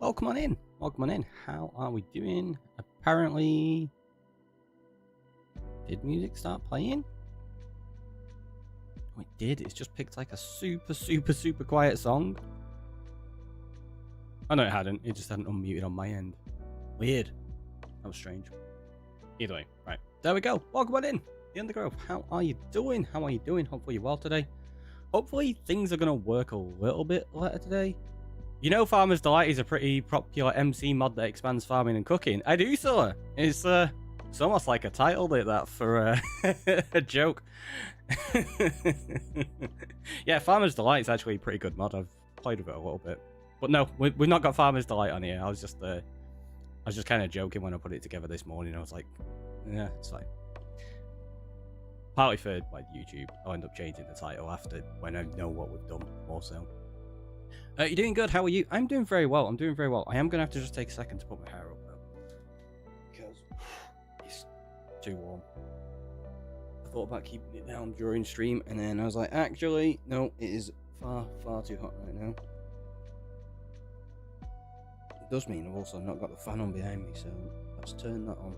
Welcome on in. Welcome on in. How are we doing? Apparently, did music start playing? Oh, it did. It's just picked like a super quiet song. Oh, no, it hadn't. It just hadn't unmuted on my end. Weird. That was strange. Either way, right. There we go. Welcome on in. The Undergrowth. How are you doing? How are you doing? Hopefully you're well today. Hopefully things are going to work a little bit better today. You know, Farmer's Delight is a pretty popular MC mod that expands farming and cooking. I do, sir. It's almost like I titled it that for a joke. Yeah, Farmer's Delight is actually a pretty good mod. I've played with it a little bit, but no, we've not got Farmer's Delight on here. I was just kind of joking when I put it together this morning. I was like, yeah, it's fine. Partly for like YouTube, I'll end up changing the title after when I know what we've done. Also. You're doing good. How are you? I'm doing very well. I'm doing very well. I am going to have to just take a second to put my hair up, though. Because it's too warm. I thought about keeping it down during stream, and then I was like, actually, no, it is far too hot right now. It does mean I've also not got the fan on behind me, so let's turn that on.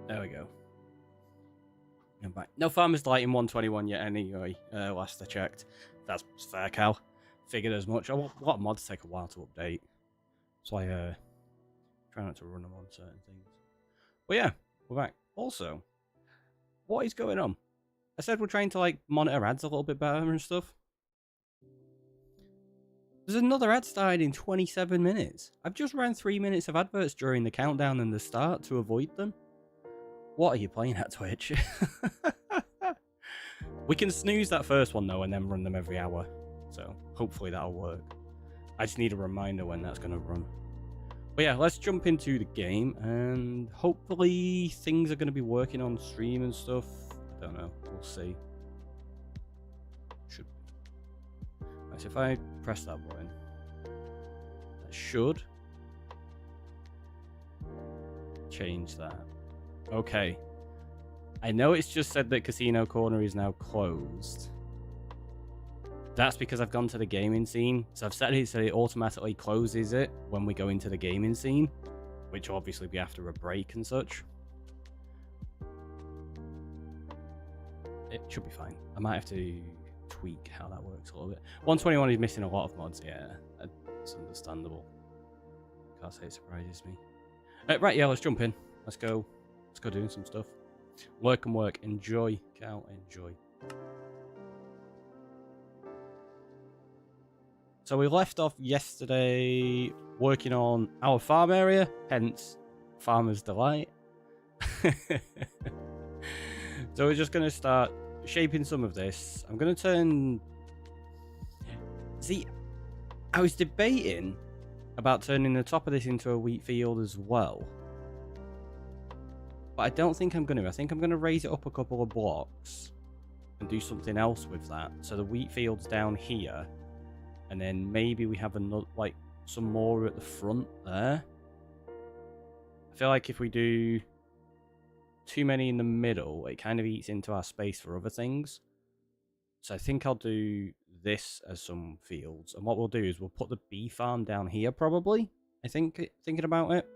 There we go. I'm back. No Farmer's Delight in 121 yet anyway, last I checked. That's fair, Cal. Figured as much. A lot of mods take a while to update. So I try not to run them on certain things. But yeah, we're back. Also, what is going on? I said we're trying to like monitor ads a little bit better and stuff. There's another ad started in 27 minutes. I've just ran 3 minutes of adverts during the countdown and the start to avoid them. What are you playing at, Twitch? We can snooze that first one, though, and then run them every hour. So, hopefully that'll work. I just need a reminder when that's going to run. But yeah, let's jump into the game, and hopefully things are going to be working on stream and stuff. I don't know. We'll see. Should. Right, so if I press that button, that should change that. Okay. I know it's just said that Casino Corner is now closed. That's because I've gone to the gaming scene. So I've set it so it automatically closes it when we go into the gaming scene, which will obviously be after a break and such. It should be fine. I might have to tweak how that works a little bit. 121 is missing a lot of mods. Yeah, it's understandable. Can't say it surprises me. Right, yeah, let's jump in. Let's go doing some stuff. Work and work. Enjoy, Cal. Enjoy. So we left off yesterday working on our farm area, hence Farmer's Delight. So we're just going to start shaping some of this. I'm going to turn... See, I was debating about turning the top of this into a wheat field as well. But I don't think I'm going to. I think I'm going to raise it up a couple of blocks and do something else with that. So the wheat field's down here, and then maybe we have another, like, some more at the front there. I feel like if we do too many in the middle, it kind of eats into our space for other things. So I think I'll do this as some fields, and what we'll do is we'll put the bee farm down here probably. I think, thinking about it.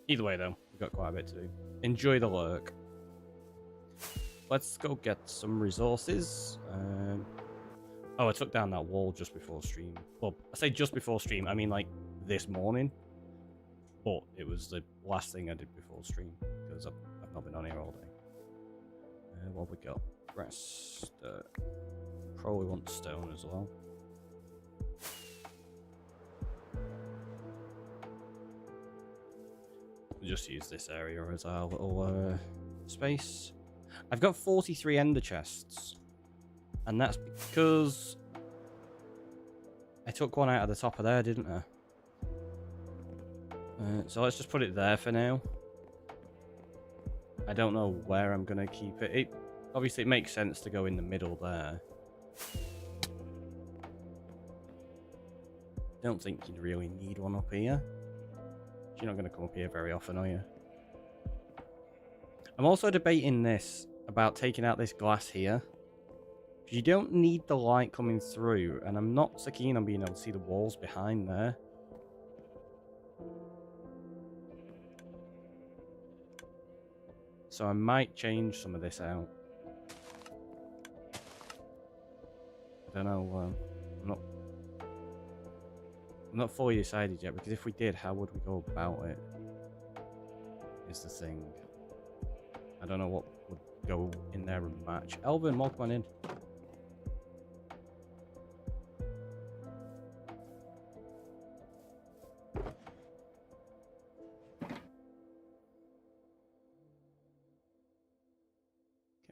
Either way, though, we've got quite a bit to do. Enjoy the lurk. Let's go get some resources. Oh, I took down that wall just before stream. Well, I say just before stream, I mean like this morning. But it was the last thing I did before stream, because I've not been on here all day. What have we got? Rest. Probably want stone as well. Just use this area as our little space. I've got 43 ender chests, and that's because I took one out of the top of there, didn't I? So let's just put it there for now. I don't know where I'm gonna keep it. Obviously it makes sense to go in the middle there. Don't think you'd really need one up here. You're not going to come up here very often, are you? I'm also debating this about taking out this glass here. You don't need the light coming through, and I'm not so keen on being able to see the walls behind there. So I might change some of this out. I don't know. I'm not fully decided yet, because if we did, how would we go about it? Is the thing. I don't know what would go in there and match. Elvin, welcome on in.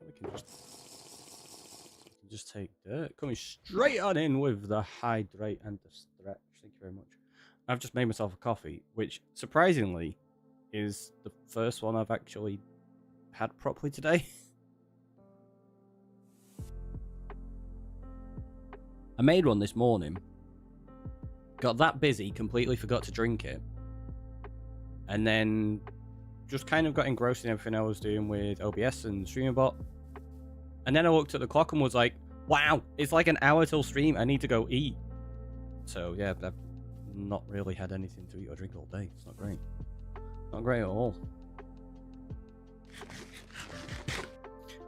We can just take dirt. Coming straight on in with the hydrate and the stretch. Thank you very much. I've just made myself a coffee, which surprisingly is the first one I've actually had properly today. I made one this morning. Got that busy, completely forgot to drink it. And then just kind of got engrossed in everything I was doing with OBS and StreamerBot. And then I looked at the clock and was like, wow, it's like an hour till stream. I need to go eat. So yeah, I've not really had anything to eat or drink all day. It's not great. Not great at all.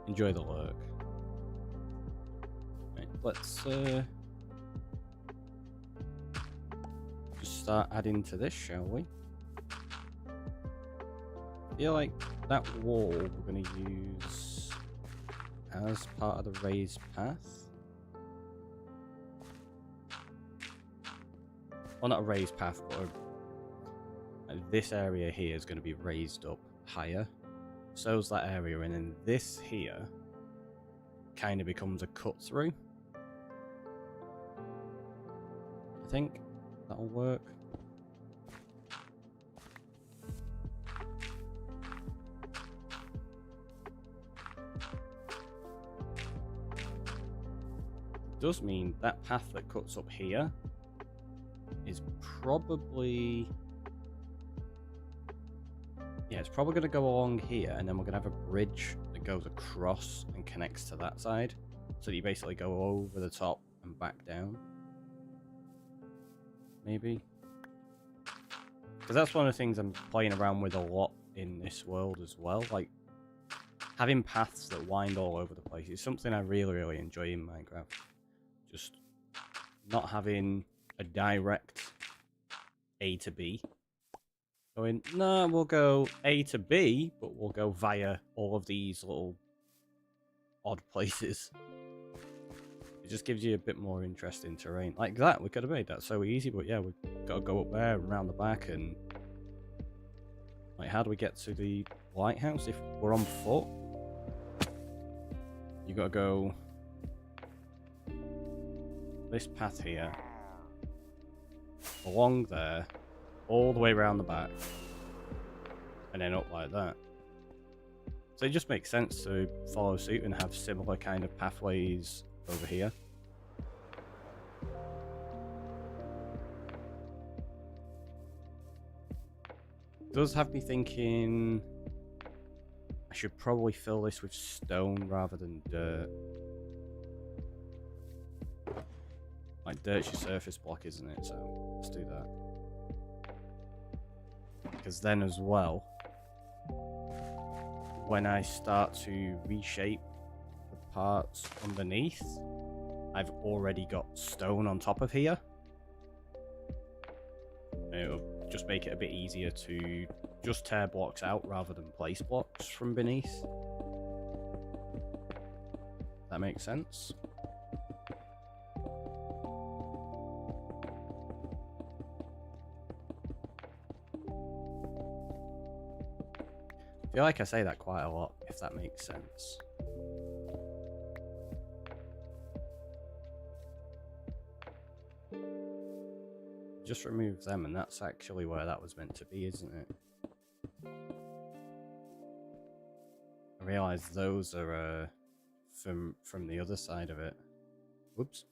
Enjoy the lurk. Right, let's just start adding to this, shall we? I feel like that wall we're going to use as part of the raised path. Well, not a raised path, but this area here is going to be raised up higher. So's that area, and then this here kind of becomes a cut through. I think that'll work. Does mean that path that cuts up here is probably, yeah, it's probably going to go along here, and then we're going to have a bridge that goes across and connects to that side, so that you basically go over the top and back down. Maybe, because that's one of the things I'm playing around with a lot in this world as well, like having paths that wind all over the place is something I really enjoy in Minecraft. Just not having a direct A to B. Going, no, we'll go A to B, but we'll go via all of these little odd places. It just gives you a bit more interesting terrain. Like that, we could have made that so easy, but yeah, we've got to go up there and round the back, and like, how do we get to the lighthouse if we're on foot? You got to go this path here, along there, all the way around the back, and then up like that. So it just makes sense to follow suit and have similar kind of pathways over here. It does have me thinking I should probably fill this with stone rather than dirt. Like, dirt's your surface block, isn't it? So let's do that. Because then as well, when I start to reshape the parts underneath, I've already got stone on top of here. It'll just make it a bit easier to just tear blocks out rather than place blocks from beneath. That makes sense. I feel like I say that quite a lot, if that makes sense. Just remove them, and that's actually where that was meant to be, isn't it? I realise those are from the other side of it. Whoops.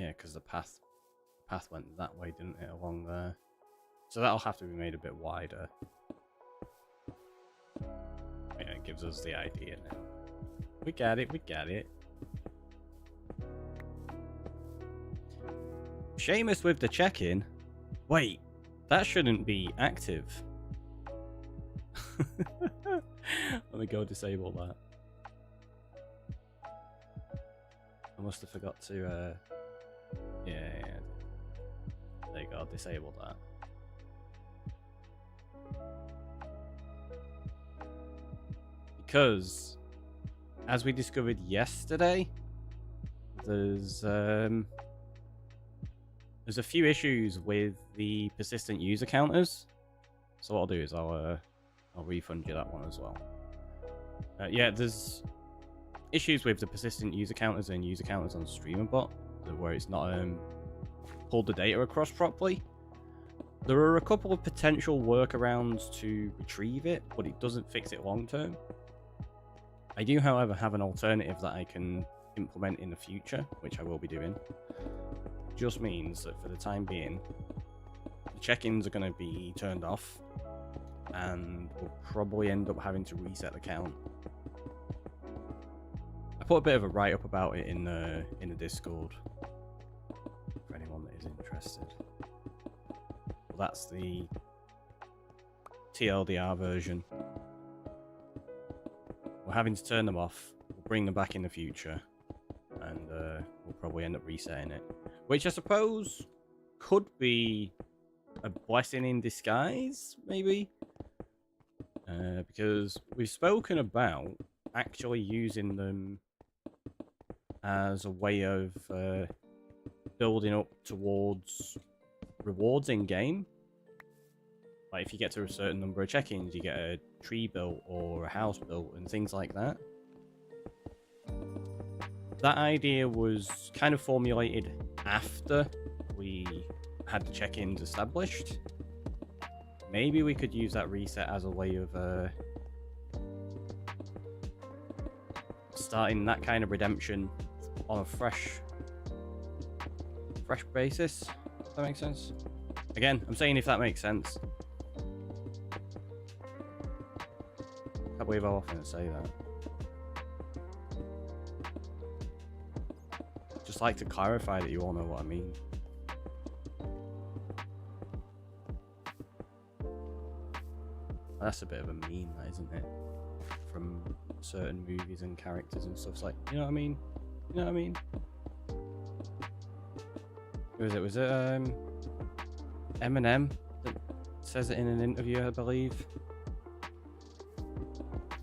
Yeah, because the path went that way, didn't it, along there? So that'll have to be made a bit wider. Yeah, it gives us the idea now. We got it, we got it. Seamus with the check-in. Wait, that shouldn't be active. Let me go disable that. I must have forgot to, yeah. There you go, disable that. Because, as we discovered yesterday, there's a few issues with the persistent user counters. So what I'll do is I'll refund you that one as well. Yeah, there's issues with the persistent user counters and user counters on StreamerBot, where it's not pulled the data across properly. There are a couple of potential workarounds to retrieve it, but it doesn't fix it long term. I do, however, have an alternative that I can implement in the future, which I will be doing. Just means that for the time being, the check-ins are going to be turned off, and we'll probably end up having to reset the count. I put a bit of a write-up about it in the Discord for anyone that is interested. Well, that's the TLDR version. We're having to turn them off. We'll bring them back in the future, and we'll probably end up resetting it, which I suppose could be a blessing in disguise, maybe, because we've spoken about actually using them as a way of building up towards rewards in game. Like if you get to a certain number of check-ins, you get a tree built or a house built and things like that. That idea was kind of formulated after we had the check-ins established. Maybe we could use that reset as a way of starting that kind of redemption on a fresh basis. Does that make sense? Again, I'm saying if that makes sense. I can't believe how often I say that. Just like to clarify that you all know what I mean. That's a bit of a meme, isn't it? From certain movies and characters and stuff. It's like, you know what I mean? You know what I mean? Who was it? Was it Eminem that says it in an interview, I believe?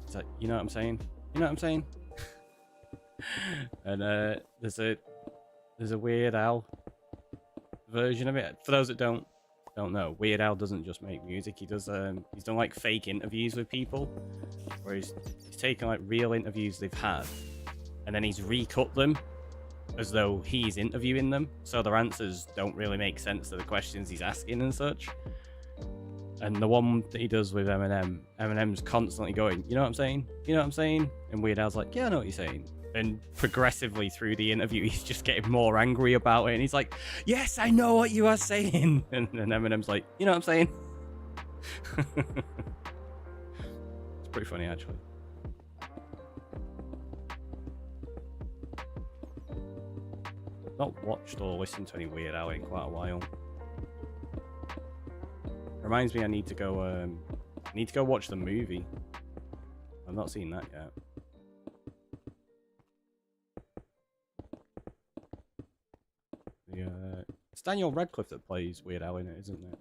It's like, you know what I'm saying? You know what I'm saying? And there's a Weird Al version of it. For those that don't know, Weird Al doesn't just make music. He does he's done like fake interviews with people, where he's taken like real interviews they've had, and then he's recut them as though he's interviewing them, so their answers don't really make sense to the questions he's asking and such. And the one that he does with Eminem's constantly going, you know what I'm saying? You know what I'm saying? And Weird Al's like, yeah, I know what you're saying. And progressively through the interview, he's just getting more angry about it. And he's like, yes, I know what you are saying. And Eminem's like, you know what I'm saying? It's pretty funny, actually. Not watched or listened to any Weird Al in quite a while. Reminds me, I need to go watch the movie. I've not seen that yet. It's Daniel Radcliffe that plays Weird Al in it, isn't it?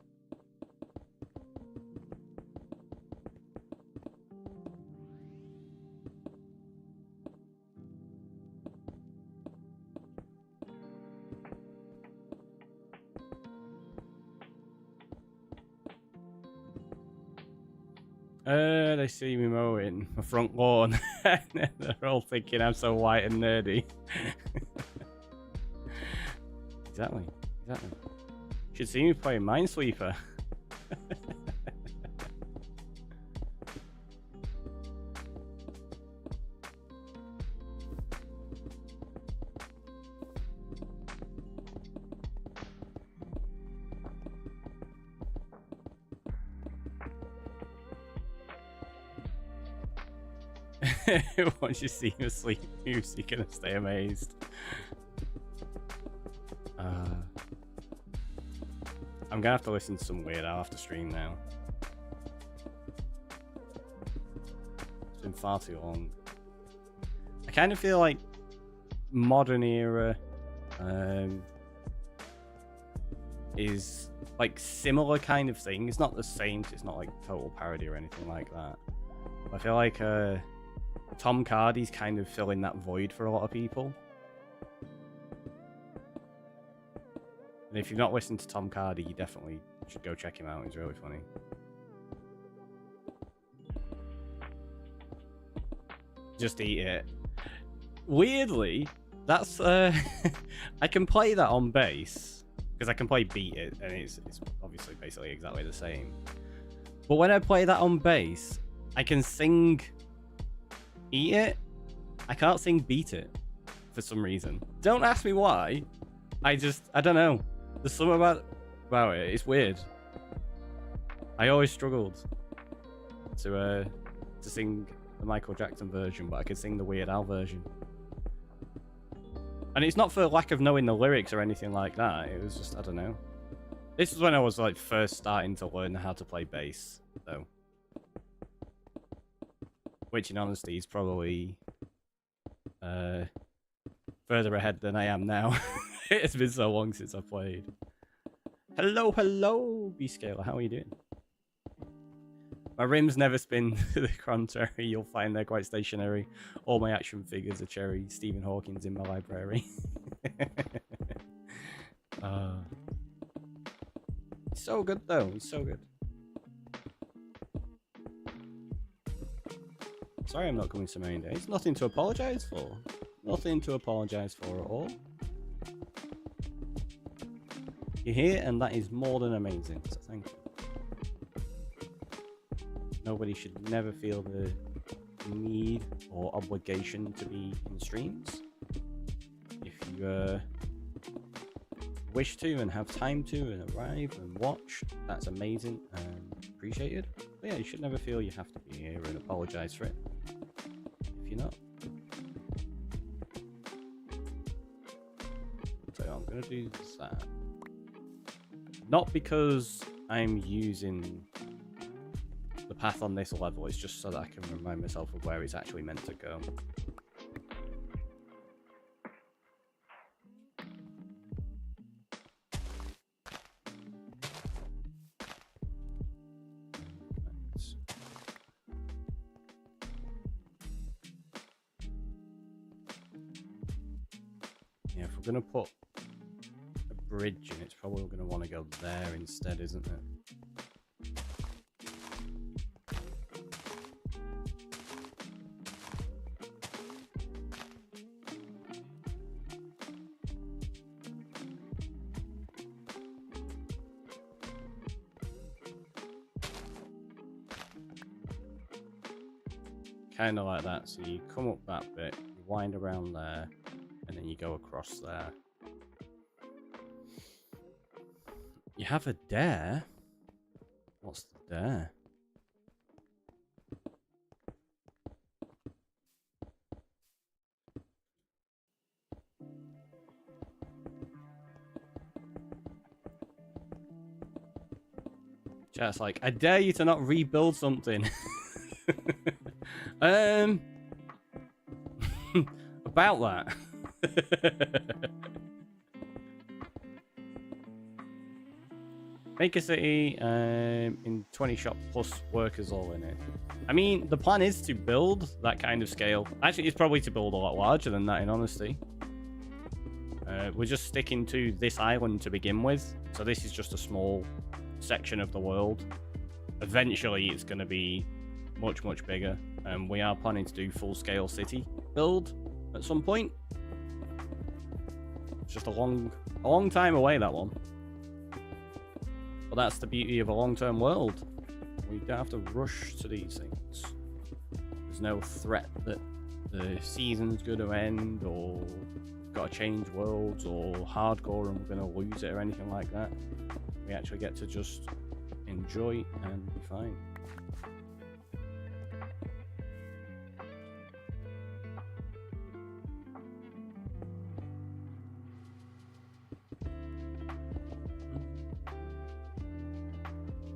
They see me mowing my front lawn. They're all thinking I'm so white and nerdy. Exactly. Should see me playing Minesweeper. Once you see him asleep, you're gonna stay amazed. I'm gonna have to listen to some weird. I'll have to stream now. It's been far too long. I kind of feel like modern era is like similar kind of thing. It's not the same. It's not like total parody or anything like that. I feel like Tom Hardy's kind of filling that void for a lot of people. And if you've not listened to Tom Hardy, you definitely should go check him out. He's really funny. Just eat it. Weirdly, that's I can play that on bass because I can play Beat It, and it's obviously basically exactly the same. But when I play that on bass, I can sing Eat It. I can't sing Beat It for some reason. Don't ask me why. I don't know. There's something about it. It's weird. I always struggled to sing the Michael Jackson version, but I could sing the Weird Al version. And it's not for lack of knowing the lyrics or anything like that. It was just, I don't know. This is when I was like first starting to learn how to play bass, though. Which, in honesty, is probably further ahead than I am now. It's been so long since I played. Hello, B-Scaler. How are you doing? My rims never spin to the contrary. You'll find they're quite stationary. All my action figures are cherry. Stephen Hawking's in my library. So good, though. It's so good. Sorry I'm not coming so many days. Nothing to apologise for. Nothing to apologise for at all. You're here, and that is more than amazing, so thank you. Nobody should never feel the need or obligation to be in streams. If you wish to and have time to and arrive and watch, that's amazing and appreciated. But yeah, you should never feel you have to be here and apologise for it. If you're not. So I'm going to do that. Not because I'm using the path on this level, it's just so that I can remind myself of where it's actually meant to go. Yeah, if we're going to put bridge and it's probably going to want to go there instead, isn't it? Kind of like that. So you come up that bit, you wind around there, and then you go across there. You have a dare? What's the dare? Chat's like, I dare you to not rebuild something. About that. Make a city in 20 shop plus workers all in it. I mean, the plan is to build that kind of scale. Actually, it's probably to build a lot larger than that, in honesty. We're just sticking to this island to begin with. So this is just a small section of the world. Eventually, it's going to be much, much bigger. We are planning to do full-scale city build at some point. It's just a long time away, that one. But that's the beauty of a long-term world. We don't have to rush to these things. There's no threat that the season's going to end, or we've got to change worlds, or hardcore and we're going to lose it, or anything like that. We actually get to just enjoy and be fine.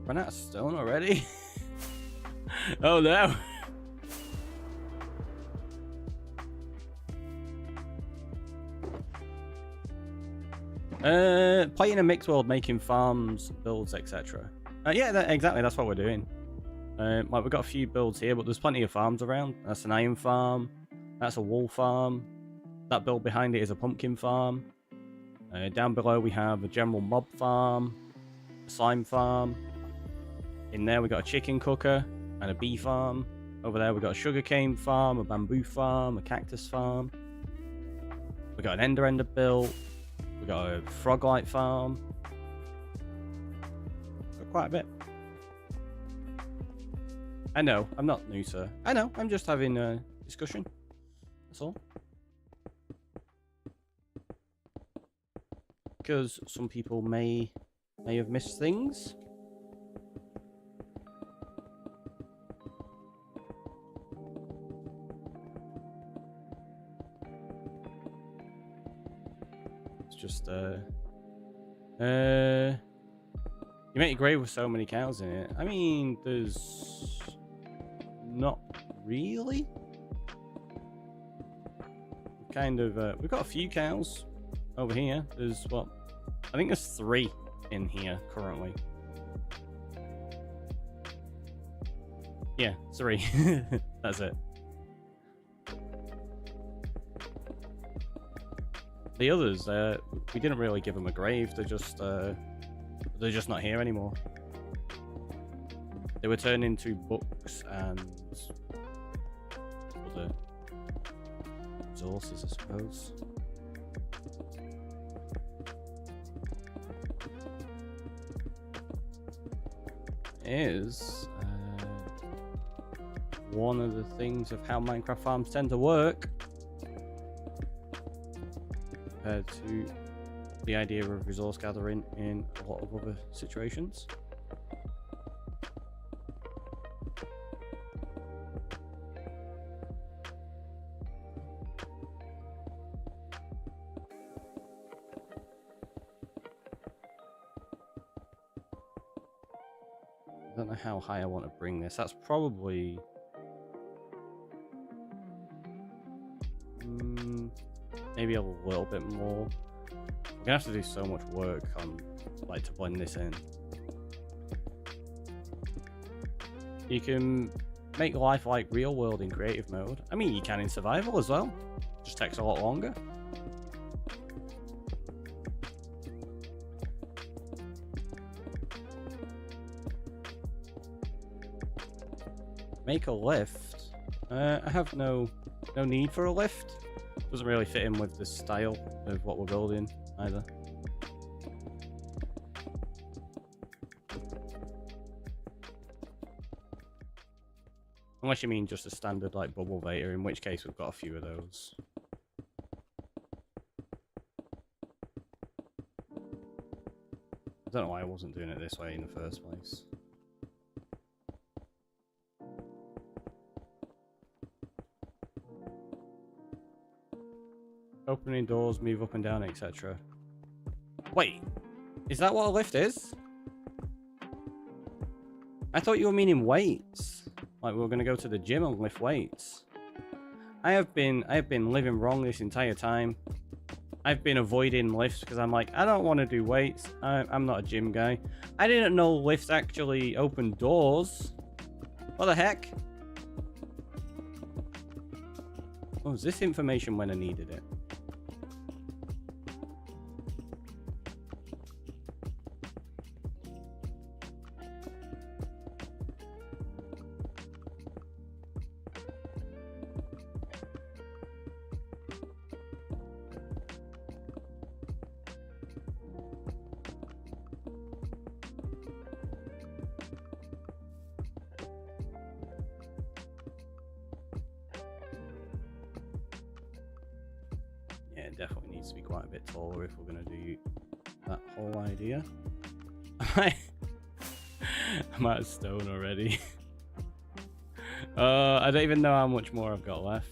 Run out of stone already? Oh no! Playing a mixed world, making farms, builds, etc. Yeah, exactly. That's what we're doing. Like we've got a few builds here, but there's plenty of farms around. That's an iron farm. That's a wool farm. That build behind it is a pumpkin farm. Down below we have a general mob farm, a slime farm. In there we got a chicken cooker and a bee farm. Over there we got a sugarcane farm, a bamboo farm, a cactus farm. We got an ender built. We got a frog-light farm. Got quite a bit. I know, I'm not new, sir. I know, I'm just having a discussion. That's all. Because some people may have missed things. It's just you make your grave with so many cows in it. I mean, there's not really. Kind of we've got a few cows over here. There's what, I think there's 3 in here currently. Yeah, 3. That's it. The others, we didn't really give them a grave. They're just not here anymore. They were turned into books and other resources, I suppose. Is one of the things of how Minecraft farms tend to work compared to the idea of resource gathering in a lot of other situations. I don't know how high I want to bring this. That's probably maybe a little bit more. I'm gonna have to do so much work on like to blend this in. You can make life like real world in creative mode. I mean, you can in survival as well. Just takes a lot longer. Make a lift. I have no need for a lift. Doesn't really fit in with the style of what we're building either. Unless you mean just a standard like bubble vator, in which case we've got a few of those. I don't know why I wasn't doing it this way in the first place. Opening doors, move up and down, etc. Wait, is that what a lift is? I thought you were meaning weights. Like we were going to go to the gym and lift weights. I have been living wrong this entire time. I've been avoiding lifts because I'm like, I don't want to do weights. I'm not a gym guy. I didn't know lifts actually open doors. What the heck? What was this information when I needed it? It definitely needs to be quite a bit taller if we're going to do that whole idea. I'm out of stone already. I don't even know how much more I've got left.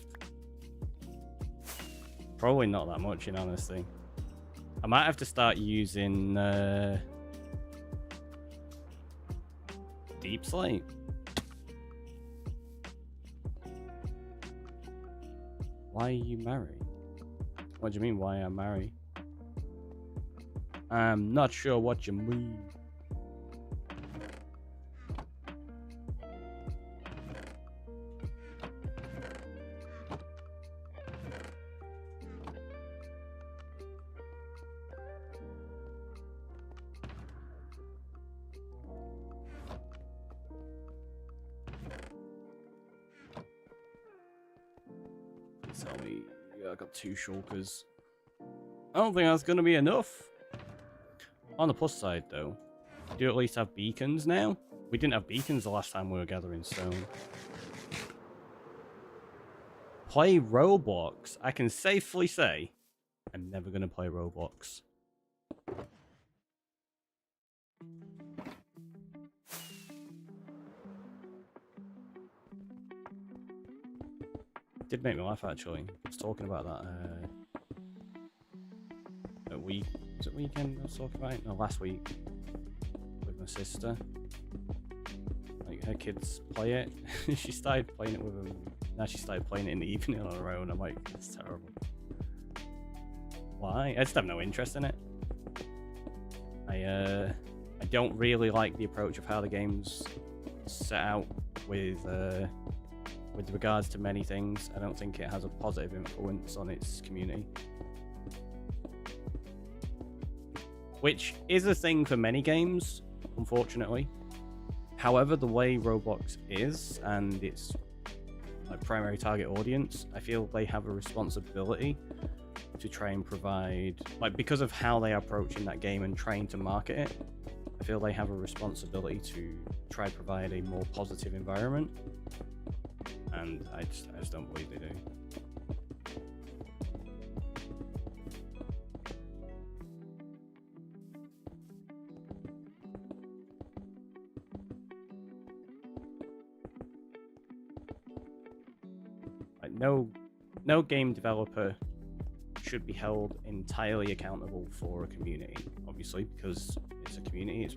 Probably not that much in honesty. I might have to start using Deep Slate. Why are you married? What do you mean, why I'm married? I'm not sure what you mean. Tell me, yeah, I got 2 shulkers. I don't think that's gonna be enough. On the plus side, though, we do at least have beacons now. We didn't have beacons the last time we were gathering stone. Play Roblox. I can safely say I'm never gonna play Roblox. Did make me laugh actually. I was talking about that was it weekend I was talking about it? No, last week with my sister. Like her kids play it. She started playing it with them. Now she started playing it in the evening on her own. I'm like, that's terrible. Why? I just have no interest in it. I don't really like the approach of how the game's set out with regards to many things. I don't think it has a positive influence on its community. Which is a thing for many games, unfortunately. However, the way Roblox is, and its like primary target audience, I feel they have a responsibility to try and provide, like, because of how they are approaching that game and trying to market it, I feel they have a responsibility to try and provide a more positive environment. And I just don't believe they do. Like no game developer should be held entirely accountable for a community, obviously, because it's a community. It's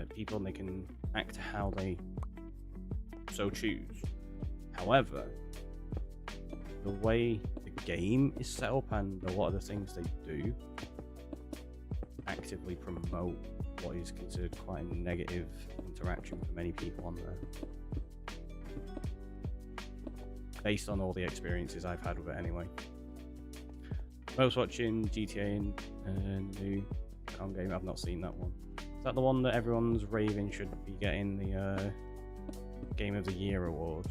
people, and they can act how they so choose. However, the way the game is set up and a lot of the things they do actively promote what is considered quite a negative interaction for many people on there. Based on all the experiences I've had with it anyway. I was watching GTA and the new Calm game. I've not seen that one. Is that the one that everyone's raving should be getting the Game of the Year award?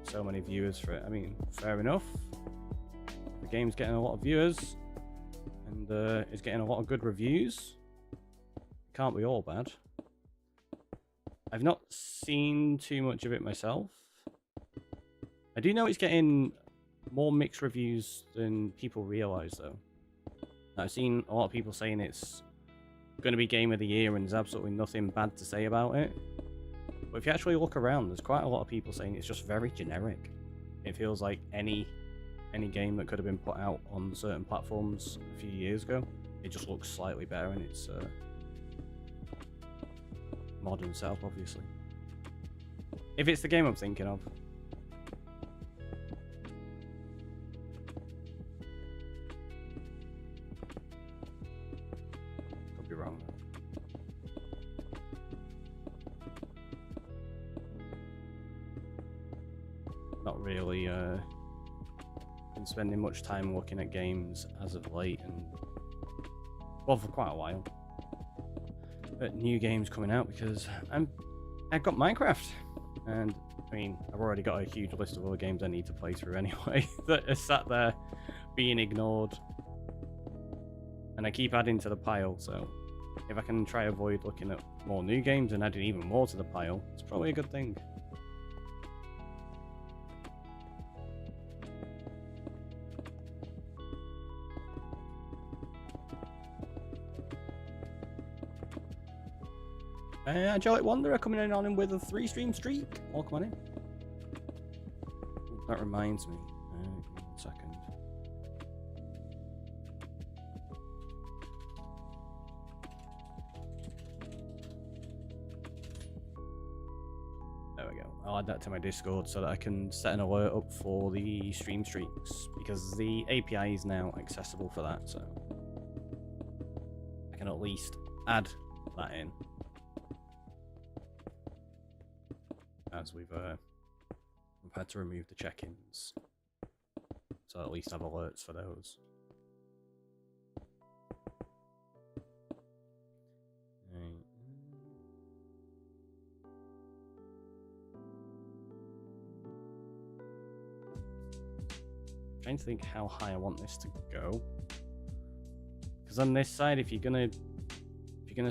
So many viewers for it. I mean, fair enough. The game's getting a lot of viewers and is getting a lot of good reviews. Can't be all bad. I've not seen too much of it myself. I do know it's getting more mixed reviews than people realize, though. I've seen a lot of people saying it's going to be Game of the Year and there's absolutely nothing bad to say about it. But if you actually look around, there's quite a lot of people saying it's just very generic. It feels like any game that could have been put out on certain platforms a few years ago. It just looks slightly better in its modern setup, obviously. If it's the game I'm thinking of. Could be wrong. Not really been spending much time looking at games as of late, and well, for quite a while. But new games coming out because I've got Minecraft, and I mean I've already got a huge list of other games I need to play through anyway that are sat there being ignored, and I keep adding to the pile. So if I can try avoid looking at more new games and adding even more to the pile, it's probably a good thing. Angelic Wanderer coming in on him with a 3-stream streak. Oh, come on in. That reminds me. Give me 1 second. There we go. I'll add that to my Discord so that I can set an alert up for the stream streaks, because the API is now accessible for that, so I can at least add that in. As we've had to remove the check-ins, so at least have alerts for those. Trying to think how high I want this to go, because on this side, if you're gonna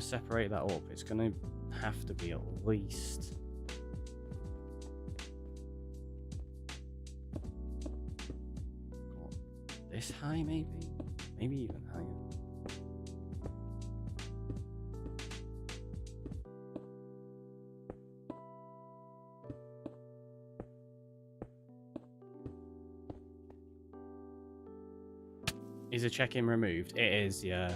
separate that up, it's gonna have to be at least this high, maybe even higher. Is a check-in removed? It is, yeah.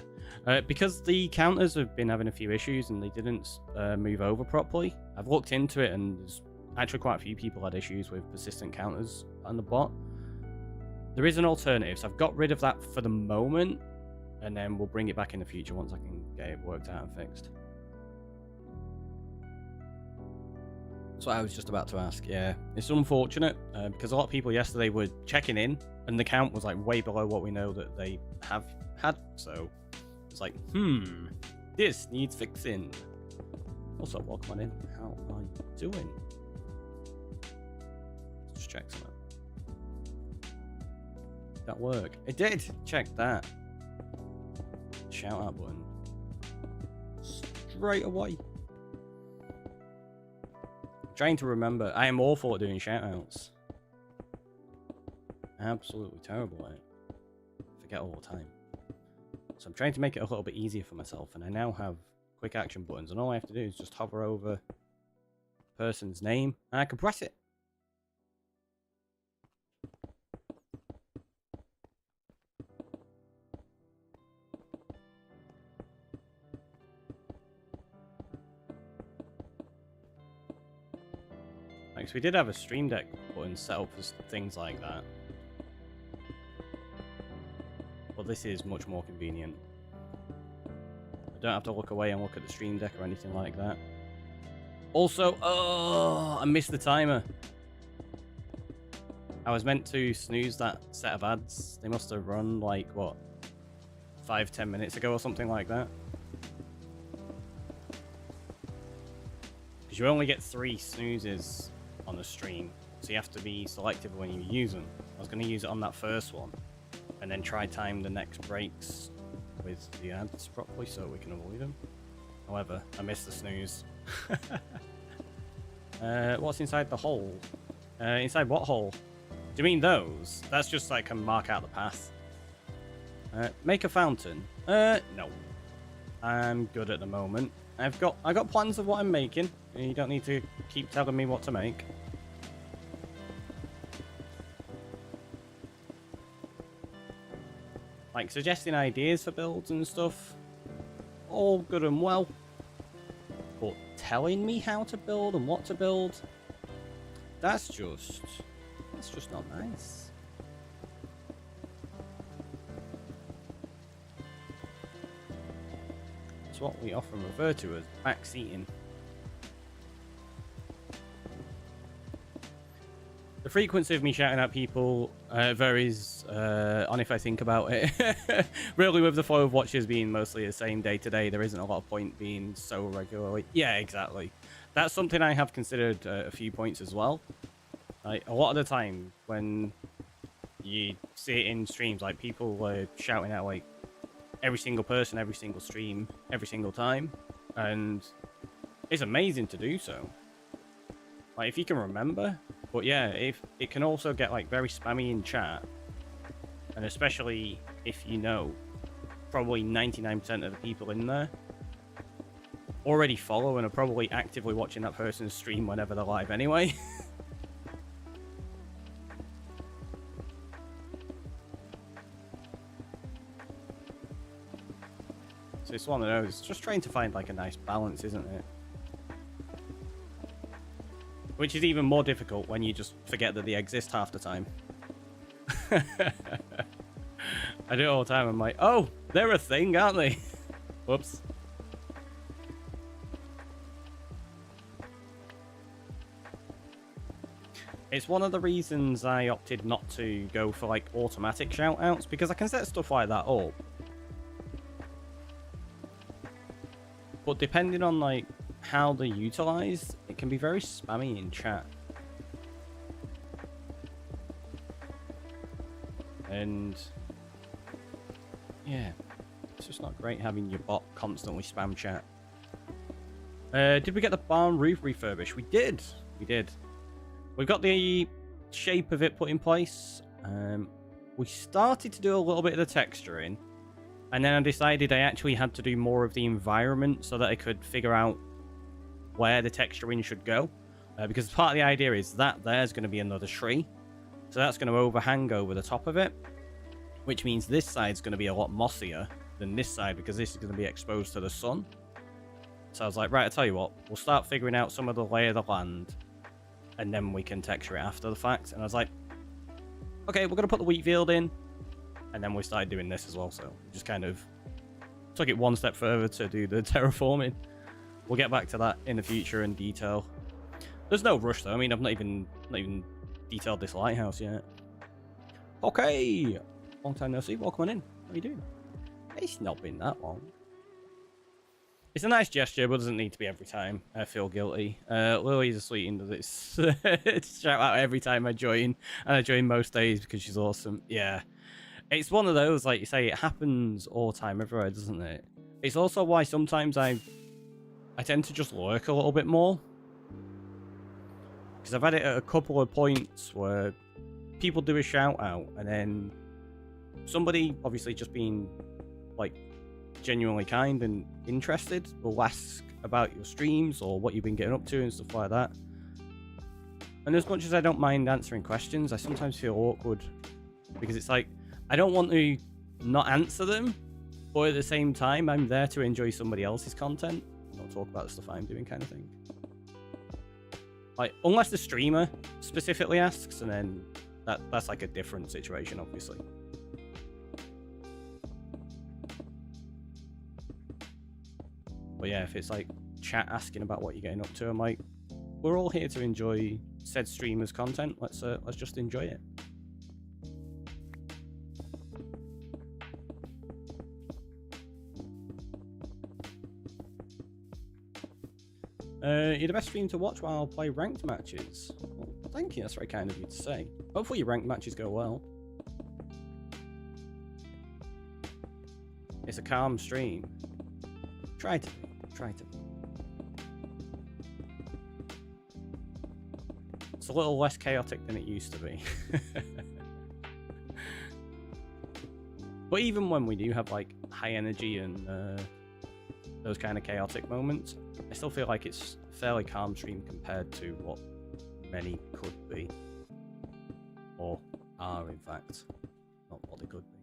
Because the counters have been having a few issues and they didn't move over properly. I've looked into it and there's actually quite a few people had issues with persistent counters on the bot. There is an alternative, so I've got rid of that for the moment, and then we'll bring it back in the future once I can get it worked out and fixed. That's what I was just about to ask. Yeah, it's unfortunate because a lot of people yesterday were checking in and the count was like way below what we know that they have had. So it's like, this needs fixing. Also, welcome on in. How am I doing? Let's just check some out. Did that work? It did. Check that. Shout out button. Straight away. Trying to remember. I am awful at doing shoutouts. Absolutely terrible at it. Forget all the time. So I'm trying to make it a little bit easier for myself, and I now have quick action buttons, and all I have to do is just hover over the person's name, and I can press it. So we did have a Stream Deck button set up for things like that. But this is much more convenient. I don't have to look away and look at the Stream Deck or anything like that. Also, oh, I missed the timer. I was meant to snooze that set of ads. They must have run like, what, 5-10 minutes ago or something like that. Because you only get 3 snoozes on the stream, so you have to be selective when you use them. I was going to use it on that first one and then try time the next breaks with the ads properly so we can avoid them. However, I missed the snooze. What's inside the hole? Inside what hole? Do you mean those? That's just so I can mark out the path. Make a fountain? No. I'm good at the moment. I got plans of what I'm making. You don't need to keep telling me what to make. Like suggesting ideas for builds and stuff. All good and well. But telling me how to build and what to build, that's just not nice. It's what we often refer to as backseating. The frequency of me shouting at people varies on if I think about it. Really, with the flow of watches being mostly the same day to day, there isn't a lot of point being so regularly. Yeah, exactly. That's something I have considered a few points as well. Like, a lot of the time when you see it in streams, like people shouting at like every single person, every single stream, every single time, and it's amazing to do so. Like if you can remember. But yeah, if it can also get like very spammy in chat, and especially if you know probably 99% of the people in there already follow and are probably actively watching that person's stream whenever they're live anyway. So it's one of those, just trying to find like a nice balance, isn't it? Which is even more difficult when you just forget that they exist half the time. I do it all the time. I'm like, oh, they're a thing, aren't they? Whoops. It's one of the reasons I opted not to go for like automatic shout-outs, because I can set stuff like that up. But depending on like how they're utilized, it can be very spammy in chat. And yeah, it's just not great having your bot constantly spam chat. Did we get the barn roof refurbished? We did. We did. We've got the shape of it put in place. We started to do a little bit of the texturing, and then I decided I actually had to do more of the environment so that I could figure out where the texturing should go. Because part of the idea is that there's going to be another tree. So that's going to overhang over the top of it, which means this side's going to be a lot mossier than this side, because this is going to be exposed to the sun. So I was like, right, I'll tell you what, we'll start figuring out some of the lay of the land, and then we can texture it after the fact. And I was like, okay, we're going to put the wheat field in, and then we started doing this as well. So we just kind of took it one step further to do the terraforming. We'll get back to that in the future in detail. There's no rush though. I mean, I've not even detailed this lighthouse yet. Okay, long time no see. Welcome on in. How are you doing? It's not been that long. It's a nice gesture, but doesn't need to be every time. I feel guilty. Lily's a sweetie, does it? Shout out every time I join, and I join most days because she's awesome. Yeah, it's one of those, like you say, it happens all the time everywhere, doesn't it? It's also why sometimes I tend to just lurk a little bit more, because I've had it at a couple of points where people do a shout out, and then somebody, obviously just being like genuinely kind and interested, will ask about your streams or what you've been getting up to and stuff like that. And as much as I don't mind answering questions, I sometimes feel awkward, because it's like, I don't want to not answer them, but at the same time, I'm there to enjoy somebody else's content, not talk about the stuff I'm doing, kind of thing. Like, unless the streamer specifically asks, and then that's like a different situation, obviously. But yeah, if it's like chat asking about what you're getting up to, I'm like, we're all here to enjoy said streamer's content. Let's just enjoy it. You're the best stream to watch while I play ranked matches. Well, thank you, that's very kind of you to say. Hopefully your ranked matches go well. It's a calm stream. Try to be. Try to be. It's a little less chaotic than it used to be. But even when we do have like high energy and those kind of chaotic moments, I still feel like it's a fairly calm stream compared to what many could be. Or are, in fact. Not what they could be.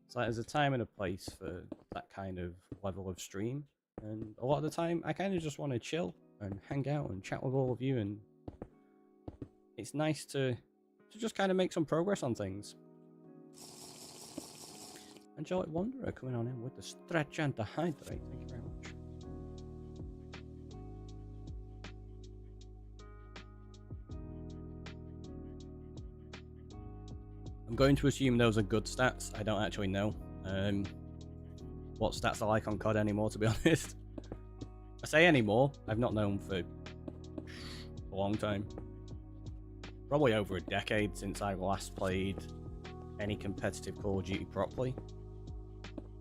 It's like there's a time and a place for that kind of level of stream. And a lot of the time, I kind of just want to chill and hang out and chat with all of you. And it's nice to just kind of make some progress on things. Angelic Wanderer coming on in with the stretch and the hydrate. Thank you very much. I'm going to assume those are good stats. I don't actually know what stats are like on COD anymore, to be honest. I say anymore. I've not known for a long time. Probably over a decade since I last played any competitive Call of Duty properly.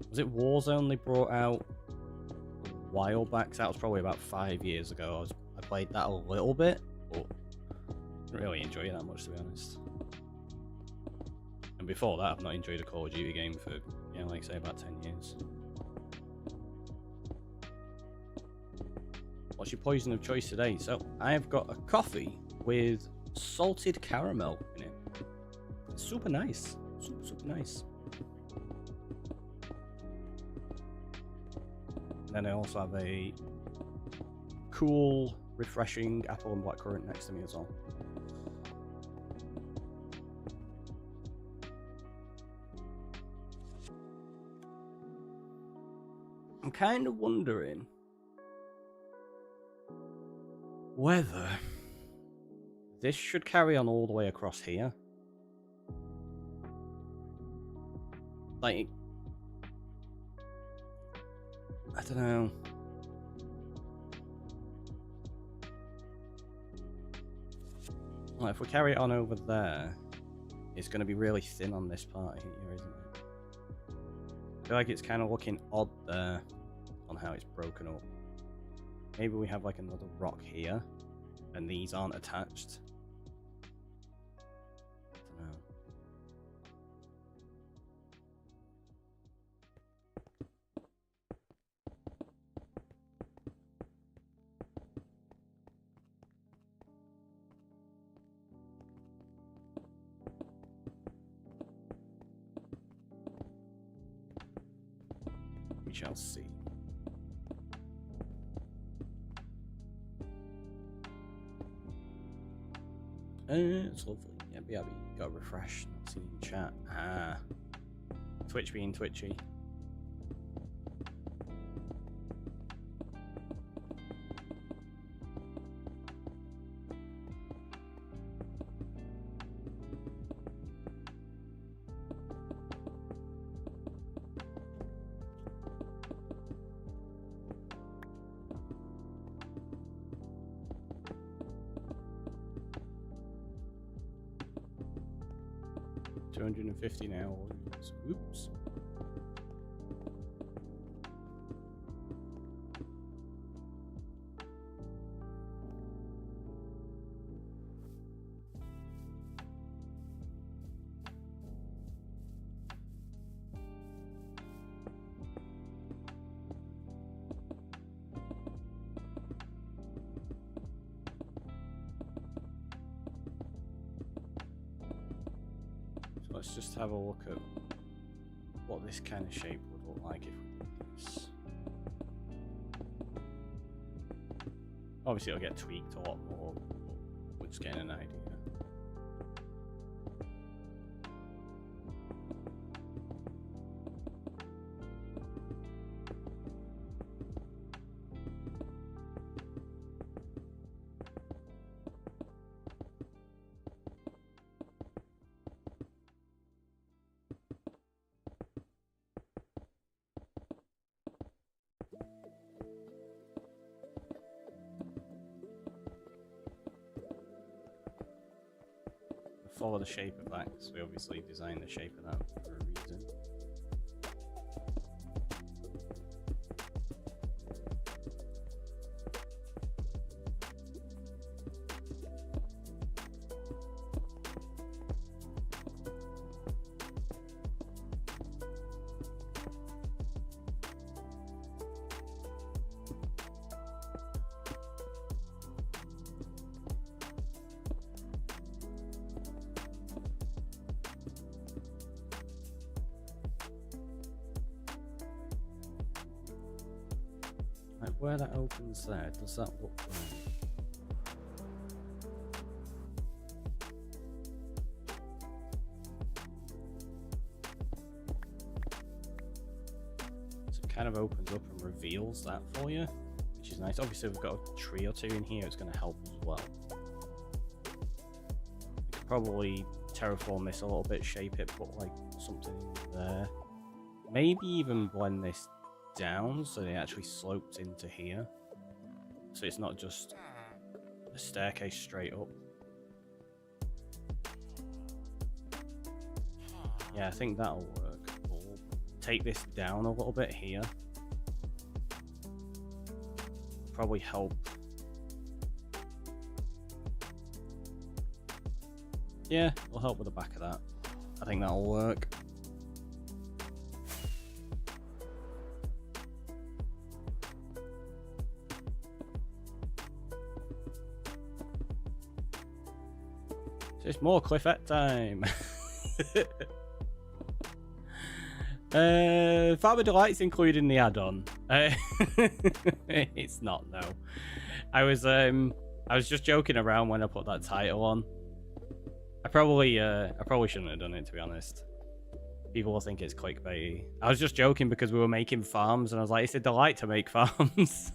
Was it Warzone they brought out a while back? So that was probably about 5 years ago. I played that a little bit, but didn't really enjoy it that much, to be honest. And before that, I've not enjoyed a Call of Duty game for, yeah, like say about 10 years. What's your poison of choice today? So I've got a coffee with salted caramel in it. It's super nice. Super nice. And then I also have a cool, refreshing apple and blackcurrant next to me as well. I'm kind of wondering whether this should carry on all the way across here. Like, I don't know. Well, if we carry it on over there, it's going to be really thin on this part here, isn't it? I feel like it's kind of looking odd there on how it's broken up. Maybe we have like another rock here, and these aren't attached. I don't know. We shall see. It's lovely. Yeah, BRB, got refreshed. Not seen in chat. Ah. Twitch being twitchy. $250 now. Oops. Let's just have a look at what this kind of shape would look like if we did this. Obviously it'll get tweaked a lot more, but we're just getting an idea. Follow the shape of that, because we obviously designed the shape of that for a reason. Like where that opens there, does that look right? So it kind of opens up and reveals that for you, which is nice. Obviously we've got a tree or two in here, it's going to help as well. We could probably terraform this a little bit, shape it, put like something in there. Maybe even blend this down so it actually slopes into here, so it's not just a staircase straight up. Yeah, I think that'll work. We'll take this down a little bit here. Probably help. Yeah, it'll help with the back of that. I think that'll work. It's more Cliffette time. Farmer Delight's included in the add-on. Uh, it's not, no. I was just joking around when I put that title on. I probably shouldn't have done it, to be honest. People will think it's clickbaity. I was just joking because we were making farms, and I was like, it's a delight to make farms.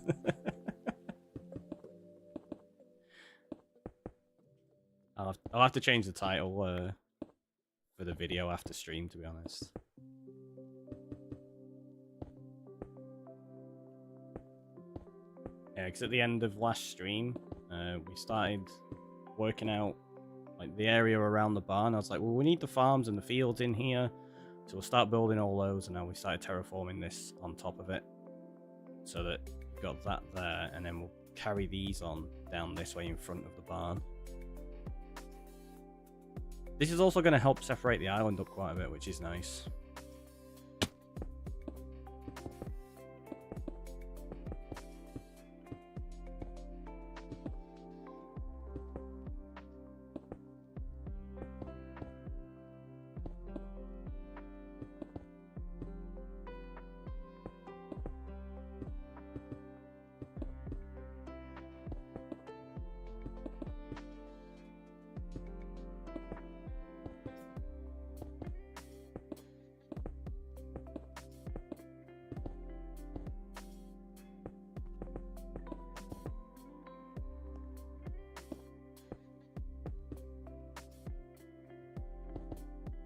I'll have to change the title for the video after stream, to be honest. Yeah, because at the end of last stream, we started working out like the area around the barn. I was like, well, we need the farms and the fields in here, so we'll start building all those. And now we started terraforming this on top of it, so that we've got that there, and then we'll carry these on down this way in front of the barn. This is also going to help separate the island up quite a bit, which is nice.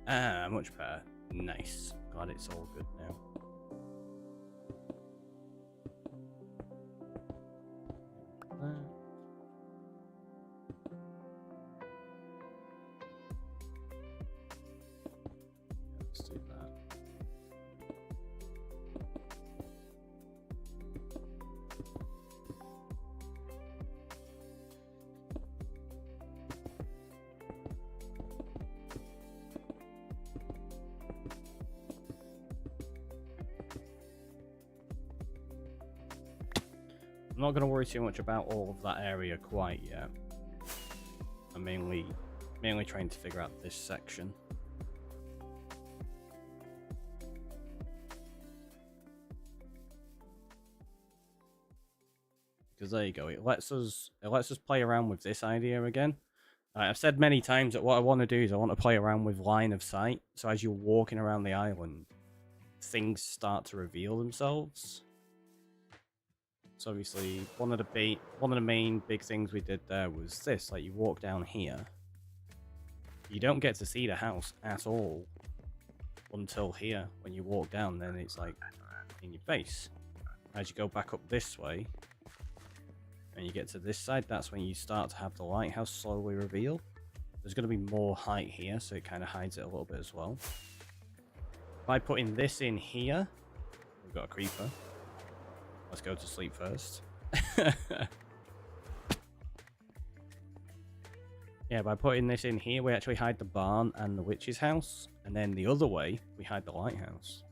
Ah, much better. Nice. Glad it's all good now. Let's do that. I'm not going to worry too much about all of that area quite yet. I'm mainly trying to figure out this section. Because there you go, it lets us play around with this idea again. I've said many times that what I want to do is I want to play around with line of sight. So as you're walking around the island, things start to reveal themselves. So obviously, one of the main big things we did there was this. Like, you walk down here, you don't get to see the house at all until here. When you walk down, then it's like in your face. As you go back up this way, and you get to this side, that's when you start to have the lighthouse slowly reveal. There's going to be more height here, so it kind of hides it a little bit as well. By putting this in here, we've got a creeper. Let's go to sleep first. Yeah, by putting this in here, we actually hide the barn and the witch's house. And then the other way, we hide the lighthouse.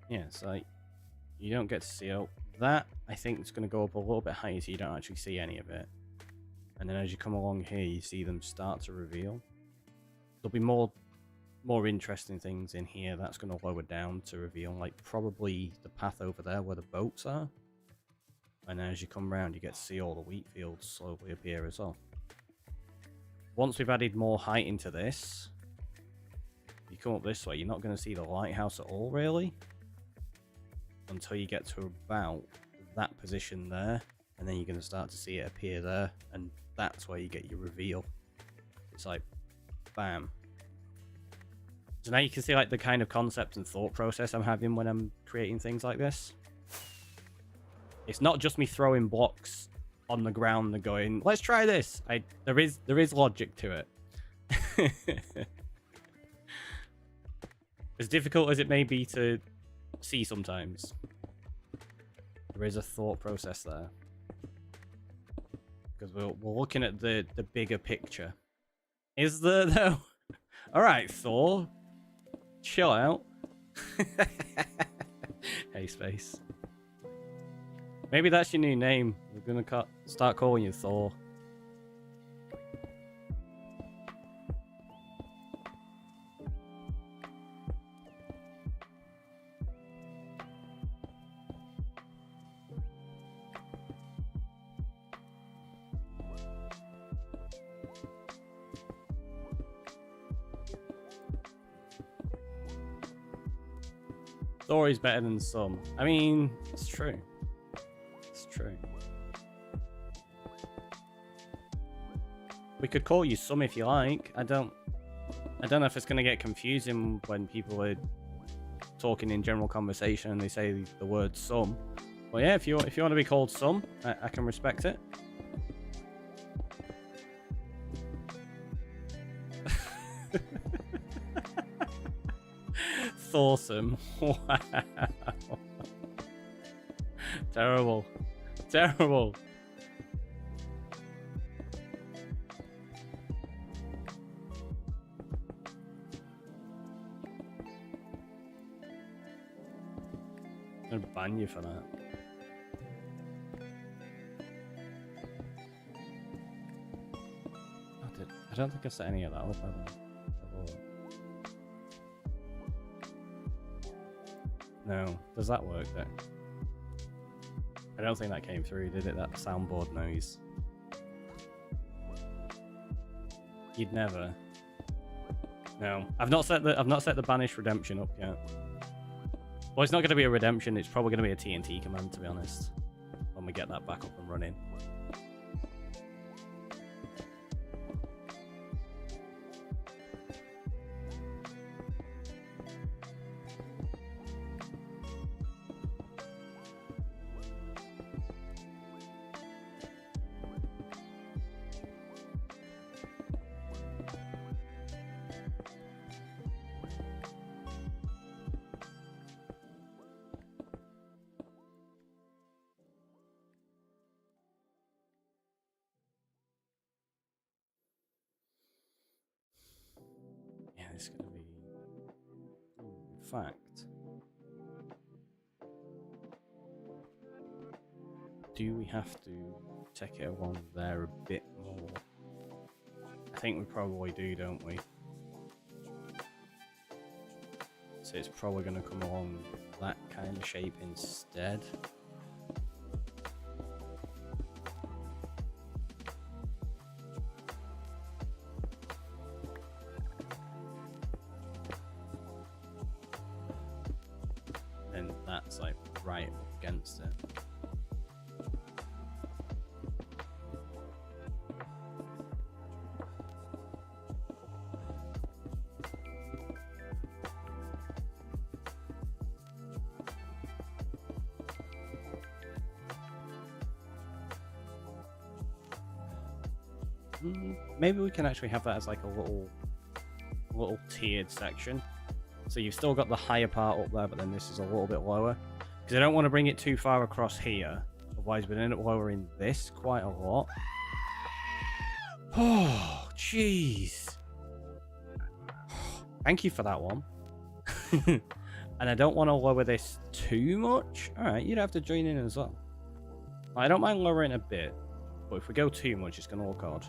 Yeah, so you don't get to see out. That, I think, is going to go up a little bit higher, so you don't actually see any of it. And then as you come along here, you see them start to reveal. There'll be more interesting things in here. That's going to lower down to reveal, like probably the path over there where the boats are. And as you come around, you get to see all the wheat fields slowly appear as well. Once we've added more height into this, you come up this way, you're not going to see the lighthouse at all, really. Until you get to about that position there. And then you're going to start to see it appear there. And that's where you get your reveal. It's like, bam. So now you can see like the kind of concept and thought process I'm having when I'm creating things like this. It's not just me throwing blocks on the ground and going, let's try this. There is logic to it. As difficult as it may be to see sometimes, there is a thought process there. Because we're looking at the bigger picture. Is there, though? Alright, Thor. Chill out. Hey, Space. Maybe that's your new name. We're going to start calling you Thor. Story's better than some. I mean, it's true. It's true. We could call you some if you like. I don't know if it's going to get confusing when people are talking in general conversation and they say the word some. Well, yeah, if you want to be called some, I can respect it. Thorsome. Wow. Terrible. Terrible. I'm gonna ban you for that. I don't think I set any of that up. No. Does that work then? I don't think that came through, did it? That soundboard noise. You'd never. No. I've not set the banish redemption up yet. Well, it's not going to be a redemption, it's probably going to be a TNT command, to be honest, when we get that back up and running. It's going to be, in fact, do we have to take it along there a bit more? I think we probably do, don't we? So it's probably going to come along that kind of shape instead. Like right up against it. Maybe we can actually have that as like a little tiered section. So you've still got the higher part up there, but then this is a little bit lower. Because I don't want to bring it too far across here. Otherwise, we'd end up lowering this quite a lot. Oh, jeez. Thank you for that one. And I don't want to lower this too much. Alright, you'd have to join in as well. I don't mind lowering a bit. But if we go too much, it's going to look odd.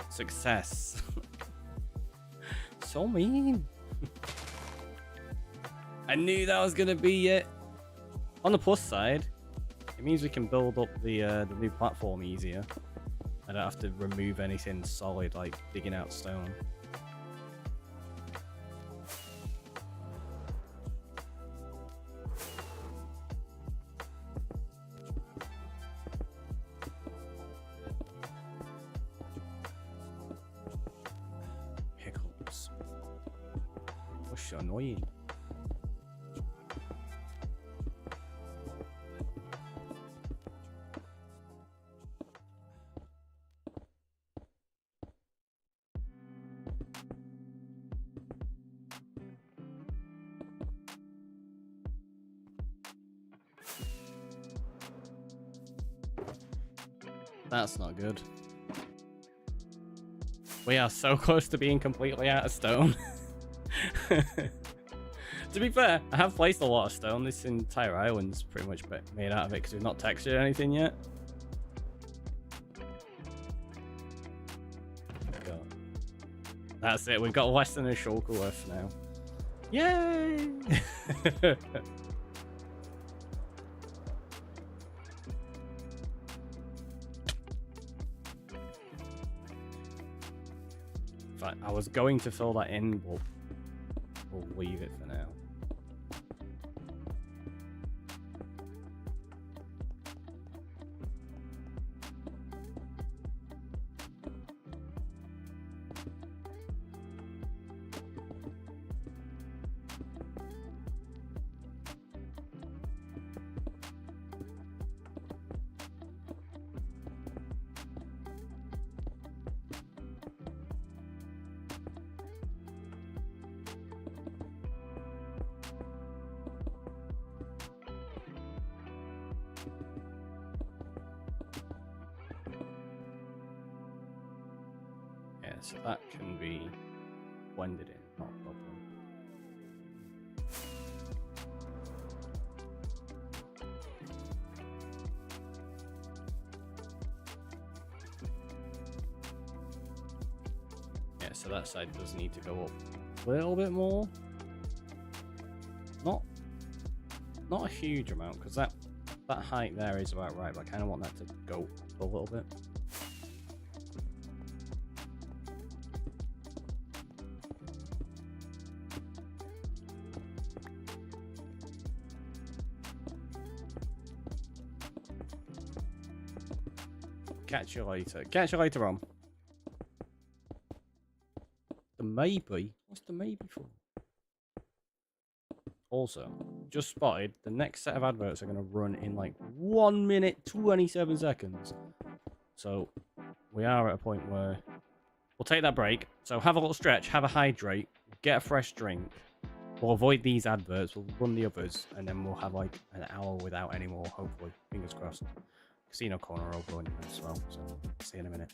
Success. So mean. I knew that was gonna be it. On the plus side, it means we can build up the new platform easier. I don't have to remove anything solid like digging out stone. Annoying. That's not good. We are so close to being completely out of stone. To be fair, I have placed a lot of stone. This entire island's pretty much made out of it because we've not textured anything yet. That's it. We've got less than a shulker worth now. Yay! In fact, I was going to fill that in, but we'll leave it for now. So that can be blended in, not a problem. Yeah, so that side does need to go up a little bit more. Not a huge amount, because that height there is about right, but I kind of want that to go up a little bit. Catch you later. Catch you later on. The maybe? What's the maybe for? Also, just spotted, the next set of adverts are going to run in like 1 minute 27 seconds. So, we are at a point where we'll take that break. So, have a little stretch, have a hydrate, get a fresh drink. We'll avoid these adverts, we'll run the others, and then we'll have like an hour without any more, hopefully. Fingers crossed. Casino corner over as well, so see you in a minute.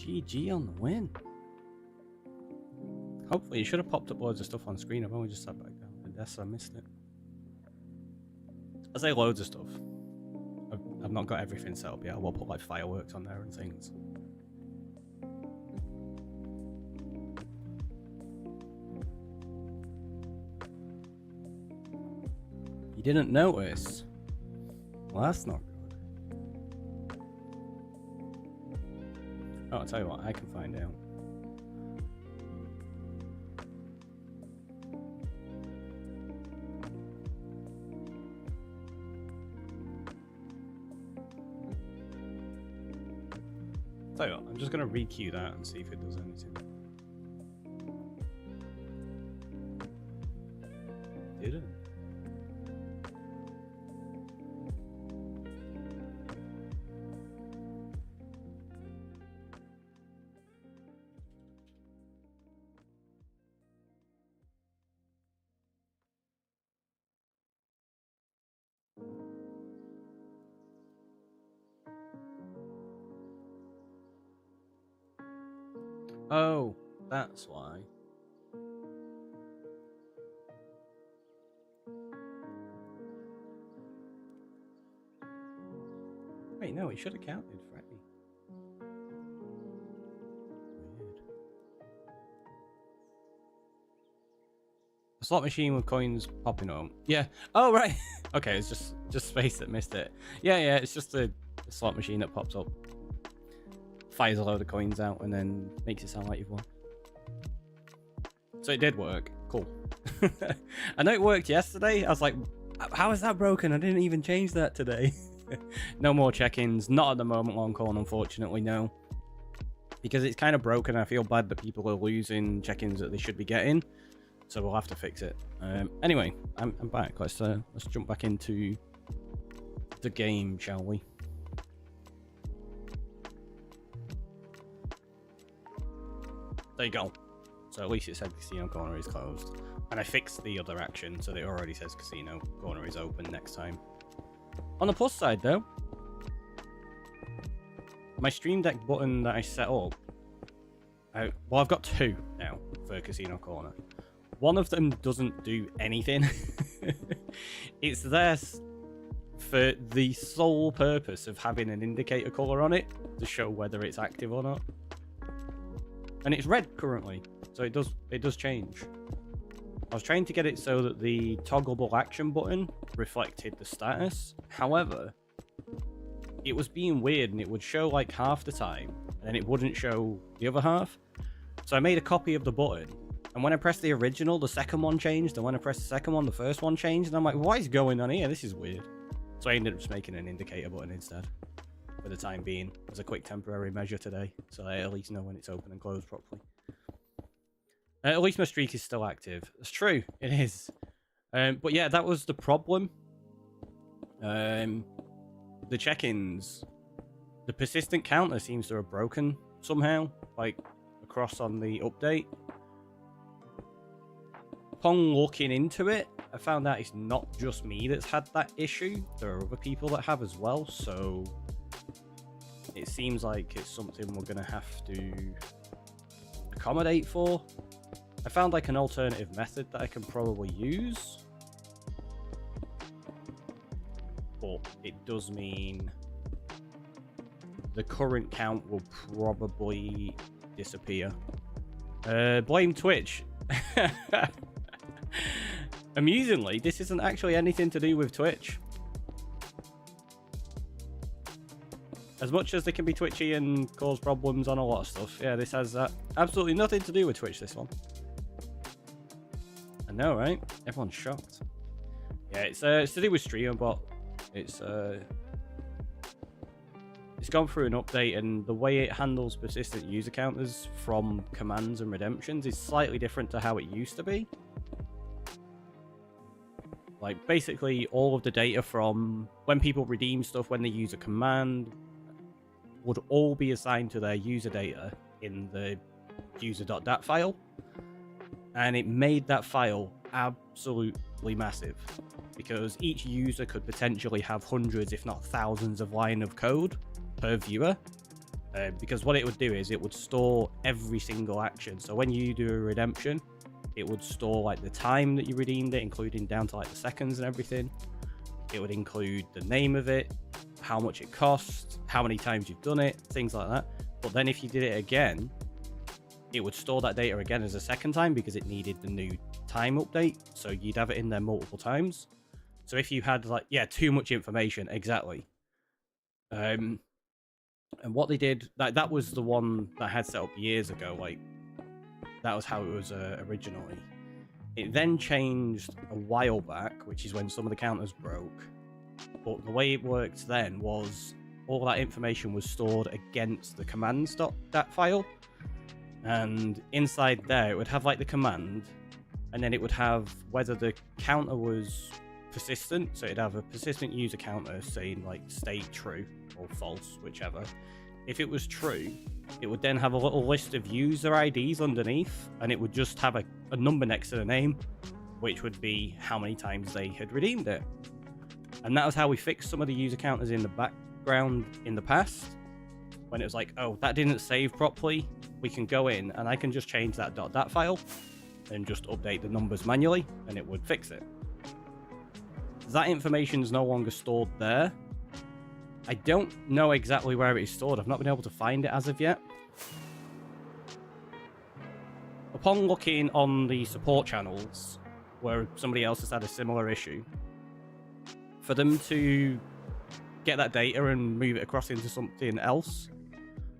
GG on the win. Hopefully, it should have popped up loads of stuff on screen. I've only just sat back down at the desk, so I missed it. I say loads of stuff. I've not got everything set up yet. I will put like fireworks on there and things. You didn't notice? Well, that's not good. Oh, I'll tell you what, I can find out. Tell you what, I'm just going to re-queue that and see if it does anything. Did it? Oh, that's why. Wait, no, it should have counted, Freddy. Weird. A slot machine with coins popping up. Yeah. Oh, right. Okay, it's just space that missed it. Yeah, it's just a slot machine that pops up. Fires a load of coins out and then makes it sound like you've won. So it did work. Cool. I know it worked yesterday. I was like, how is that broken? I didn't even change that today. No more check-ins. Not at the moment, Longcorn, unfortunately, no. Because it's kind of broken. I feel bad that people are losing check-ins that they should be getting. So we'll have to fix it. Anyway, I'm back. Let's jump back into the game, shall we? There you go. So at least it said Casino Corner is closed. And I fixed the other action so that it already says Casino Corner is open next time. On the plus side though, my Stream Deck button that I set up, well, I've got two now for Casino Corner. One of them doesn't do anything. It's there for the sole purpose of having an indicator color on it to show whether it's active or not. And it's red currently, so it does change. I was trying to get it so that the toggleable action button reflected the status. However, it was being weird and it would show like half the time and then it wouldn't show the other half. So I made a copy of the button, and when I pressed the original, the second one changed, and when I pressed the second one, the first one changed, and I'm like, what is going on here? This is weird. So I ended up just making an indicator button instead. For the time being, as a quick temporary measure today, so I at least know when it's open and closed properly. At least my streak is still active. It's true, it is. But yeah, that was the problem. The check-ins, the persistent counter seems to have broken somehow, like across on the update. Upon looking into it, I found out it's not just me that's had that issue. There are other people that have as well, so it seems like it's something we're going to have to accommodate for. I found like an alternative method that I can probably use, but it does mean the current count will probably disappear. Blame Twitch. Amusingly, this isn't actually anything to do with Twitch. As much as they can be twitchy and cause problems on a lot of stuff, yeah, this has absolutely nothing to do with Twitch, this one. I know, right? Everyone's shocked. Yeah, it's to do with StreamerBot. It's gone through an update, and the way it handles persistent user counters from commands and redemptions is slightly different to how it used to be. Like, basically, all of the data from when people redeem stuff, when they use a command, would all be assigned to their user data in the user.dat file. And it made that file absolutely massive, because each user could potentially have hundreds, if not thousands, of lines of code per viewer. Because what it would do is it would store every single action. So when you do a redemption, it would store like the time that you redeemed it, including down to like the seconds and everything. It would include the name of it, how much it cost, how many times you've done it, things like that. But then if you did it again, it would store that data again as a second time because it needed the new time update. So you'd have it in there multiple times. So if you had like, yeah, too much information, exactly. And what they did, that was the one that I had set up years ago. Like, that was how it was originally. It then changed a while back, which is when some of the counters broke. But the way it worked then was all that information was stored against the commands.dat file. And inside there, it would have like the command, and then it would have whether the counter was persistent. So it'd have a persistent user counter saying like stay true or false, whichever. If it was true, it would then have a little list of user IDs underneath, and it would just have a number next to the name, which would be how many times they had redeemed it. And that was how we fixed some of the user counters in the background in the past. When it was like, oh, that didn't save properly, we can go in and I can just change that .dat file and just update the numbers manually, and it would fix it. That information is no longer stored there. I don't know exactly where it is stored. I've not been able to find it as of yet. Upon looking on the support channels, where somebody else has had a similar issue, for them to get that data and move it across into something else,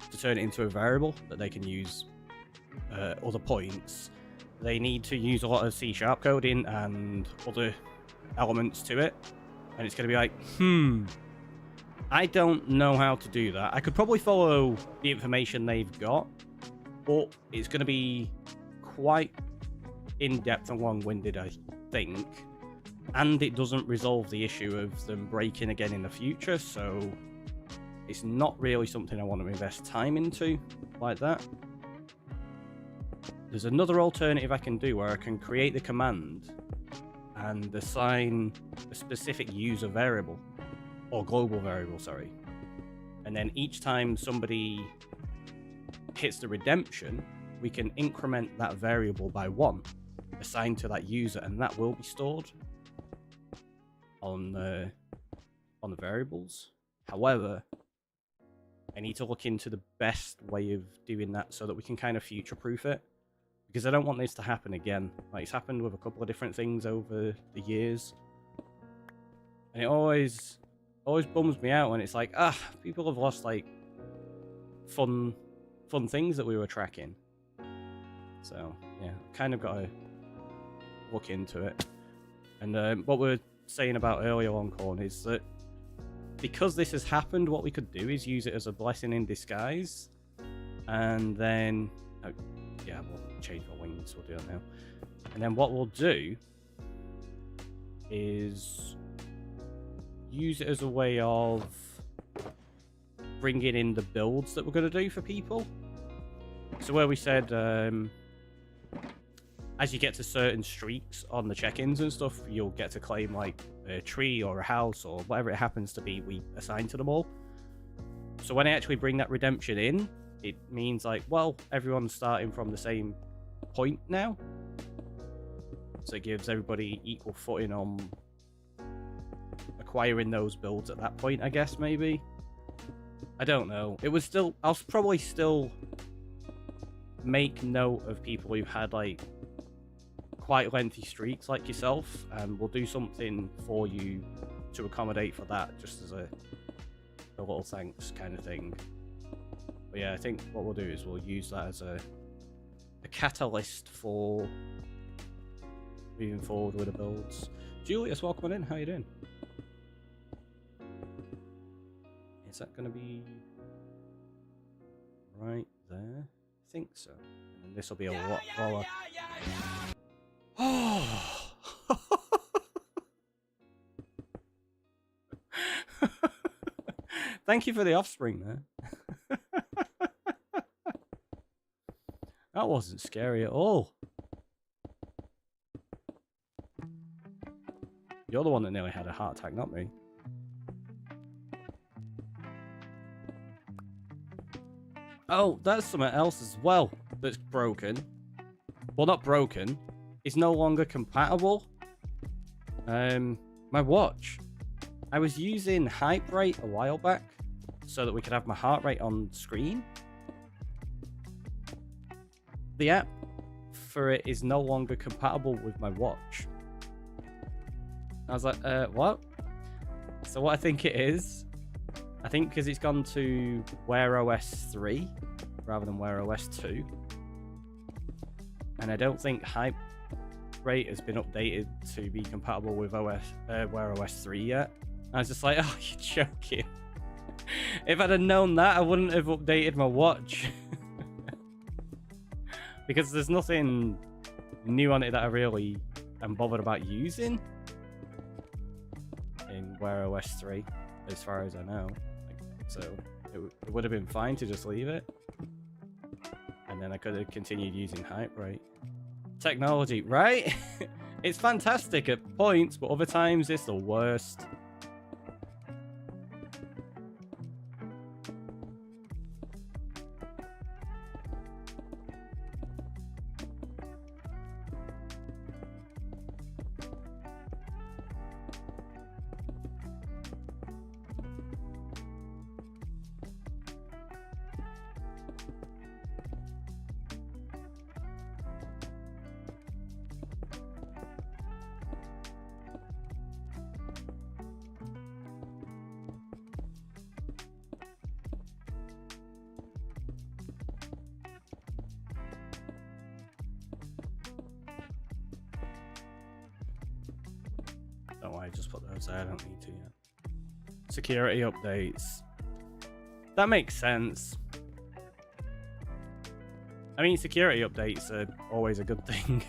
to turn it into a variable that they can use other points, they need to use a lot of C# coding and other elements to it. And it's going to be like, I don't know how to do that. I could probably follow the information they've got, but it's going to be quite in-depth and long-winded, I think. And it doesn't resolve the issue of them breaking again in the future, so it's not really something I want to invest time into like that. There's another alternative I can do where I can create the command and assign a specific user variable. Or global variable, sorry. And then each time somebody hits the redemption, we can increment that variable by 1, assigned to that user, and that will be stored on the variables. However, I need to look into the best way of doing that so that we can kind of future-proof it. Because I don't want this to happen again. Like, it's happened with a couple of different things over the years. And it always bums me out when it's like, people have lost like fun things that we were tracking. So yeah, kind of got to look into it. And what we were saying about earlier on, Corn, is that because this has happened, what we could do is use it as a blessing in disguise, and then yeah, we'll change our wings. We'll do that now. And then what we'll do is use it as a way of bringing in the builds that we're going to do for people. So where we said as you get to certain streaks on the check-ins and stuff, you'll get to claim like a tree or a house or whatever it happens to be we assign to them all. So when I actually bring that redemption in, it means like, well, everyone's starting from the same point now. So it gives everybody equal footing on acquiring those builds at that point, I guess, maybe. I don't know. It was still, I'll probably still make note of people who've had like quite lengthy streaks like yourself, and we'll do something for you to accommodate for that, just as a little thanks kind of thing. But yeah, I think what we'll do is we'll use that as a catalyst for moving forward with the builds. Julius, welcome on in. How you doing? Is that going to be right there? I think so. And this will be a lot lower. Oh! Thank you for the offspring there. That wasn't scary at all. You're the one that nearly had a heart attack, not me. Oh, that's something else as well that's broken. Well, not broken. It's no longer compatible. My watch. I was using Hype Rate a while back so that we could have my heart rate on screen. The app for it is no longer compatible with my watch. I was like, what? So what I think it is, I think because it's gone to Wear OS 3 rather than Wear OS 2. And I don't think Hype Rate has been updated to be compatible with Wear OS 3 yet. I was just like, oh, you're joking. If I'd have known that, I wouldn't have updated my watch. Because there's nothing new on it that I really am bothered about using in Wear OS 3, as far as I know. So it would have been fine to just leave it. And then I could have continued using Hype Rate. Technology, right? It's fantastic at points, but other times it's the worst. Don't worry, just put those there. I don't need to yet. Security updates. That makes sense. I mean, security updates are always a good thing.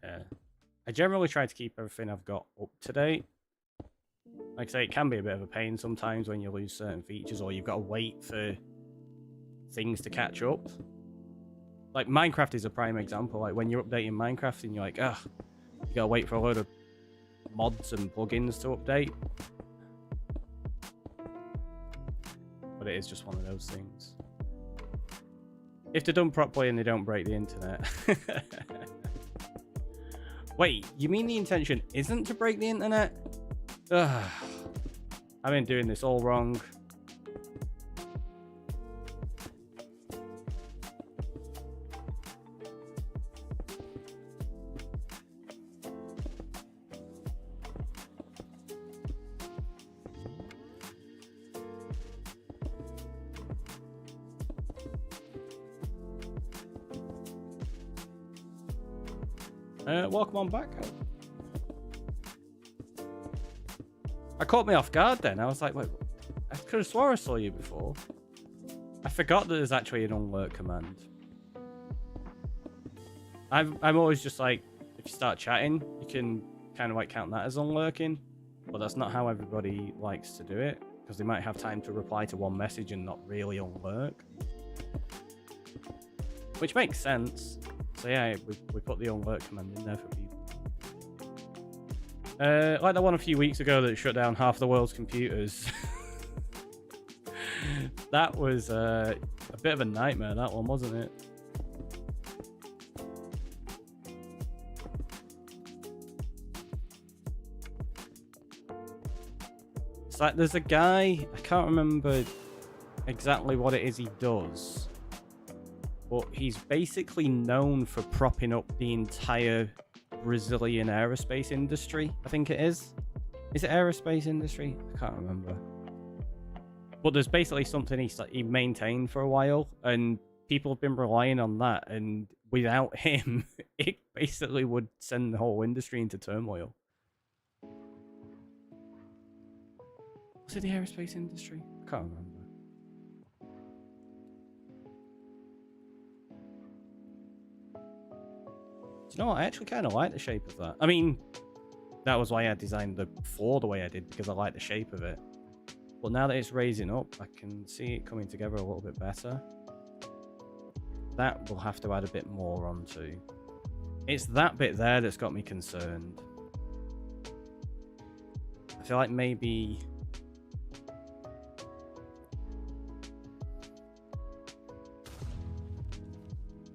Yeah. I generally try to keep everything I've got up to date. Like I say, it can be a bit of a pain sometimes when you lose certain features or you've got to wait for things to catch up. Like Minecraft is a prime example. Like when you're updating Minecraft and you're like, ugh, you gotta wait for a load of mods and plugins to update. But it is just one of those things. If they're done properly and they don't break the internet. Wait, you mean the intention isn't to break the internet? Ugh. I've been doing this all wrong. Welcome on back. I caught me off guard then. I was like, wait, I could have swore I saw you before. I forgot that there's actually an unlurk command. I'm always just like, if you start chatting, you can kind of like count that as unlurking, but that's not how everybody likes to do it, because they might have time to reply to one message and not really unlurk. Which makes sense. So yeah, we put the unlurk command in there for people. Like the one a few weeks ago that shut down half the world's computers. That was a bit of a nightmare, that one, wasn't it? It's like there's a guy, I can't remember exactly what it is he does, but he's basically known for propping up the entire Brazilian aerospace industry, I think it is. Is it aerospace industry? I can't remember. But there's basically something he maintained for a while, and people have been relying on that, and without him, it basically would send the whole industry into turmoil. Was it the aerospace industry? I can't remember. Do you know what? I actually kind of like the shape of that. I mean, that was why I designed the floor the way I did, because I like the shape of it. But now that it's raising up, I can see it coming together a little bit better. That we'll have to add a bit more onto. It's that bit there that's got me concerned. feel like maybe...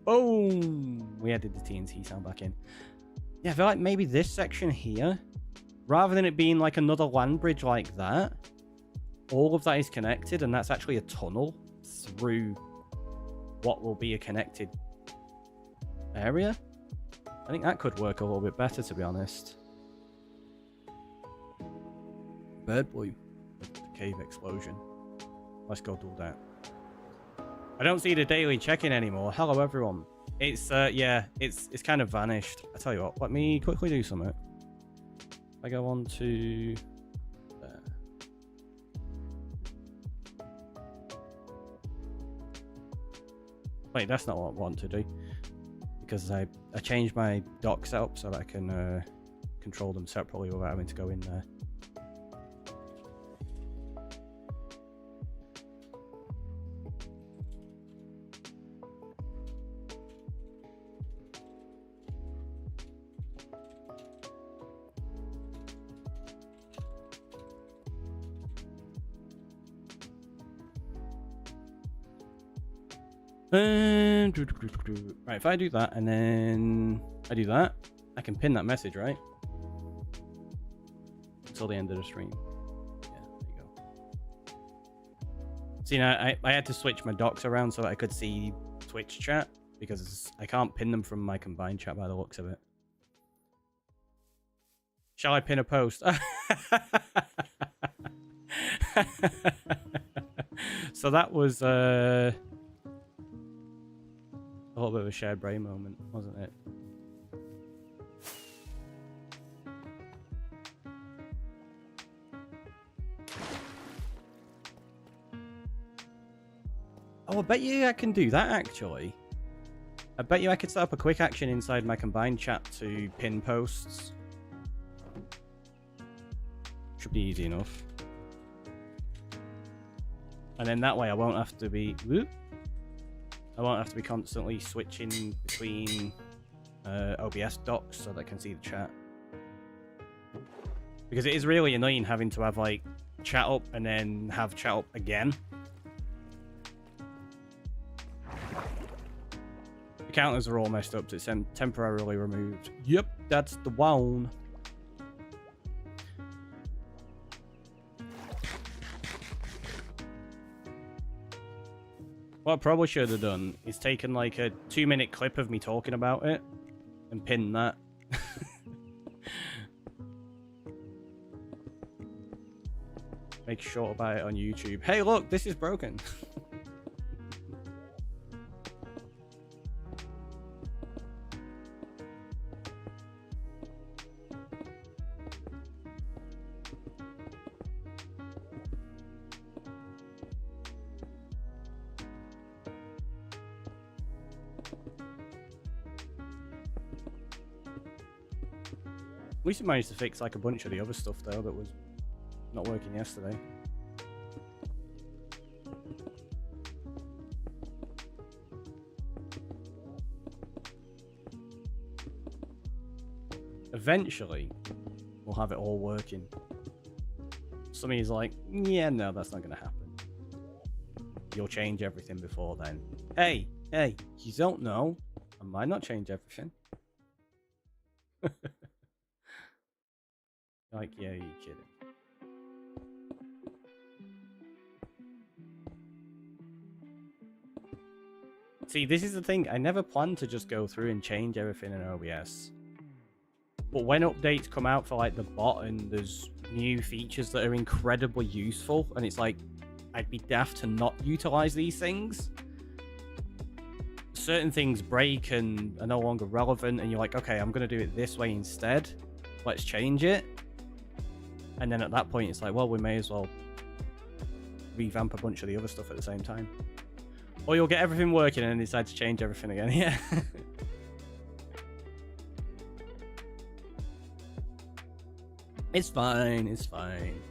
Boom! We added the TNT sound back in. Yeah, I feel like maybe this section here, rather than it being like another land bridge like that, all of that is connected, and that's actually a tunnel through what will be a connected area. I think that could work a little bit better, to be honest. Bird boy with the cave explosion. Let's go do that. I don't see the daily check-in anymore. Hello, everyone. It's, yeah, it's kind of vanished. I tell you what, let me quickly do something. I go on to... there. Wait, that's not what I want to do. Because I changed my dock setup so that I can control them separately without having to go in there. Right, if I do that and then I do that, I can pin that message, right? Until the end of the stream. Yeah, there you go. See, now I had to switch my docks around so that I could see Twitch chat because I can't pin them from my combined chat by the looks of it. Shall I pin a post? So that was a little bit of a shared brain moment, wasn't it? Oh, I bet you I can do that, actually. I bet you I could set up a quick action inside my combined chat to pin posts. Should be easy enough. And then that way I won't have to be... Whoop, I won't have to be constantly switching between OBS docs so that I can see the chat. Because it is really annoying having to have, like, chat up and then have chat up again. The counters are all messed up, so it's temporarily removed. Yep, that's the one. What I probably should have done is taken like a 2-minute clip of me talking about it and pinned that. Make a short about it on YouTube. Hey, look, this is broken. At least we managed to fix like a bunch of the other stuff though that was not working yesterday. Eventually, we'll have it all working. Somebody's like, yeah, no, that's not going to happen. You'll change everything before then. Hey, you don't know. I might not change everything. Like, yeah, you're kidding. See, this is the thing. I never planned to just go through and change everything in OBS. But when updates come out for, like, the bot and there's new features that are incredibly useful, and it's like, I'd be daft to not utilize these things. Certain things break and are no longer relevant, and you're like, okay, I'm going to do it this way instead. Let's change it. And then at that point, it's like, well, we may as well revamp a bunch of the other stuff at the same time. Or you'll get everything working and then decide to change everything again. Yeah. It's fine. It's fine.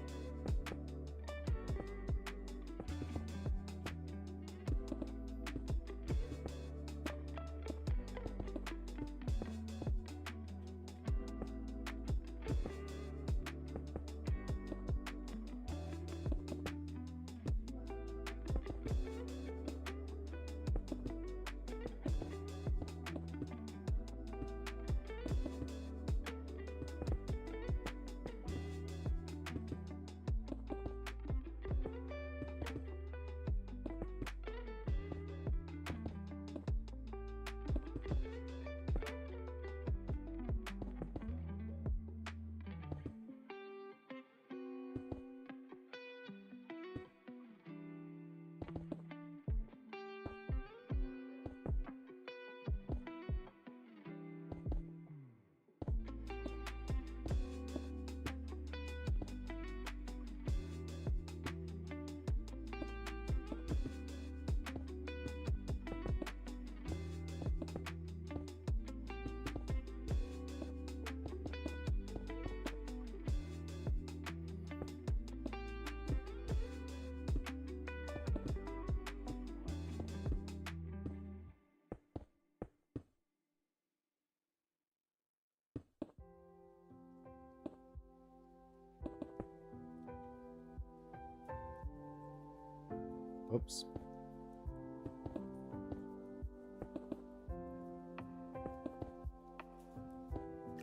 Whoops.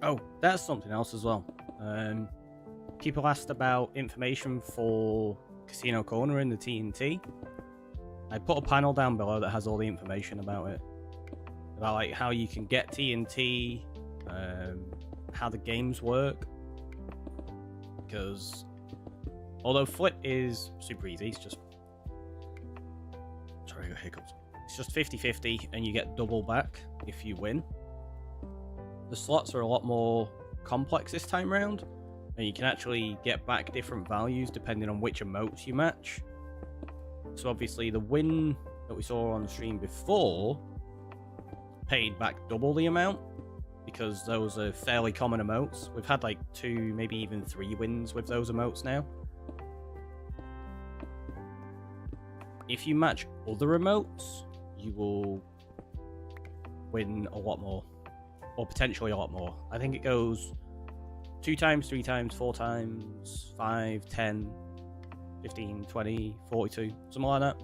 Oh, that's something else as well. People asked about information for Casino Corner in the TNT. I put a panel down below that has all the information about it. About like how you can get TNT, how the games work. Because although Flip is super easy, it's just... Sorry, I got hiccups. It's just 50-50 and you get double back if you win. The slots are a lot more complex this time round, and you can actually get back different values depending on which emotes you match. So obviously the win that we saw on the stream before paid back double the amount, because those are fairly common emotes. We've had like 2, maybe even 3 wins with those emotes now. If you match other emotes, you will win a lot more. Or potentially a lot more. I think it goes 2 times, 3 times, 4 times, 5, 10, 15, 20, 42, something like that.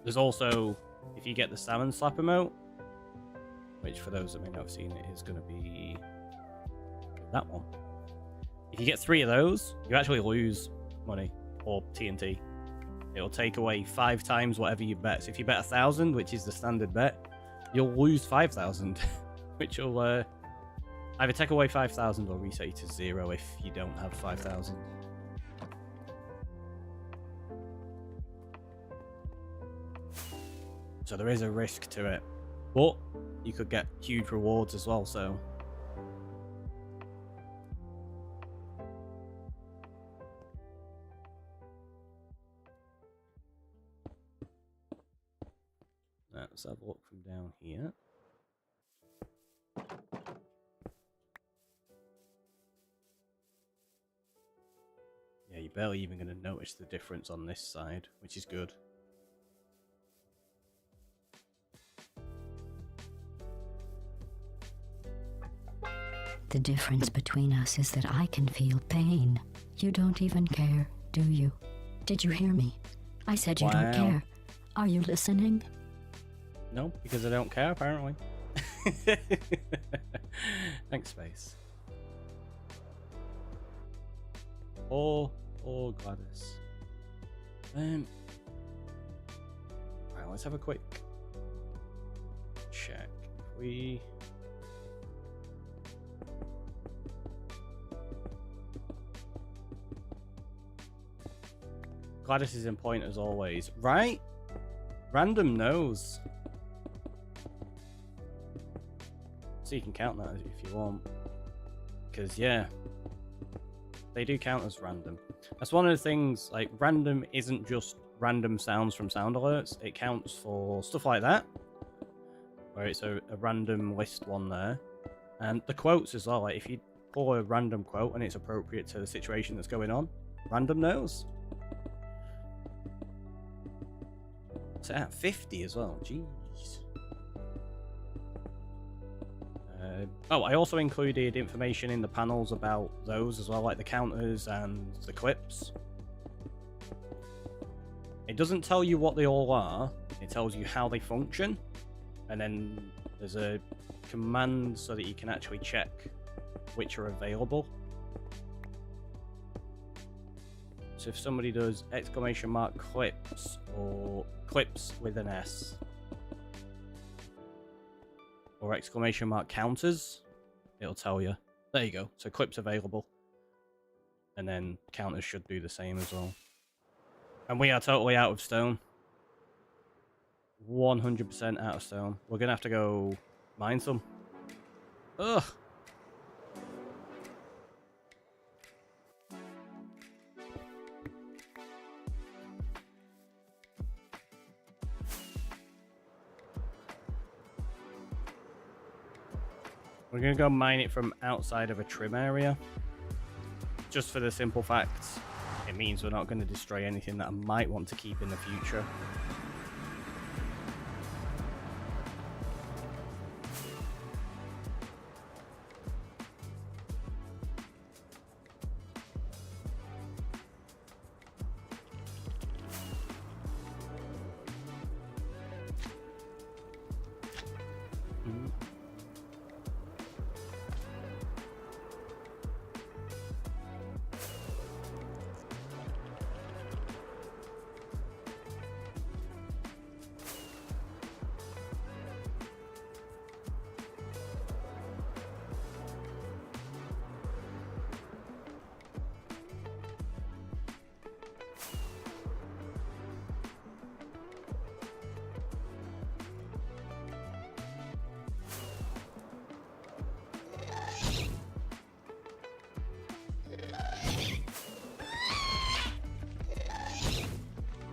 There's also, if you get the Salmon Slap emote, which for those that may not have seen it is going to be that one. If you get 3 of those, you actually lose money, or TNT. It'll take away 5 times whatever you bet. So if you bet 1,000, which is the standard bet, you'll lose 5,000, which will either take away 5,000 or reset you to 0 if you don't have 5,000. So there is a risk to it, but you could get huge rewards as well. So let's have a look from down here. Yeah, you're barely even going to notice the difference on this side, which is good. The difference between us is that I can feel pain. You don't even care, do you? Did you hear me? I said you don't care. Are you listening? No, because I don't care, apparently. Thanks, Space. Or Gladys. Right, let's have a quick check. Gladys is in point as always, right? Random knows. So you can count that if you want. Because, yeah, they do count as random. That's one of the things, like, random isn't just random sounds from sound alerts. It counts for stuff like that, where it's a random list one there. And the quotes as well, like, if you pull a random quote and it's appropriate to the situation that's going on, random knows. It's at 50 as well, jeez. Oh, I also included information in the panels about those as well, like the counters and the clips. It doesn't tell you what they all are, it tells you how they function, and then there's a command so that you can actually check which are available. So if somebody does exclamation mark clips or clips with an S, or exclamation mark counters, it'll tell you. There you go. So clips available. And then counters should do the same as well. And we are totally out of stone. 100% out of stone. We're going to have to go mine some. Ugh. We're going to go mine it from outside of a trim area. Just for the simple fact, it means we're not going to destroy anything that I might want to keep in the future.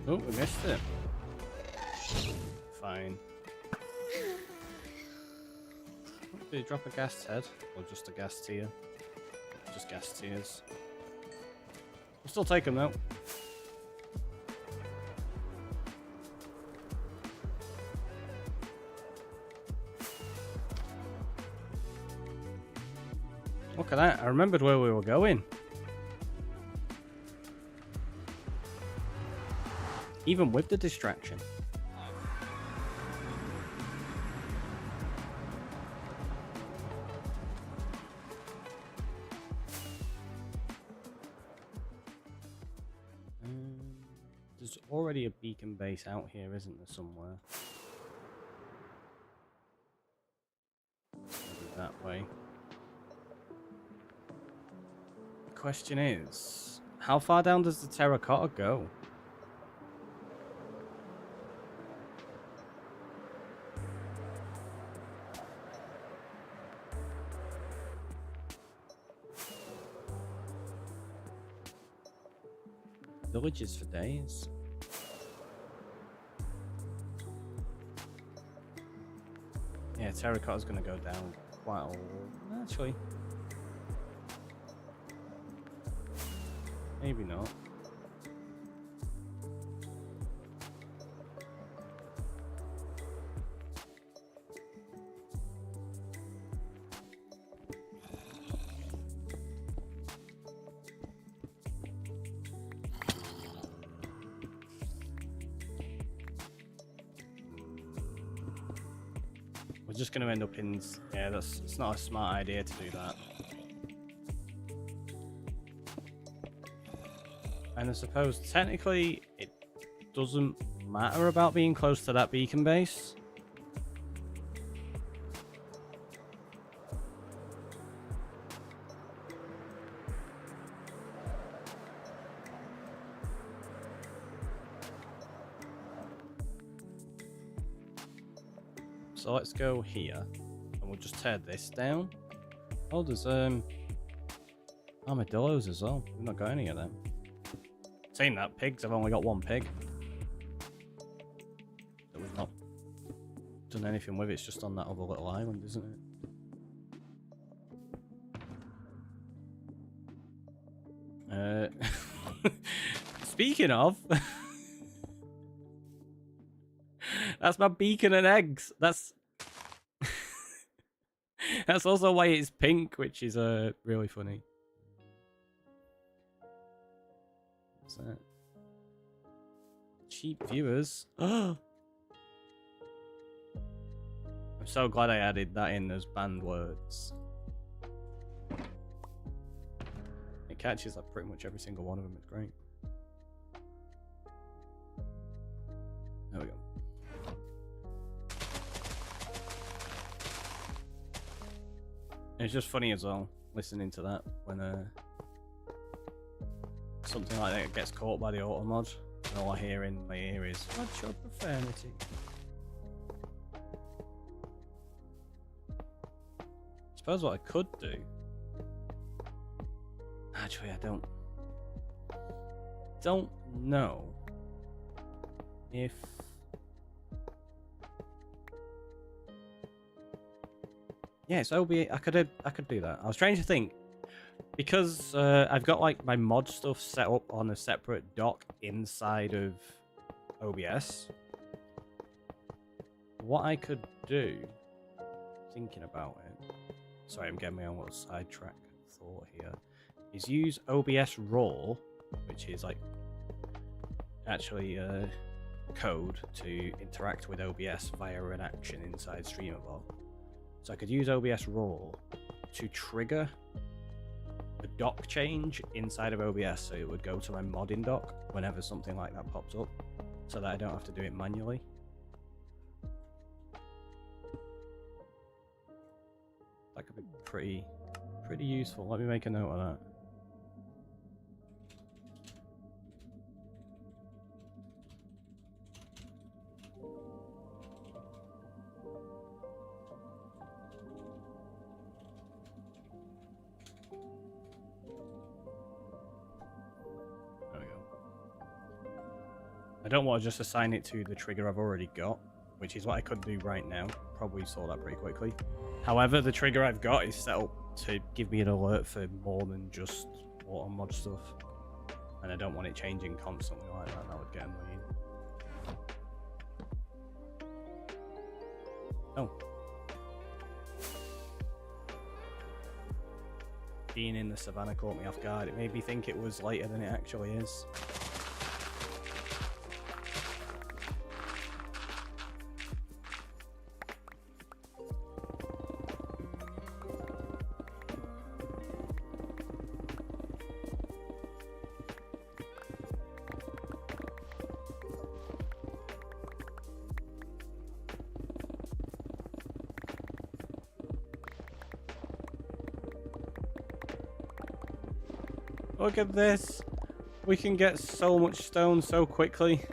Oh, we missed it. Fine. Did he drop a gas head? Or just a gas tier? Just gas tiers. We'll still take them though. Look at that. I remembered where we were going. Even with the distraction. There's already a beacon base out here, isn't there, somewhere? Maybe that way. The question is, how far down does the terracotta go? Villages for days. Yeah, terracotta's gonna go down quite a lot. Actually, maybe not. We're just going to end up in... Yeah, it's not a smart idea to do that. And I suppose, technically, it doesn't matter about being close to that beacon base. So let's go here, and we'll just tear this down. Oh, there's armadillos as well. We've not got any of them. Saying that, pigs, I've only got one pig. That we've not done anything with. It's just on that other little island, isn't it? Speaking of... That's my beacon and eggs. That's that's also why it's pink, which is really funny. What's that? Cheap viewers. I'm so glad I added that in as banned words. It catches like pretty much every single one of them. It's great. There we go. It's just funny as well, listening to that when something like that gets caught by the auto mod, and all I hear in my ear is, "What's your profanity?" I suppose what I could do... Actually, I don't know if... Yeah, it's OB. I could do that. I was trying to think, because I've got like my mod stuff set up on a separate dock inside of OBS. What I could do, thinking about it, sorry, I'm getting my own little sidetrack thought here, is use OBS Raw, which is like actually code to interact with OBS via an action inside Streamerbot. So I could use OBS Raw to trigger a dock change inside of OBS, so it would go to my modding dock whenever something like that pops up, so that I don't have to do it manually. That could be pretty useful. Let me make a note of that. I don't want to just assign it to the trigger I've already got, which is what I could do right now. Probably saw that pretty quickly. However, the trigger I've got is set up to give me an alert for more than just auto mod stuff. And I don't want it changing constantly like that. That would get annoying. Oh. Being in the savannah caught me off guard. It made me think it was later than it actually is. Look at this. We can get so much stone so quickly.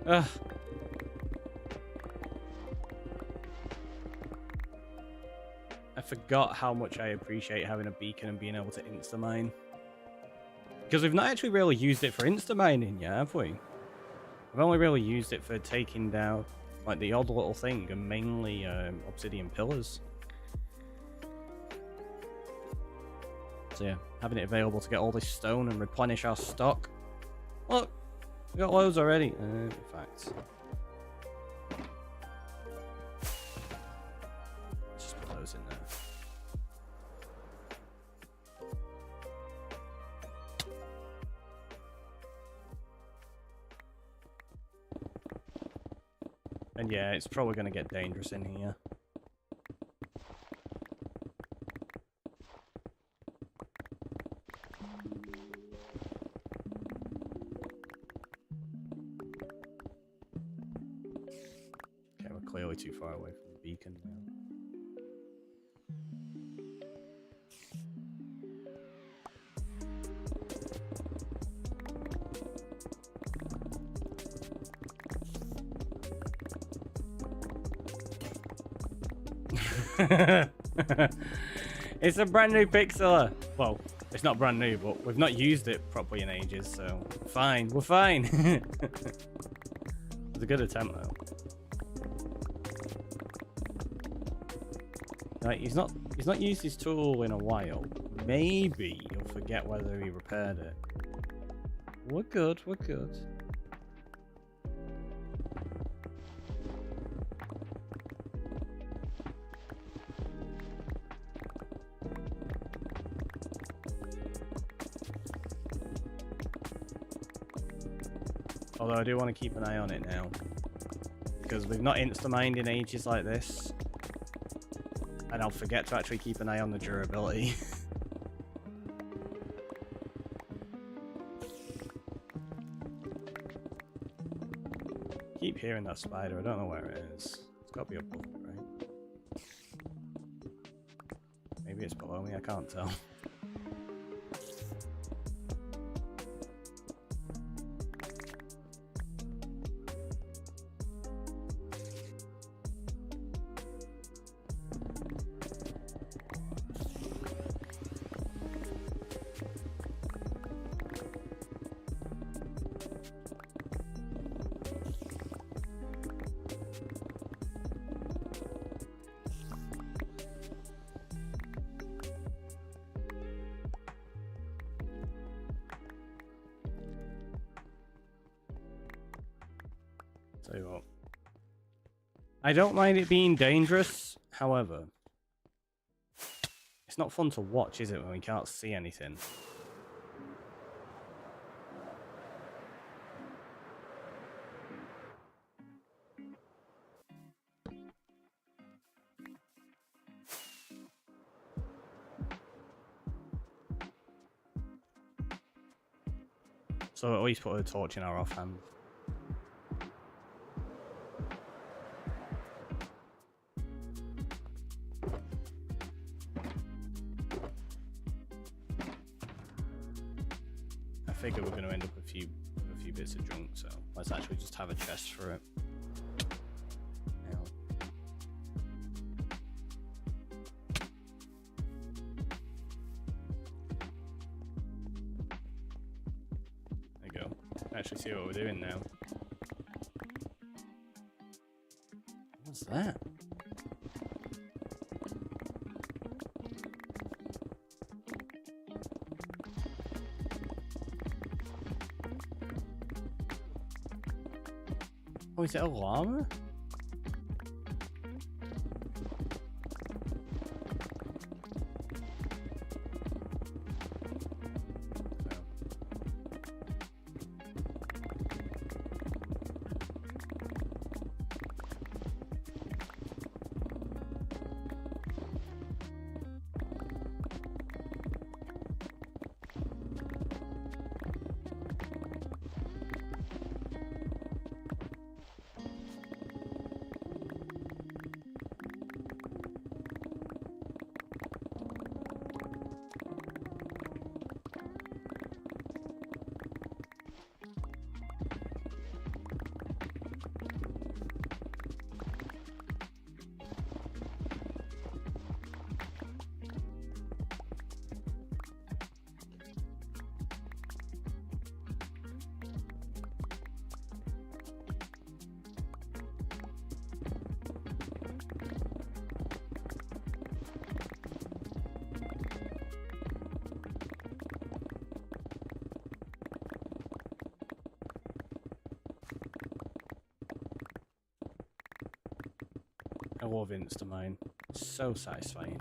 Ugh. I forgot how much I appreciate having a beacon and being able to insta-mine. Because we've not actually really used it for insta-mining yet, have we? I've only really used it for taking down like the odd little thing and mainly obsidian pillars. So yeah, having it available to get all this stone and replenish our stock. Look, we got loads already. In fact, just put those in there. And yeah, it's probably going to get dangerous in here. Clearly too far away from the beacon now. It's a brand new pixeler. Well, it's not brand new, but we've not used it properly in ages, so fine. We're fine. It's a good attempt though. Like, he's not used his tool in a while. Maybe he'll forget whether he repaired it. We're good, we're good. Although I do want to keep an eye on it now. Because we've not insta-mined in ages like this. And I'll forget to actually keep an eye on the durability. Keep hearing that spider. I don't know where it is. It's got to be above me, right? Maybe it's below me. I can't tell. Tell you what. I don't mind it being dangerous, however, it's not fun to watch, is it, when we can't see anything? So at least put a torch in our offhand. I figure we're going to end up with a few bits of junk, so let's actually just have a chest for it. Now. There you go. Actually see what we're doing now. What's that? Oh, is it a llama? I love Instamine. It's so satisfying.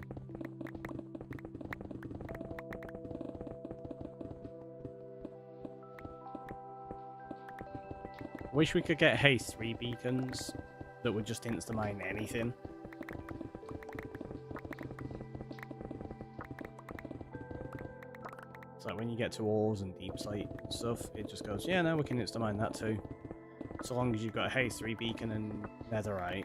Wish we could get haste 3 beacons that would just Instamine anything. It's like when you get to ores and deep sight and stuff, it just goes, yeah, no, we can Instamine that too. So long as you've got a haste 3 beacon and netherite.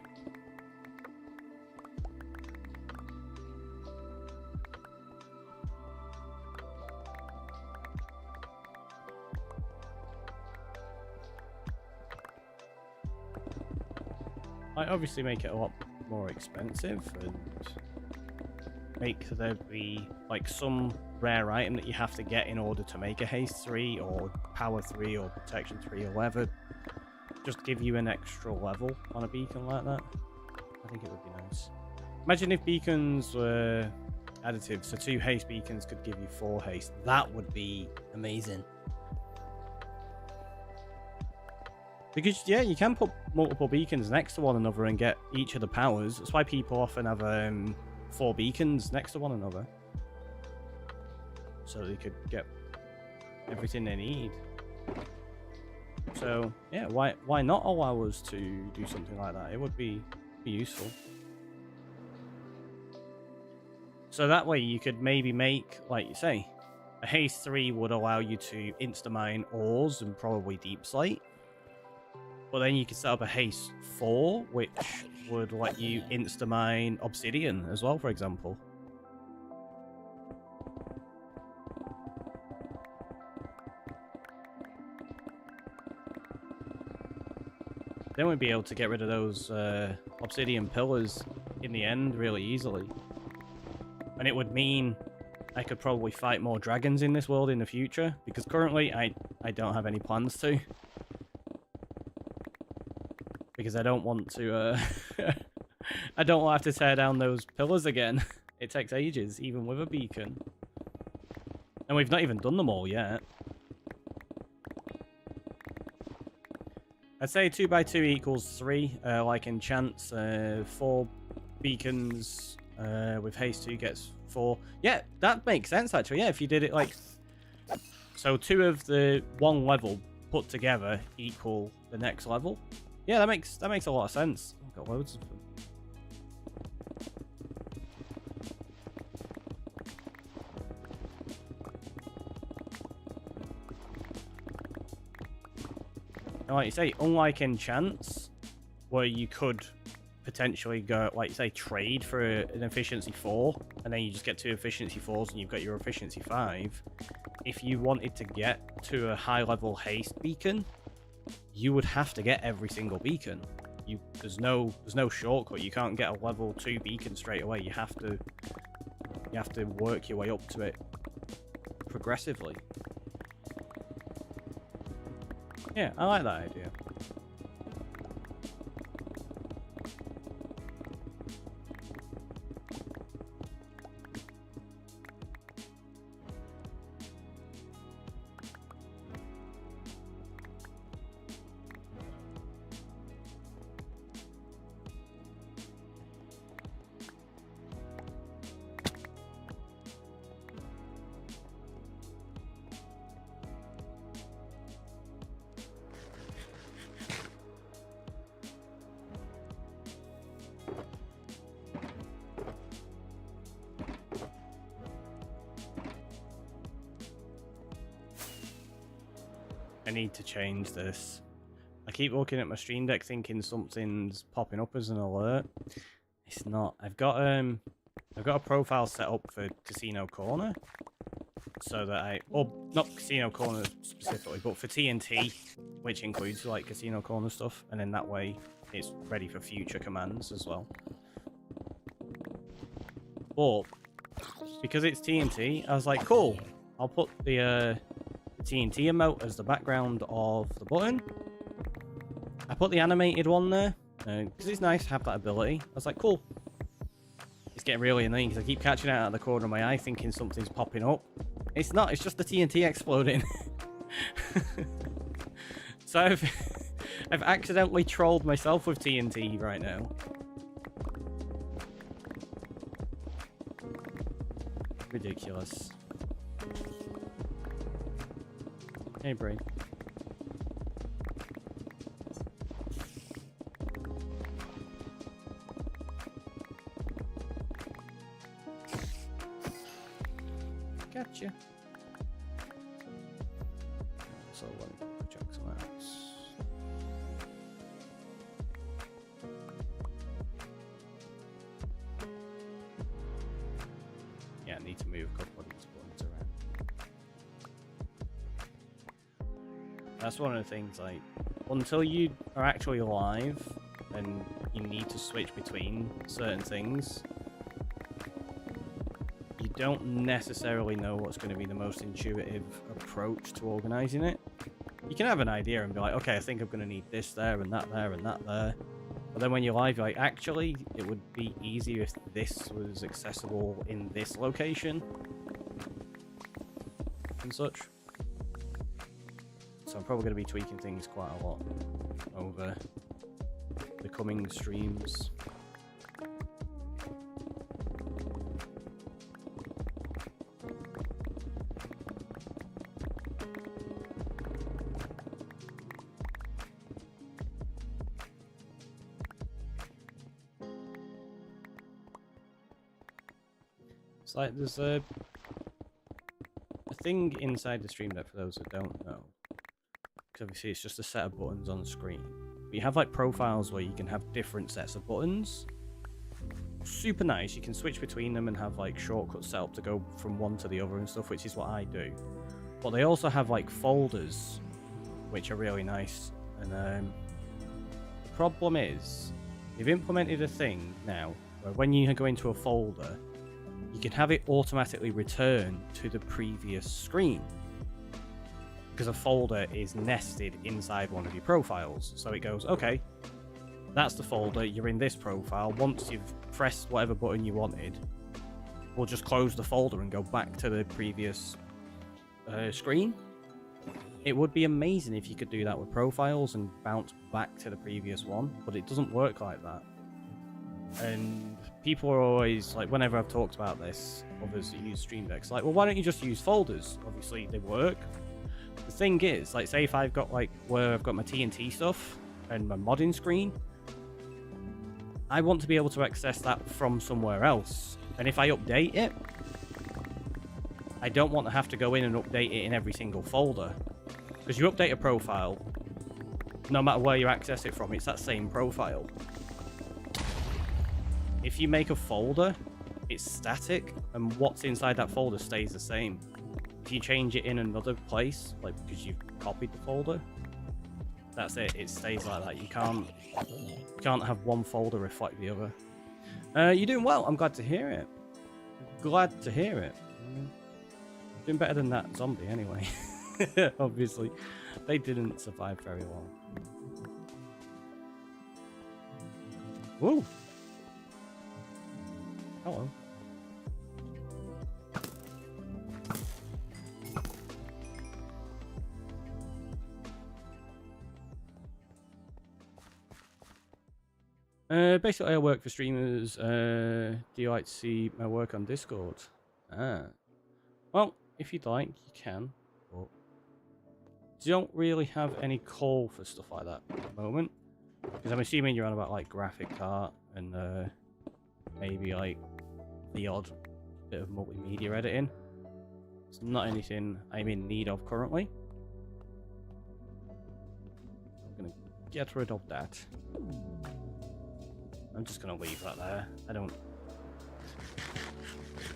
I obviously make it a lot more expensive and make there be like some rare item that you have to get in order to make a haste 3 or power 3 or protection 3 or whatever. Just give you an extra level on a beacon like that. I think it would be nice. Imagine if beacons were additive, so 2 haste beacons could give you 4 haste. That would be amazing. Because, yeah, you can put multiple beacons next to one another and get each of the powers. That's why people often have 4 beacons next to one another. So they could get everything they need. So, yeah, why not allow us to do something like that? It would be useful. So that way you could maybe make, like you say, a haste 3 would allow you to instamine ores and probably deep sight. But then you could set up a haste 4, which would let you instamine obsidian as well, for example. Then we'd be able to get rid of those obsidian pillars in the end really easily. And it would mean I could probably fight more dragons in this world in the future, because currently I don't have any plans to. Because I don't want to, I don't want to have to tear down those pillars again. It takes ages, even with a beacon. And we've not even done them all yet. I'd say 2x2 equals 3, like enchants. 4 beacons with haste 2 gets 4. Yeah, that makes sense actually. Yeah, if you did it like... So 2 of the 1 level put together equal the next level. Yeah, that makes a lot of sense. I've got loads of them. And like you say, unlike enchants, where you could potentially go, like you say, trade for an efficiency 4, and then you just get 2 efficiency 4s and you've got your efficiency 5. If you wanted to get to a high level haste beacon, you would have to get every single beacon. There's no shortcut. You can't get a level 2 beacon straight away. You have to work your way up to it progressively. Yeah, I like that idea. I need to change this. I keep looking at my Stream Deck thinking something's popping up as an alert. It's not. I've got a profile set up for Casino Corner, so that not Casino Corner specifically, but for TNT, which includes like Casino Corner stuff, and then that way it's ready for future commands as well. But because it's TNT, I was like, cool, I'll put the TNT emote as the background of the button. I put the animated one there because it's nice to have that ability. I was like, cool. It's getting really annoying because I keep catching it out of the corner of my eye thinking something's popping up. It's not, it's just the TNT exploding. So I've accidentally trolled myself with TNT right now. Ridiculous. Hey, Bray. Gotcha. So let me check some else. Yeah, I need to move a couple of these buttons around. That's one of the things, like, until you are actually live and you need to switch between certain things, you don't necessarily know what's going to be the most intuitive approach to organizing it. You can have an idea and be like, okay, I think I'm going to need this there and that there and that there. But then when you're live, you're like, actually, it would be easier if this was accessible in this location and such. So I'm probably going to be tweaking things quite a lot over the coming streams. It's like there's a thing inside the Stream Deck for those that don't know. Because obviously it's just a set of buttons on the screen. But you have like profiles where you can have different sets of buttons. Super nice. You can switch between them and have like shortcuts set up to go from one to the other and stuff, which is what I do. But they also have like folders, which are really nice. And the problem is, they've implemented a thing now where when you go into a folder, you can have it automatically return to the previous screen because a folder is nested inside one of your profiles. So it goes, okay, that's the folder, you're in this profile. Once you've pressed whatever button you wanted, we'll just close the folder and go back to the previous screen. It would be amazing if you could do that with profiles and bounce back to the previous one, but it doesn't work like that. And people are always like, whenever I've talked about this, others that use Stream Decks, like, well, why don't you just use folders? Obviously they work. The thing is, like, say if I've got like where I've got my TNT stuff and my modding screen, I want to be able to access that from somewhere else. And if I update it, I don't want to have to go in and update it in every single folder. Because you update a profile, no matter where you access it from, it's that same profile. If you make a folder, it's static, and what's inside that folder stays the same. If you change it in another place, like because you've copied the folder, that's it. It stays like that. You can't have one folder reflect the other. You're doing well. I'm glad to hear it. Glad to hear it. Doing better than that zombie, anyway. Obviously, they didn't survive very long. Woo. Hello. Basically, I work for streamers. Do you like to see my work on Discord? Well, if you'd like, you can. But don't really have any call for stuff like that at the moment. Because I'm assuming you're on about like graphic art and maybe like the odd bit of multimedia editing. It's not anything I'm in need of currently. get rid of that. I'm just gonna leave that there.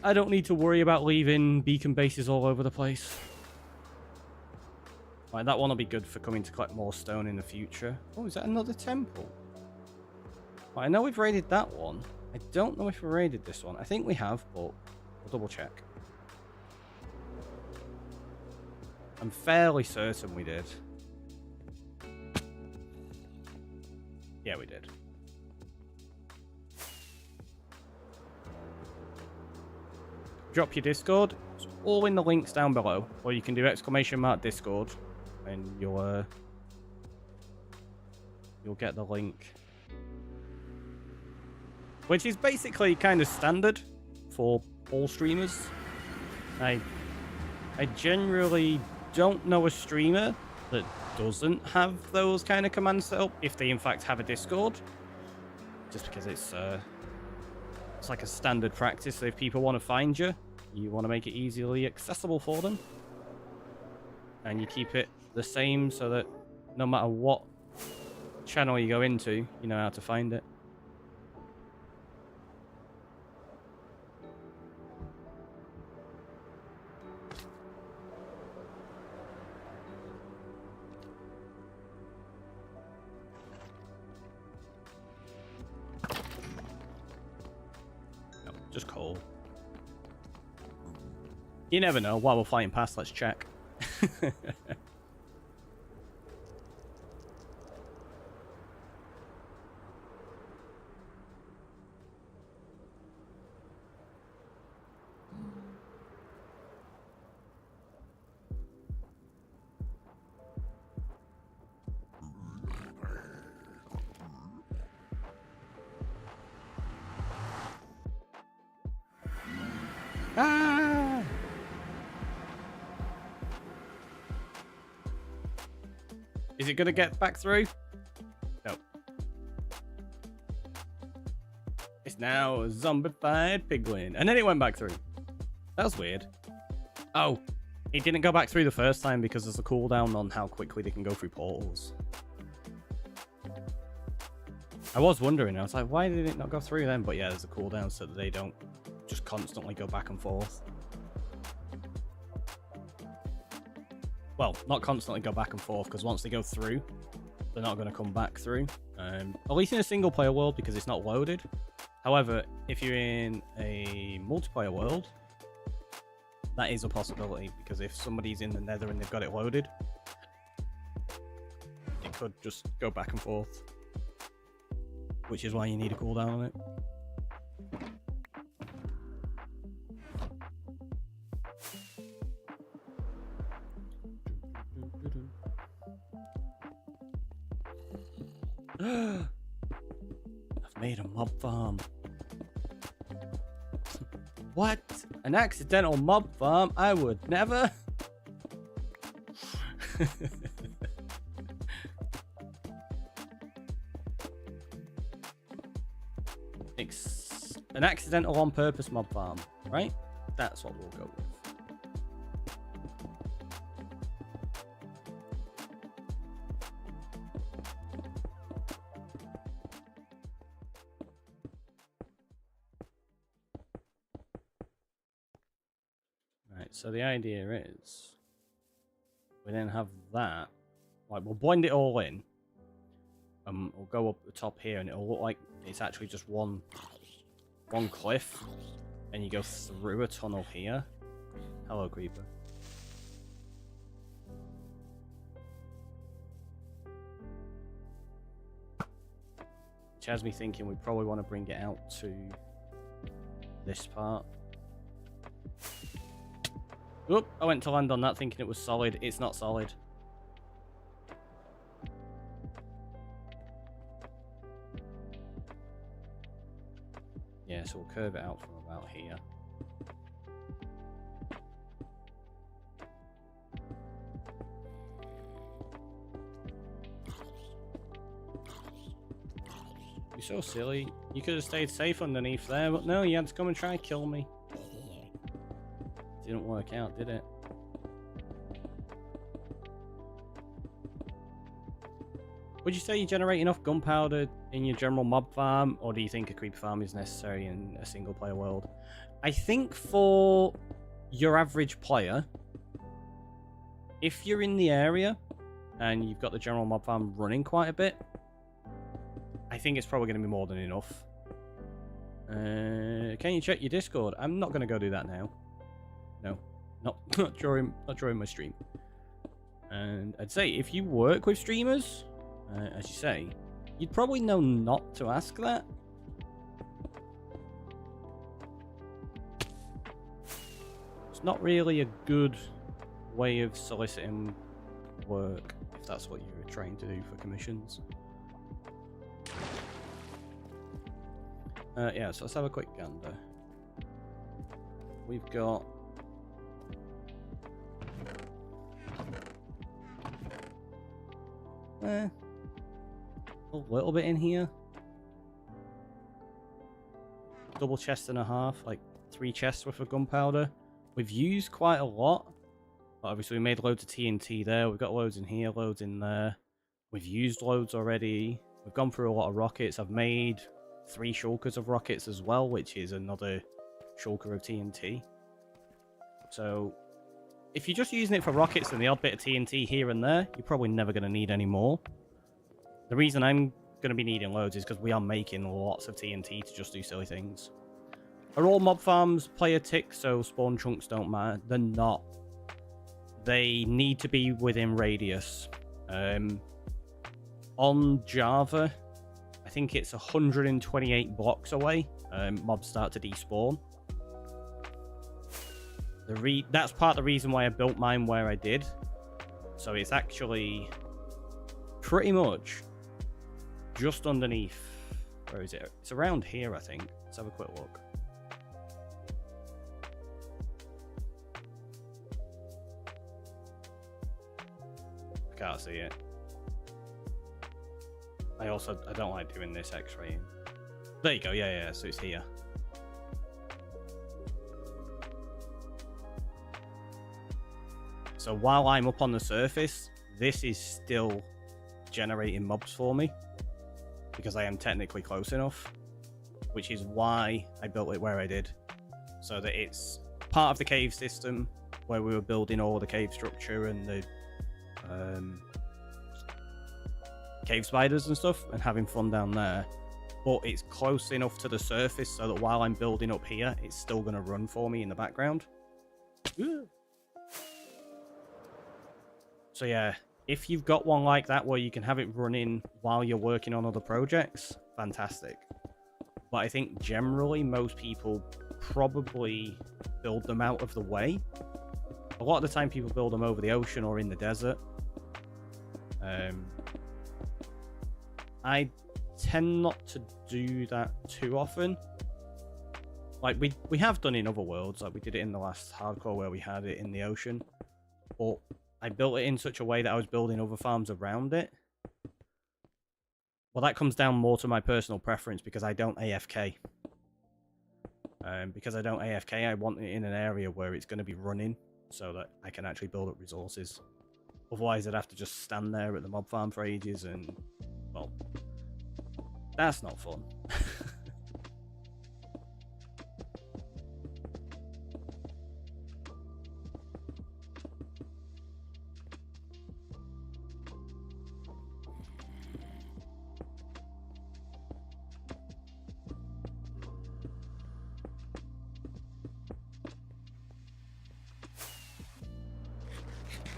I don't need to worry about leaving beacon bases all over the place. Right, that one will be good for coming to collect more stone in the future. Oh, is that another temple? Right, I know we've raided that one. I don't know if we raided this one. I think we have, but we'll double check. I'm fairly certain we did. Yeah, we did. Drop your Discord. It's all in the links down below. Or you can do !Discord and you'll get the link. Which is basically kind of standard for all streamers. I generally don't know a streamer that doesn't have those kind of commands set up, if they in fact have a Discord. Just because it's like a standard practice. So if people want to find you, you want to make it easily accessible for them. And you keep it the same so that no matter what channel you go into, you know how to find it. Just coal. You never know. While we're flying past, let's check. Ah! Is it gonna get back through? No. It's now a zombified piglin. And then it went back through. That was weird. Oh, it didn't go back through the first time because there's a cooldown on how quickly they can go through portals. I was wondering, I was like, why did it not go through then? But yeah, there's a cooldown so that they don't just constantly go back and forth. Well, not constantly go back and forth, because once they go through, they're not going to come back through. At least in a single player world, because it's not loaded. However, if you're in a multiplayer world, that is a possibility, because if somebody's in the nether and they've got it loaded, it could just go back and forth. Which is why you need a cooldown on it. I've made a mob farm. What? An accidental mob farm? I would never. An accidental on purpose mob farm, right? That's what we'll go with. So the idea is, we then have that. Like, we'll blend it all in. We'll go up the top here, and it'll look like it's actually just one cliff, and you go through a tunnel here. Hello, creeper. Which has me thinking we probably want to bring it out to this part. Oop, I went to land on that thinking it was solid. It's not solid. Yeah, so we'll curve it out from about here. You're so silly. You could have stayed safe underneath there, but no, you had to come and try and kill me. Didn't work out, did it? Would you say you generate enough gunpowder in your general mob farm, or do you think a creeper farm is necessary in a single player world? I think for your average player, if you're in the area and you've got the general mob farm running quite a bit, I think it's probably going to be more than enough. Can you check your Discord? I'm not going to go do that now. No, not during my stream. And I'd say if you work with streamers, as you say, you'd probably know not to ask that. It's not really a good way of soliciting work, if that's what you're trying to do for commissions. Yeah, so let's have a quick gander. We've got... a little bit in here. Double chest and a half, like 3 chests worth of gunpowder. We've used quite a lot. But obviously we made loads of TNT there. We've got loads in here, loads in there. We've used loads already. We've gone through a lot of rockets. I've made 3 shulkers of rockets as well, which is another shulker of TNT. So if you're just using it for rockets and the odd bit of TNT here and there, you're probably never going to need any more. The reason I'm going to be needing loads is because we are making lots of TNT to just do silly things. Are all mob farms player tick, so spawn chunks don't matter? They're not. They need to be within radius. On Java, I think it's 128 blocks away, mobs start to despawn. That's part of the reason why I built mine where I did. So it's actually pretty much just underneath. Where is it? It's around here, I think. Let's have a quick look. I can't see it. I don't like doing this x-ray. There you go, yeah, so it's here. So while I'm up on the surface, this is still generating mobs for me, because I am technically close enough, which is why I built it where I did, so that it's part of the cave system, where we were building all the cave structure and the cave spiders and stuff, and having fun down there, but it's close enough to the surface so that while I'm building up here, it's still going to run for me in the background. So yeah, if you've got one like that where you can have it running while you're working on other projects, fantastic. But I think generally most people probably build them out of the way. A lot of the time people build them over the ocean or in the desert. I tend not to do that too often. Like we have done in other worlds, like we did it in the last hardcore where we had it in the ocean, but I built it in such a way that I was building other farms around it. Well, that comes down more to my personal preference because I don't AFK. Because I don't AFK, I want it in an area where it's going to be running so that I can actually build up resources. Otherwise, I'd have to just stand there at the mob farm for ages and, well, that's not fun.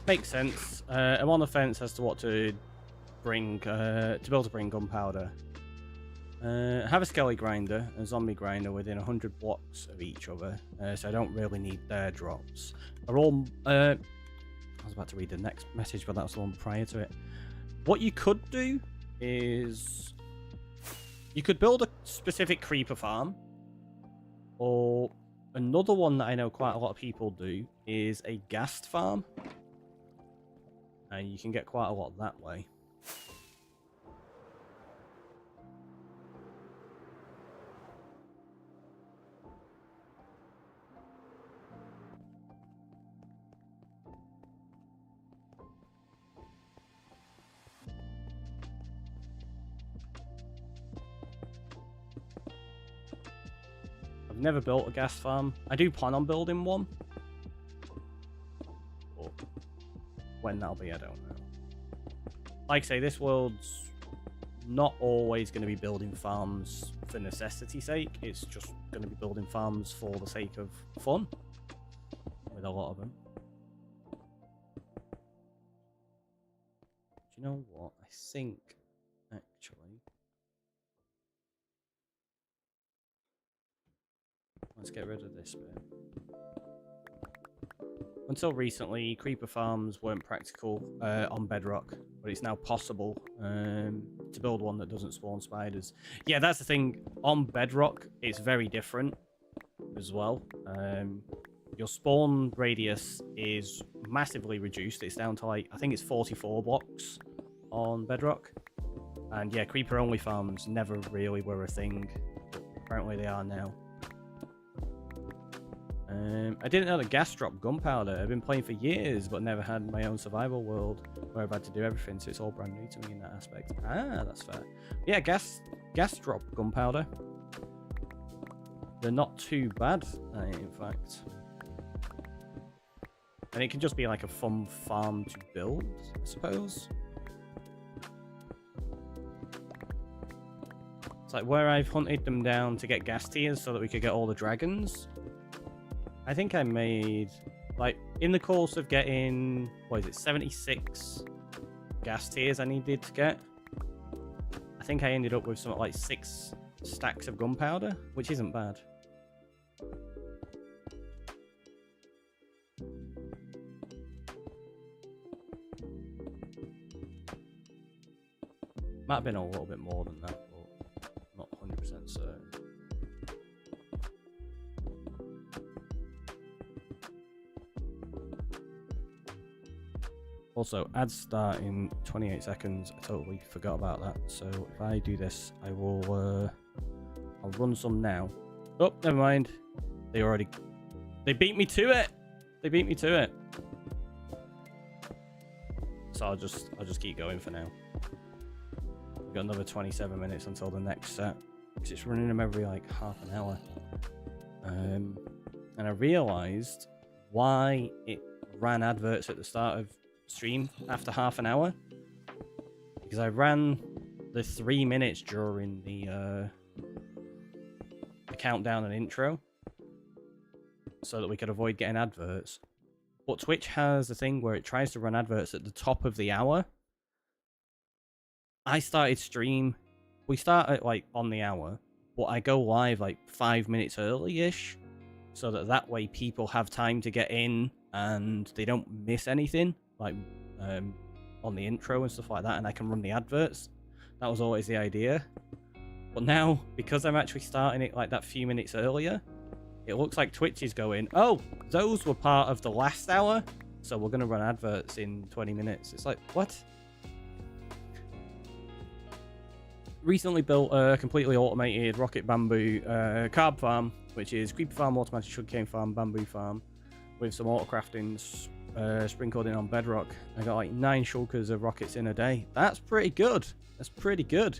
Makes sense. I'm on the fence as to what to bring, to be able to bring gunpowder. Have a skelly grinder, a zombie grinder within 100 blocks of each other, so I don't really need their drops. Are all, I was about to read the next message, but that was the one prior to it. What you could do is you could build a specific creeper farm, or another one that I know quite a lot of people do is a ghast farm. And you can get quite a lot that way. I've never built a gas farm. I do plan on building one. But when that'll be, I don't know. Like I say, this world's not always going to be building farms for necessity's sake. It's just going to be building farms for the sake of fun. With a lot of them. Do you know what? I think, actually... Let's get rid of this bit. Until recently, creeper farms weren't practical on Bedrock, but it's now possible to build one that doesn't spawn spiders. Yeah, that's the thing. On Bedrock, it's very different as well. Your spawn radius is massively reduced. It's down to, like, I think it's 44 blocks on Bedrock. And yeah, creeper-only farms never really were a thing. Apparently they are now. I didn't know that gas dropped gunpowder. I've been playing for years, but never had my own survival world where I've had to do everything, so it's all brand new to me in that aspect. Ah, that's fair. Yeah, gas drop gunpowder. They're not too bad, in fact. And it can just be like a fun farm to build, I suppose. It's like where I've hunted them down to get gas tiers so that we could get all the dragons. I think I made, like, in the course of getting, what is it, 76 gas tiers I needed to get. I think I ended up with something like 6 stacks of gunpowder, which isn't bad. Might have been a little bit more than that, but not 100% certain. Also, ads start in 28 seconds. I totally forgot about that. So if I do this, I will, I'll run some now. Oh, never mind. They beat me to it. They beat me to it. So I'll just keep going for now. We've got another 27 minutes until the next set. Because it's running them every, like, half an hour. And I realised why it ran adverts at the start of stream after half an hour, because I ran the 3 minutes during the countdown and intro so that we could avoid getting adverts. But Twitch has a thing where it tries to run adverts at the top of the hour. I started stream, we start at, like, on the hour, but I go live like 5 minutes early-ish so that way people have time to get in and they don't miss anything, like on the intro and stuff like that, and I can run the adverts. That was always the idea. But now, because I'm actually starting it like that few minutes earlier, it looks like Twitch is going, oh, those were part of the last hour, so we're going to run adverts in 20 minutes. It's like, what? Recently built a completely automated rocket bamboo carb farm, which is creeper farm, automatic sugarcane farm, bamboo farm, with some auto crafting sprinkled in on Bedrock. I got like 9 shulkers of rockets in a day. That's pretty good. That's pretty good.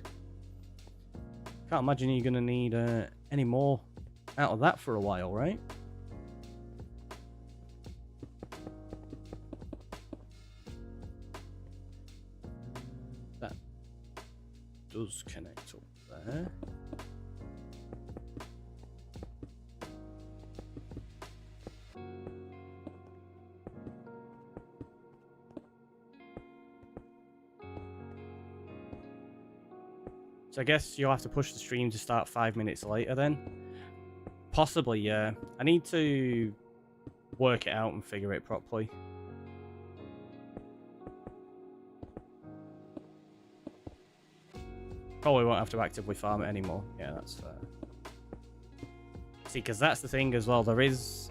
Can't imagine you're gonna need any more out of that for a while, right? That does connect up there. So I guess you'll have to push the stream to start 5 minutes later then. Possibly, yeah. I need to work it out and figure it properly. Probably won't have to actively farm it anymore. Yeah, that's fair. See, because that's the thing as well. There is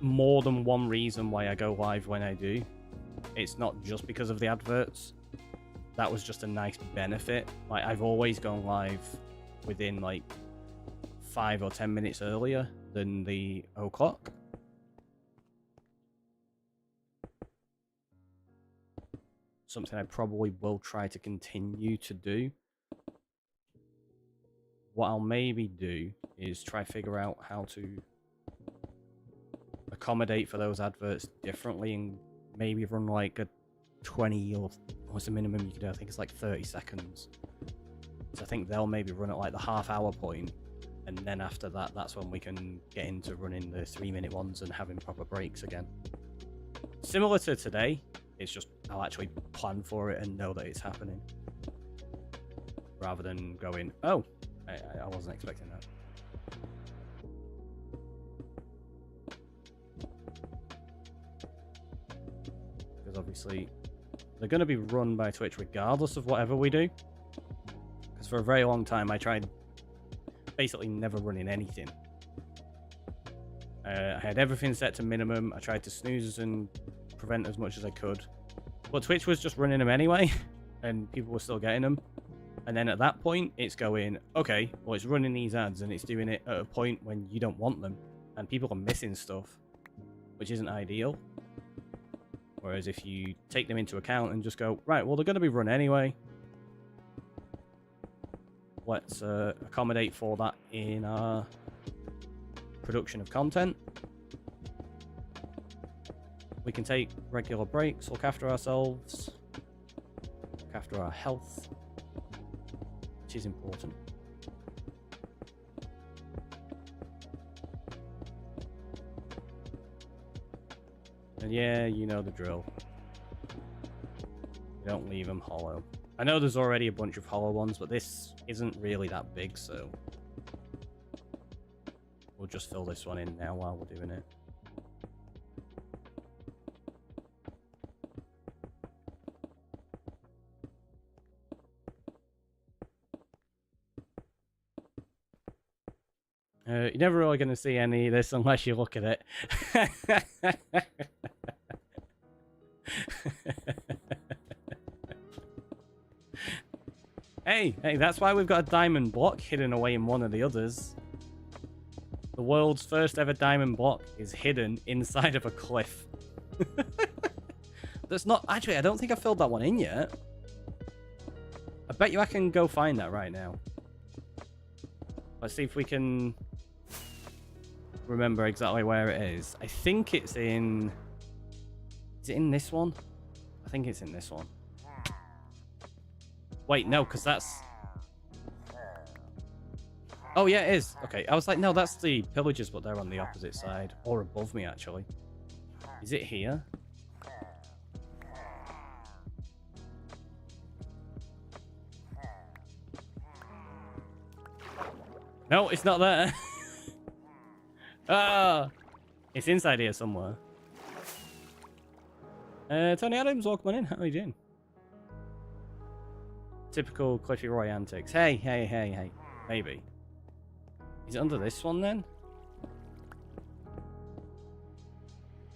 more than one reason why I go live when I do. It's not just because of the adverts. That was just a nice benefit. Like, I've always gone live within like 5 or 10 minutes earlier than the o'clock. Something I probably will try to continue to do what I'll maybe do is try figure out how to accommodate for those adverts differently and maybe run like a 20 or what's the minimum you can do? I think it's like 30 seconds. So I think they'll maybe run at like the half-hour point, and then after that, that's when we can get into running the 3-minute ones and having proper breaks again. Similar to today, it's just I'll actually plan for it and know that it's happening, rather than going, oh, I wasn't expecting that. Because obviously they're going to be run by Twitch regardless of whatever we do. Because for a very long time I tried basically never running anything. I had everything set to minimum. I tried to snooze and prevent as much as I could. But Twitch was just running them anyway, and people were still getting them. And then at that point, it's going, okay, well, it's running these ads, and it's doing it at a point when you don't want them. And people are missing stuff, which isn't ideal. Whereas if you take them into account and just go, right, well, they're going to be run anyway. Let's accommodate for that in our production of content. We can take regular breaks, look after ourselves, look after our health, which is important. And yeah, you know the drill. You don't leave them hollow. I know there's already a bunch of hollow ones, but this isn't really that big, so we'll just fill this one in now while we're doing it. You're never really going to see any of this unless you look at it. Hey, that's why we've got a diamond block hidden away in one of the others. The world's first ever diamond block is hidden inside of a cliff. That's not... Actually, I don't think I filled that one in yet. I bet you I can go find that right now. Let's see if we can remember exactly where it is. I think it's in... Is it in this one? I think it's in this one. Wait, no, because that's... Oh, yeah, it is. Okay, I was like, no, that's the pillagers, but they're on the opposite side. Or above me, actually. Is it here? No, it's not there. Ah, it's inside here somewhere. Tony Adams, welcome on in. How are you doing? Typical TheRickyroy antics. Hey. Maybe. Is it under this one then?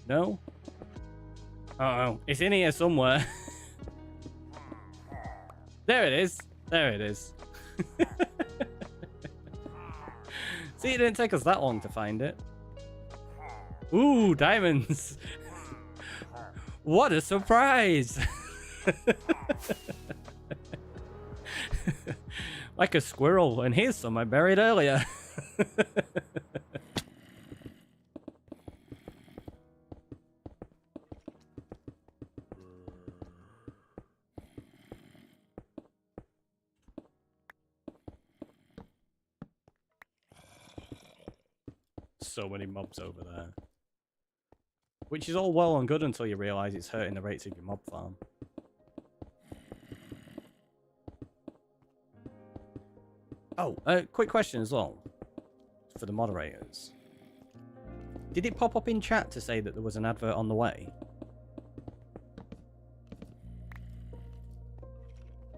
No? Oh, it's in here somewhere. There it is. There it is. See, it didn't take us that long to find it. Ooh, diamonds. What a surprise. Like a squirrel, and here's some I buried earlier. So many mobs over there. Which is all well and good until you realise it's hurting the rates of your mob farm. Oh, quick question as well, for the moderators. Did it pop up in chat to say that there was an advert on the way?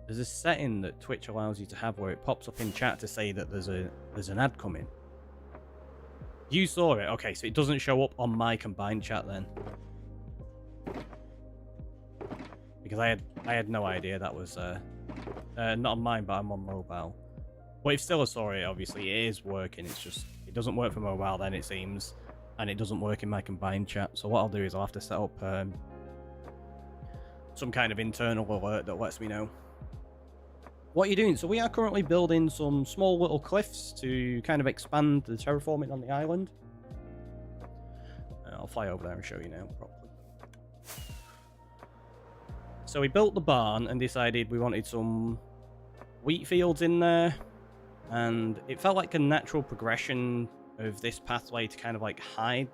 There's a setting that Twitch allows you to have where it pops up in chat to say that there's an ad coming. You saw it? Okay, so it doesn't show up on my combined chat then. Because I had no idea that was not on mine, but I'm on mobile. But if still saw it, obviously it is working. It's just it doesn't work for mobile then, it seems, and it doesn't work in my combined chat. So what I'll do is I'll have to set up some kind of internal alert that lets me know. what are you doing? So we are currently building some small little cliffs to kind of expand the terraforming on the island. I'll fly over there and show you now properly. So we built the barn and decided we wanted some wheat fields in there, and it felt like a natural progression of this pathway to kind of like hide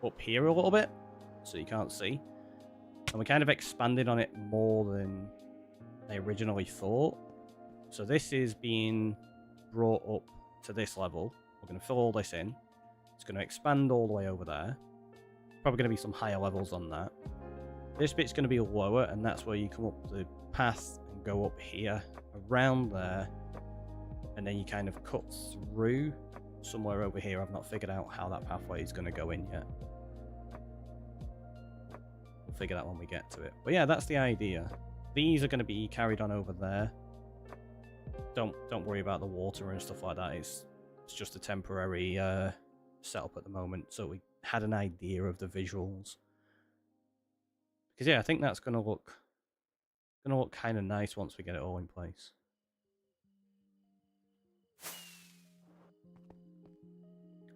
up here a little bit so you can't see, and we kind of expanded on it more than I originally thought. So this is being brought up to this level. We're going to fill all this in. It's going to expand all the way over there. Probably going to be some higher levels on that. This bit's going to be lower, and that's where you come up the path and go up here, around there, and then you kind of cut through somewhere over here. I've not figured out how that pathway is going to go in yet. We'll figure that when we get to it. But yeah, that's the idea. These are going to be carried on over there. Don't worry about the water and stuff like that. It's just a temporary setup at the moment, so we had an idea of the visuals. Because yeah, I think that's gonna look kind of nice once we get it all in place.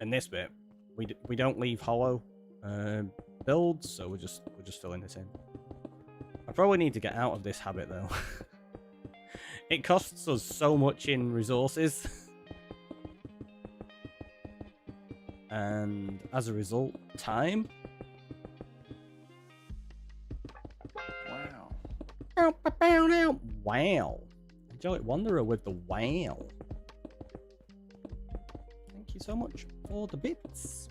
And this bit, we don't leave hollow builds, so we're just filling this in. I probably need to get out of this habit though. It costs us so much in resources. And as a result, time. Wow. Wow. Angelic Wanderer with the wow. Thank you so much for the bits.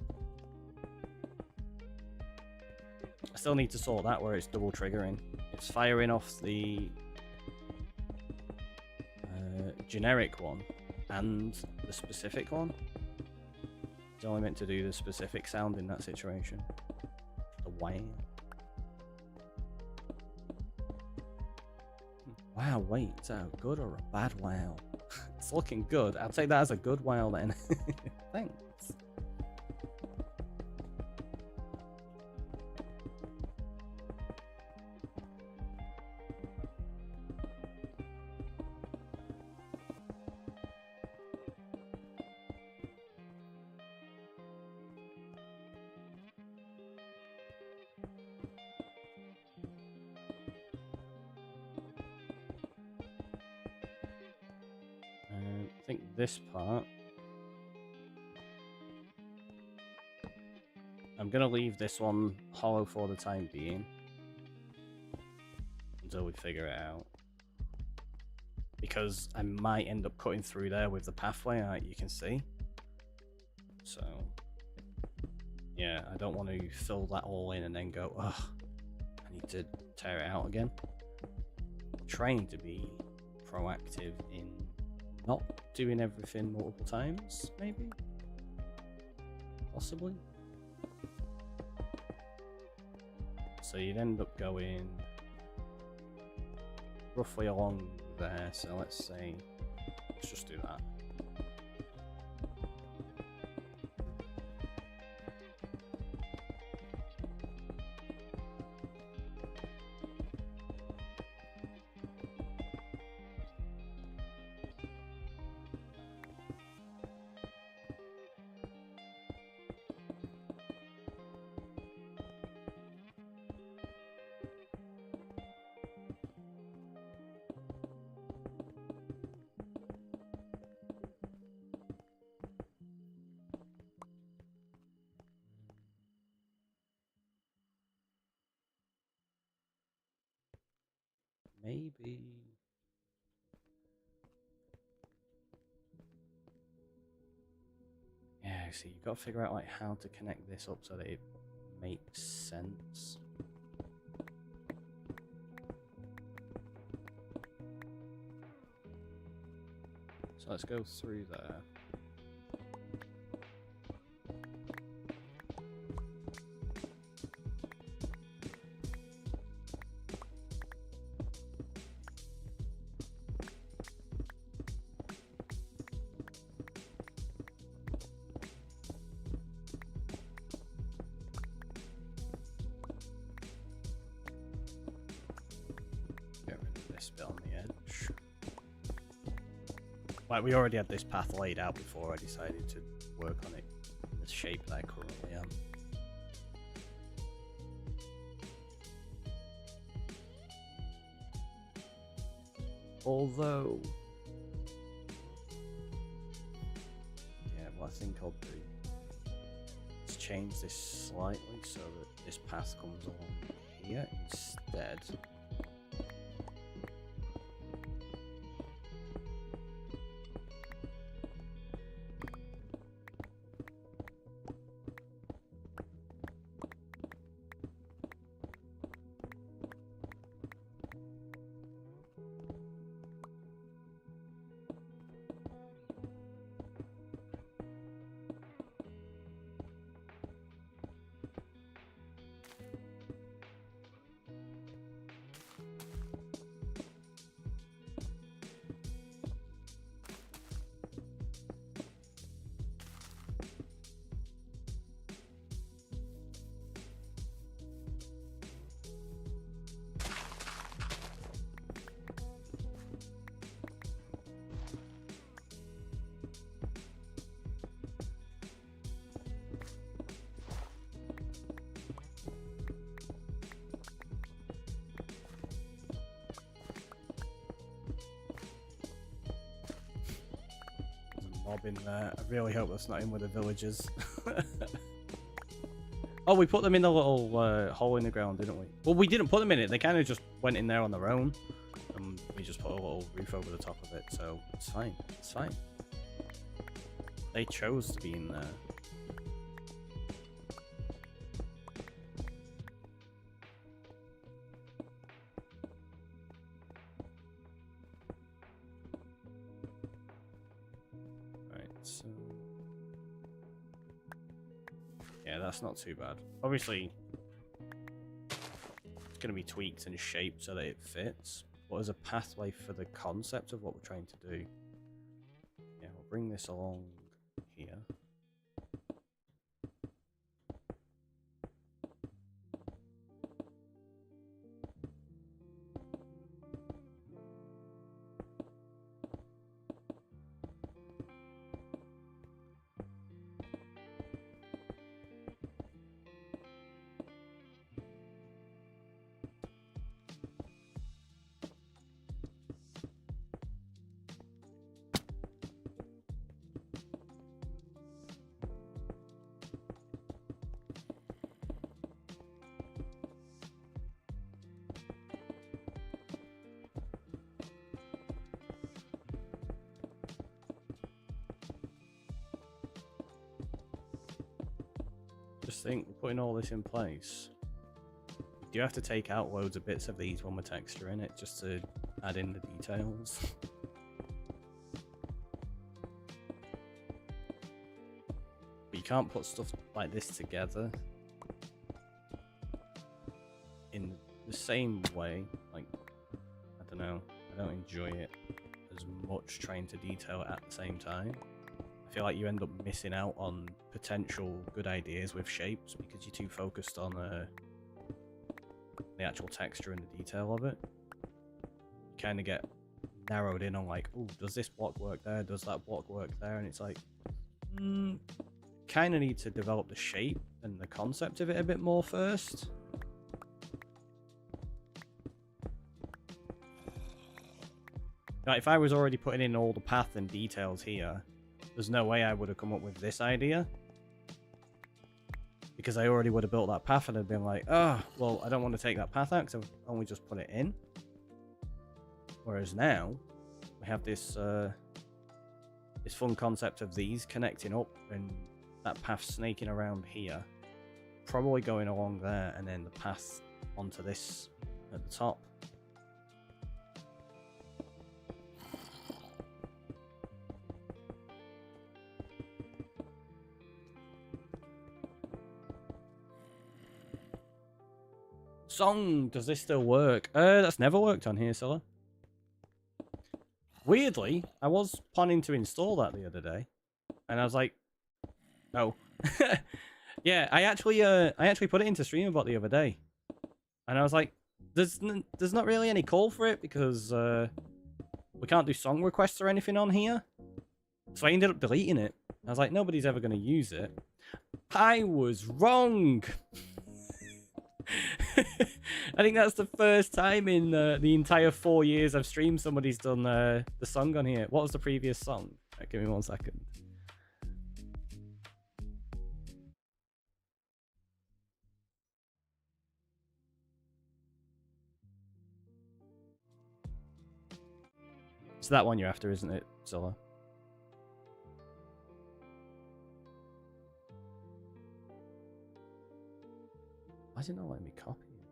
I still need to sort that where it's double triggering. It's firing off the generic one and the specific one. It's only meant to do the specific sound in that situation. The wow. Wow, wait, is that a good or a bad wow? It's looking good. I'll take that as a good wow then. Thanks. I think this part, I'm going to leave this one hollow for the time being until we figure it out, because I might end up cutting through there with the pathway, like you can see. So yeah, I don't want to fill that all in and then go, ugh, I need to tear it out again. I'm trying to be proactive in not doing everything multiple times, maybe? Possibly? So you'd end up going roughly along there, so let's say, let's just do that. Maybe. Yeah, see, you've got to figure out like how to connect this up so that it makes sense. So let's go through there. Get rid of this bit on the edge. Like, we already had this path laid out before I decided to work on it in the shape that I currently am. Although... yeah, what I think I'll do is change this slightly so that this path comes along here instead. Mob in there. I really hope that's not in with the villagers. Oh, we put them in the little hole in the ground, didn't we? Well, we didn't put them in it. They kind of just went in there on their own. And we just put a little roof over the top of it, so it's fine. It's fine. They chose to be in there. So, yeah, that's not too bad. Obviously, it's going to be tweaked and shaped so that it fits, but as a pathway for the concept of what we're trying to do, yeah, we'll bring this along here. Just think, we're putting all this in place. You do have to take out loads of bits of these when we're texturing it, just to add in the details. But you can't put stuff like this together in the same way. Like, I don't know, I don't enjoy it as much trying to detail it at the same time. I feel like you end up missing out on potential good ideas with shapes because you're too focused on the actual texture and the detail of it. You kind of get narrowed in on like, oh, does this block work there? Does that block work there? And it's like, kind of need to develop the shape and the concept of it a bit more first. Now, if I was already putting in all the path and details here, there's no way I would have come up with this idea. Because I already would have built that path and I'd been like, oh, well, I don't want to take that path out because I've only just put it in. Whereas now, we have this this fun concept of these connecting up and that path snaking around here. Probably going along there and then the path onto this at the top. Song, does this still work? That's never worked on here, Scylla. Weirdly, I was planning to install that the other day, and I was like, no. Yeah, I actually put it into Streamerbot the other day, and I was like, there's not really any call for it because we can't do song requests or anything on here. So I ended up deleting it. I was like, nobody's ever going to use it. I was wrong. I think that's the first time in the entire 4 years I've streamed somebody's done the song on here. What was the previous song? Right, give me 1 second. It's that one you're after, isn't it, Zilla? Why is it not letting me copy it?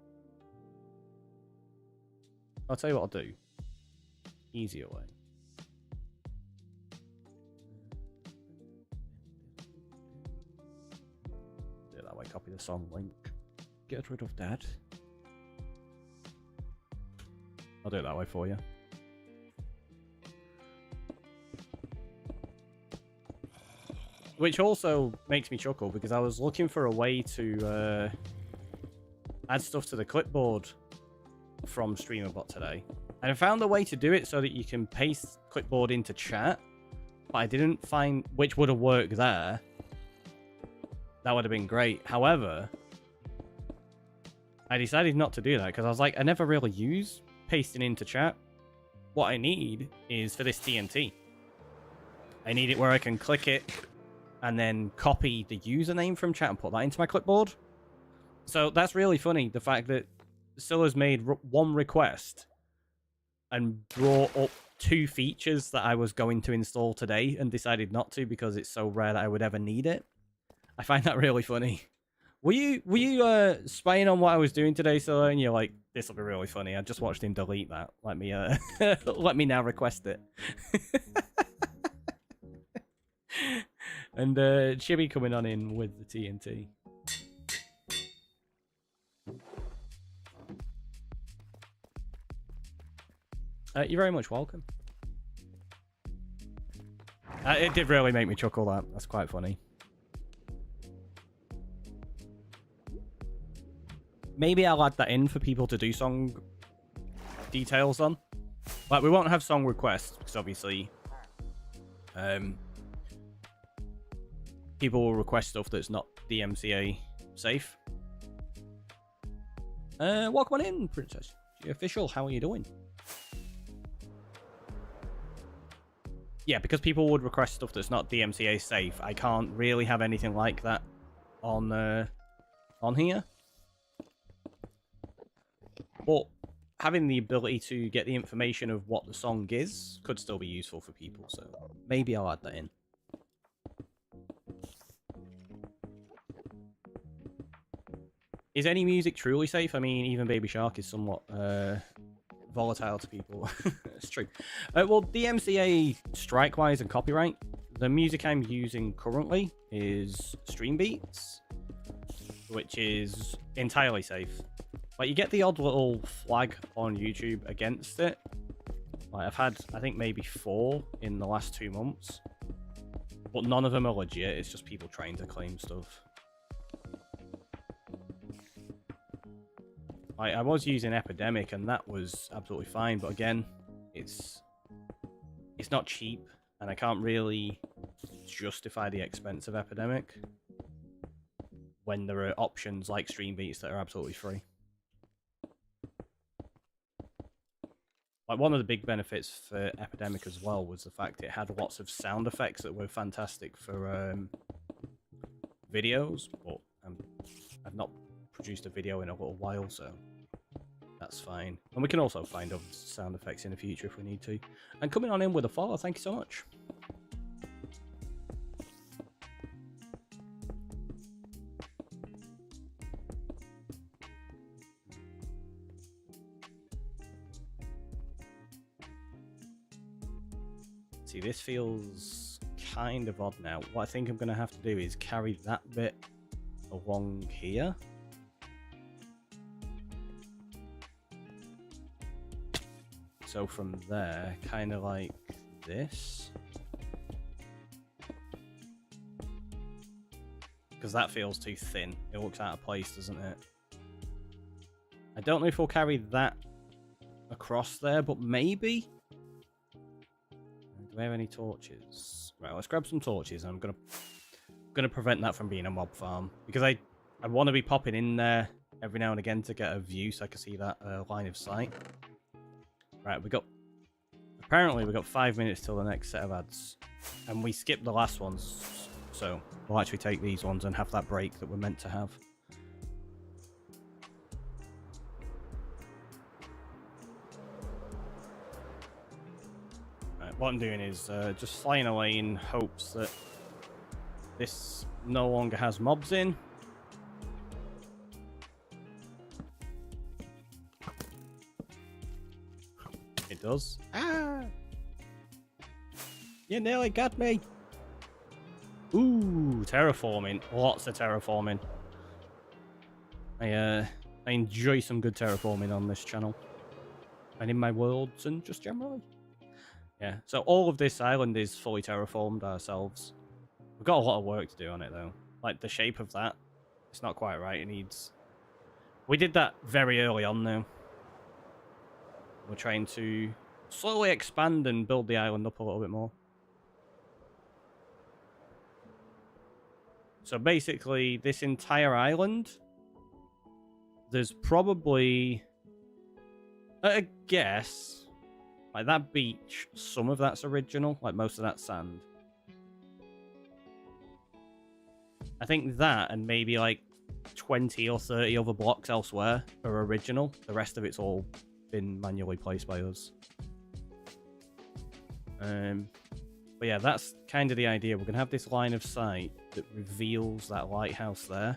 I'll tell you what I'll do. Easier way. Do it that way, copy the song link. Get rid of that. I'll do it that way for you. Which also makes me chuckle because I was looking for a way to add stuff to the clipboard from StreamerBot today. And I found a way to do it so that you can paste clipboard into chat, but I didn't find which would have worked there. That would have been great. However, I decided not to do that because I was like, I never really use pasting into chat. What I need is for this TNT. I need it where I can click it and then copy the username from chat and put that into my clipboard. So that's really funny, the fact that Silla's made one request and brought up 2 features that I was going to install today and decided not to because it's so rare that I would ever need it. I find that really funny. Were you spying on what I was doing today, Silla, and you're like, this will be really funny. I just watched him delete that. Let me let me now request it. And Chibi coming on in with the TNT. You're very much welcome. It did really make me chuckle, that. That's quite funny. Maybe I'll add that in for people to do song details on. Like, we won't have song requests, because obviously people will request stuff that's not DMCA safe. Welcome on in, Princess. You're official. How are you doing? Yeah, because people would request stuff that's not DMCA safe, I can't really have anything like that on here. But having the ability to get the information of what the song is could still be useful for people, so maybe I'll add that in. Is any music truly safe? I mean, even Baby Shark is somewhat volatile to people. It's true. Well, DMCA strike-wise and copyright, the music I'm using currently is Stream Beats, which is entirely safe. Like, you get the odd little flag on YouTube against it. Like, I've had, I think, maybe 4 in the last 2 months. But none of them are legit, it's just people trying to claim stuff. I was using Epidemic, and that was absolutely fine, but again, it's not cheap, and I can't really justify the expense of Epidemic when there are options like Stream Beats that are absolutely free. Like, one of the big benefits for Epidemic as well was the fact it had lots of sound effects that were fantastic for videos, but I've not produced a video in a little while, so that's fine. And we can also find other sound effects in the future if we need to. And coming on in with a follow, thank you so much. See, this feels kind of odd now. What I think I'm going to have to do is carry that bit along here. So from there, kind of like this. Because that feels too thin. It looks out of place, doesn't it? I don't know if we'll carry that across there, but maybe. Do we have any torches? Right, let's grab some torches. I'm gonna prevent that from being a mob farm because I want to be popping in there every now and again to get a view so I can see that line of sight. Right, apparently we got 5 minutes till the next set of ads, and we skipped the last ones, so we'll actually take these ones and have that break that we're meant to have. Right, what I'm doing is just flying away in hopes that this no longer has mobs in. It does. Ah! You nearly got me! Ooh, terraforming. Lots of terraforming. I enjoy some good terraforming on this channel. And in my worlds and just generally. Yeah, so all of this island is fully terraformed ourselves. We've got a lot of work to do on it though. Like the shape of that, it's not quite right. It needs... We did that very early on though. We're trying to slowly expand and build the island up a little bit more. So basically, this entire island, there's probably, at a guess, like that beach, some of that's original, like most of that sand. I think that and maybe like 20 or 30 other blocks elsewhere are original. The rest of it's all been manually placed by us. But yeah, that's kind of the idea. We're going to have this line of sight that reveals that lighthouse there.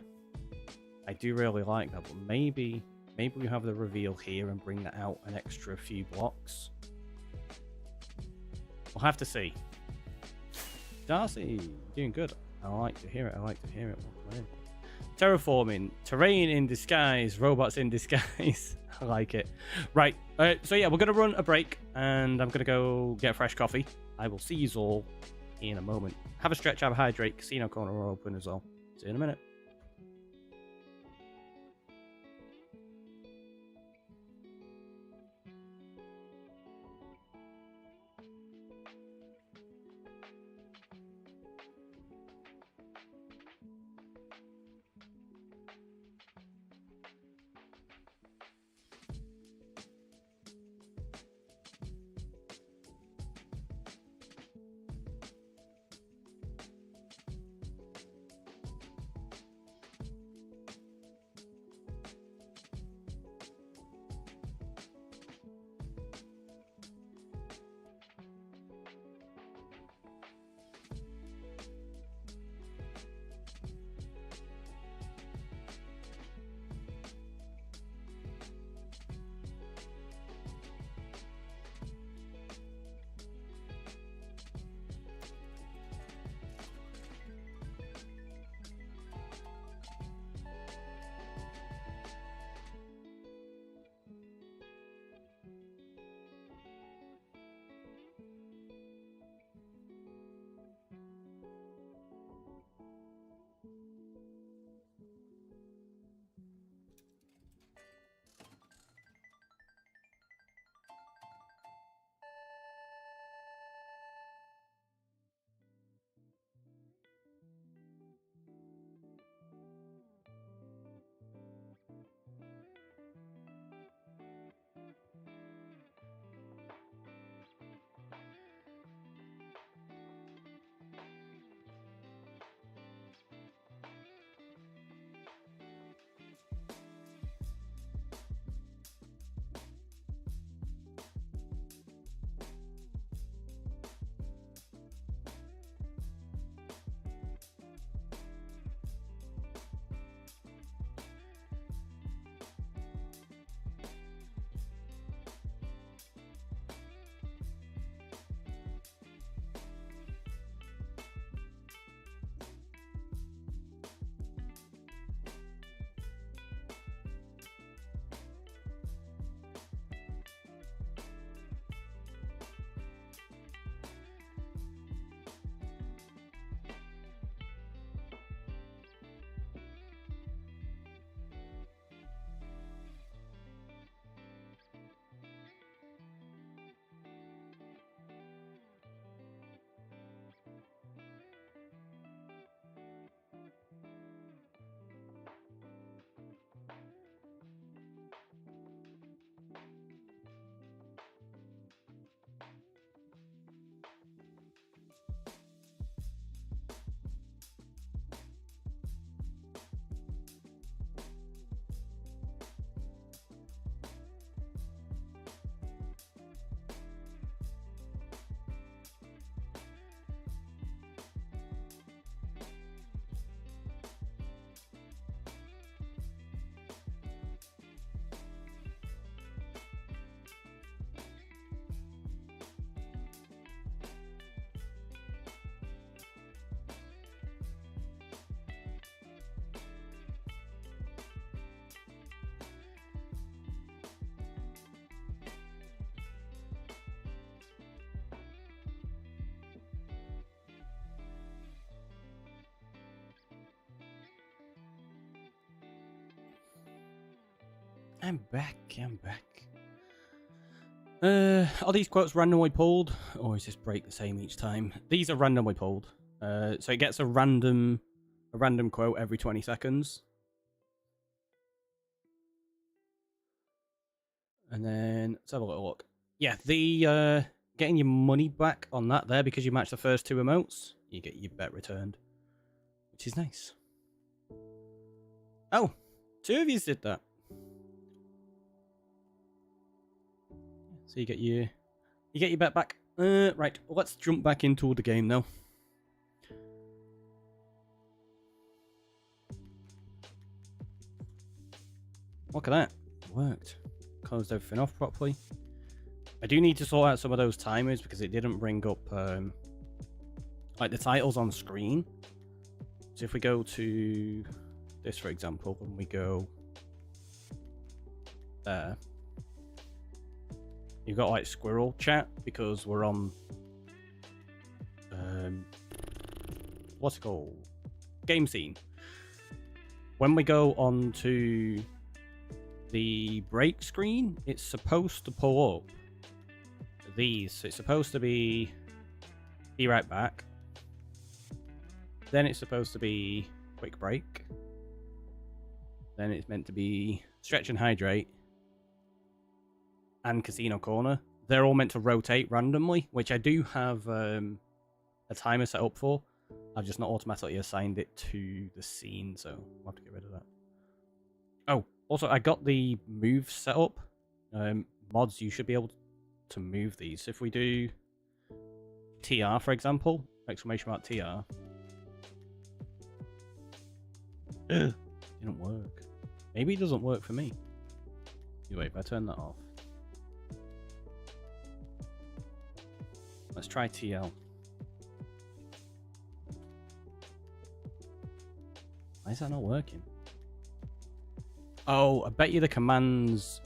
I do really like that, but maybe we have the reveal here and bring that out an extra few blocks. We'll have to see. Darcy, doing good. I like to hear it. I like to hear it. Welcome in. Terraforming, terrain in disguise, robots in disguise. I like it. Right. So yeah, we're going to run a break and I'm going to go get fresh coffee. I will see you all in a moment. Have a stretch, have a hydrate. Casino corner open as well. See you in a minute. I'm back. Are these quotes randomly pulled, or is this break the same each time? These are randomly pulled. So it gets a random quote every 20 seconds. And then let's have a little look. Yeah, the getting your money back on that there because you match the first 2 emotes, you get your bet returned, which is nice. Oh, 2 of you did that. So you get your bet back. Right, let's jump back into the game now. Look at that. It worked. Closed everything off properly. I do need to sort out some of those timers because it didn't bring up like the titles on screen. So if we go to this, for example, and we go there, you've got like squirrel chat because we're on what's it called? Game scene. When we go on to the break screen, it's supposed to pull up these. So it's supposed to be right back. Then it's supposed to be quick break. Then it's meant to be stretch and hydrate and casino corner. They're all meant to rotate randomly, which I do have a timer set up for. I've just not automatically assigned it to the scene, so I'll have to get rid of that. Oh, also, I got the move set up. Mods, you should be able to move these. So if we do TR, for example, exclamation mark TR. Didn't work. Maybe it doesn't work for me. Wait, if I turn that off. Let's try TL. Why is that not working? Oh, I bet you the commands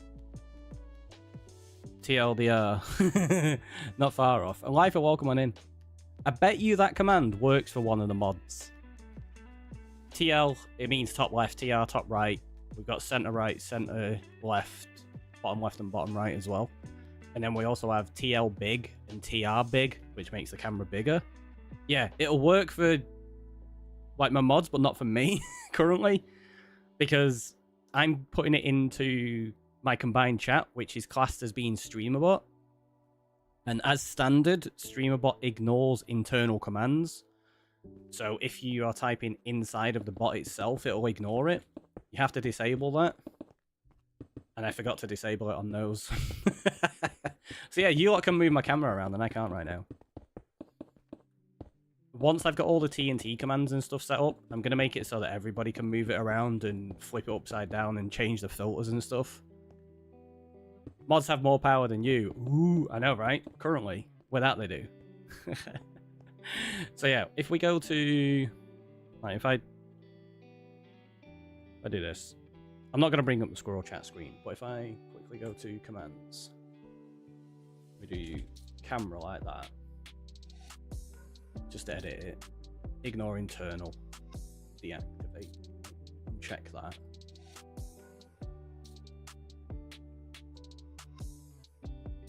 TLDR. Not far off. And Life, welcome on in. I bet you that command works for one of the mods. TL, it means top left, TR, top right. We've got center right, center left, left and bottom right as well. And then we also have TL big and TR big, which makes the camera bigger. Yeah, it'll work for like my mods, but not for me currently, because I'm putting it into my combined chat, which is classed as being StreamerBot. And as standard, StreamerBot ignores internal commands. So if you are typing inside of the bot itself, it'll ignore it. You have to disable that. And I forgot to disable it on those. So yeah, you lot can move my camera around and I can't right now. Once I've got all the TNT commands and stuff set up, I'm going to make it so that everybody can move it around and flip it upside down and change the filters and stuff. Mods have more power than you. Ooh, I know, right? Currently. With that, they do. So yeah, if we go to... Like, if I do this, I'm not going to bring up the squirrel chat screen, but if I quickly go to commands, we do camera like that. Just edit it. Ignore internal. Deactivate. Check that.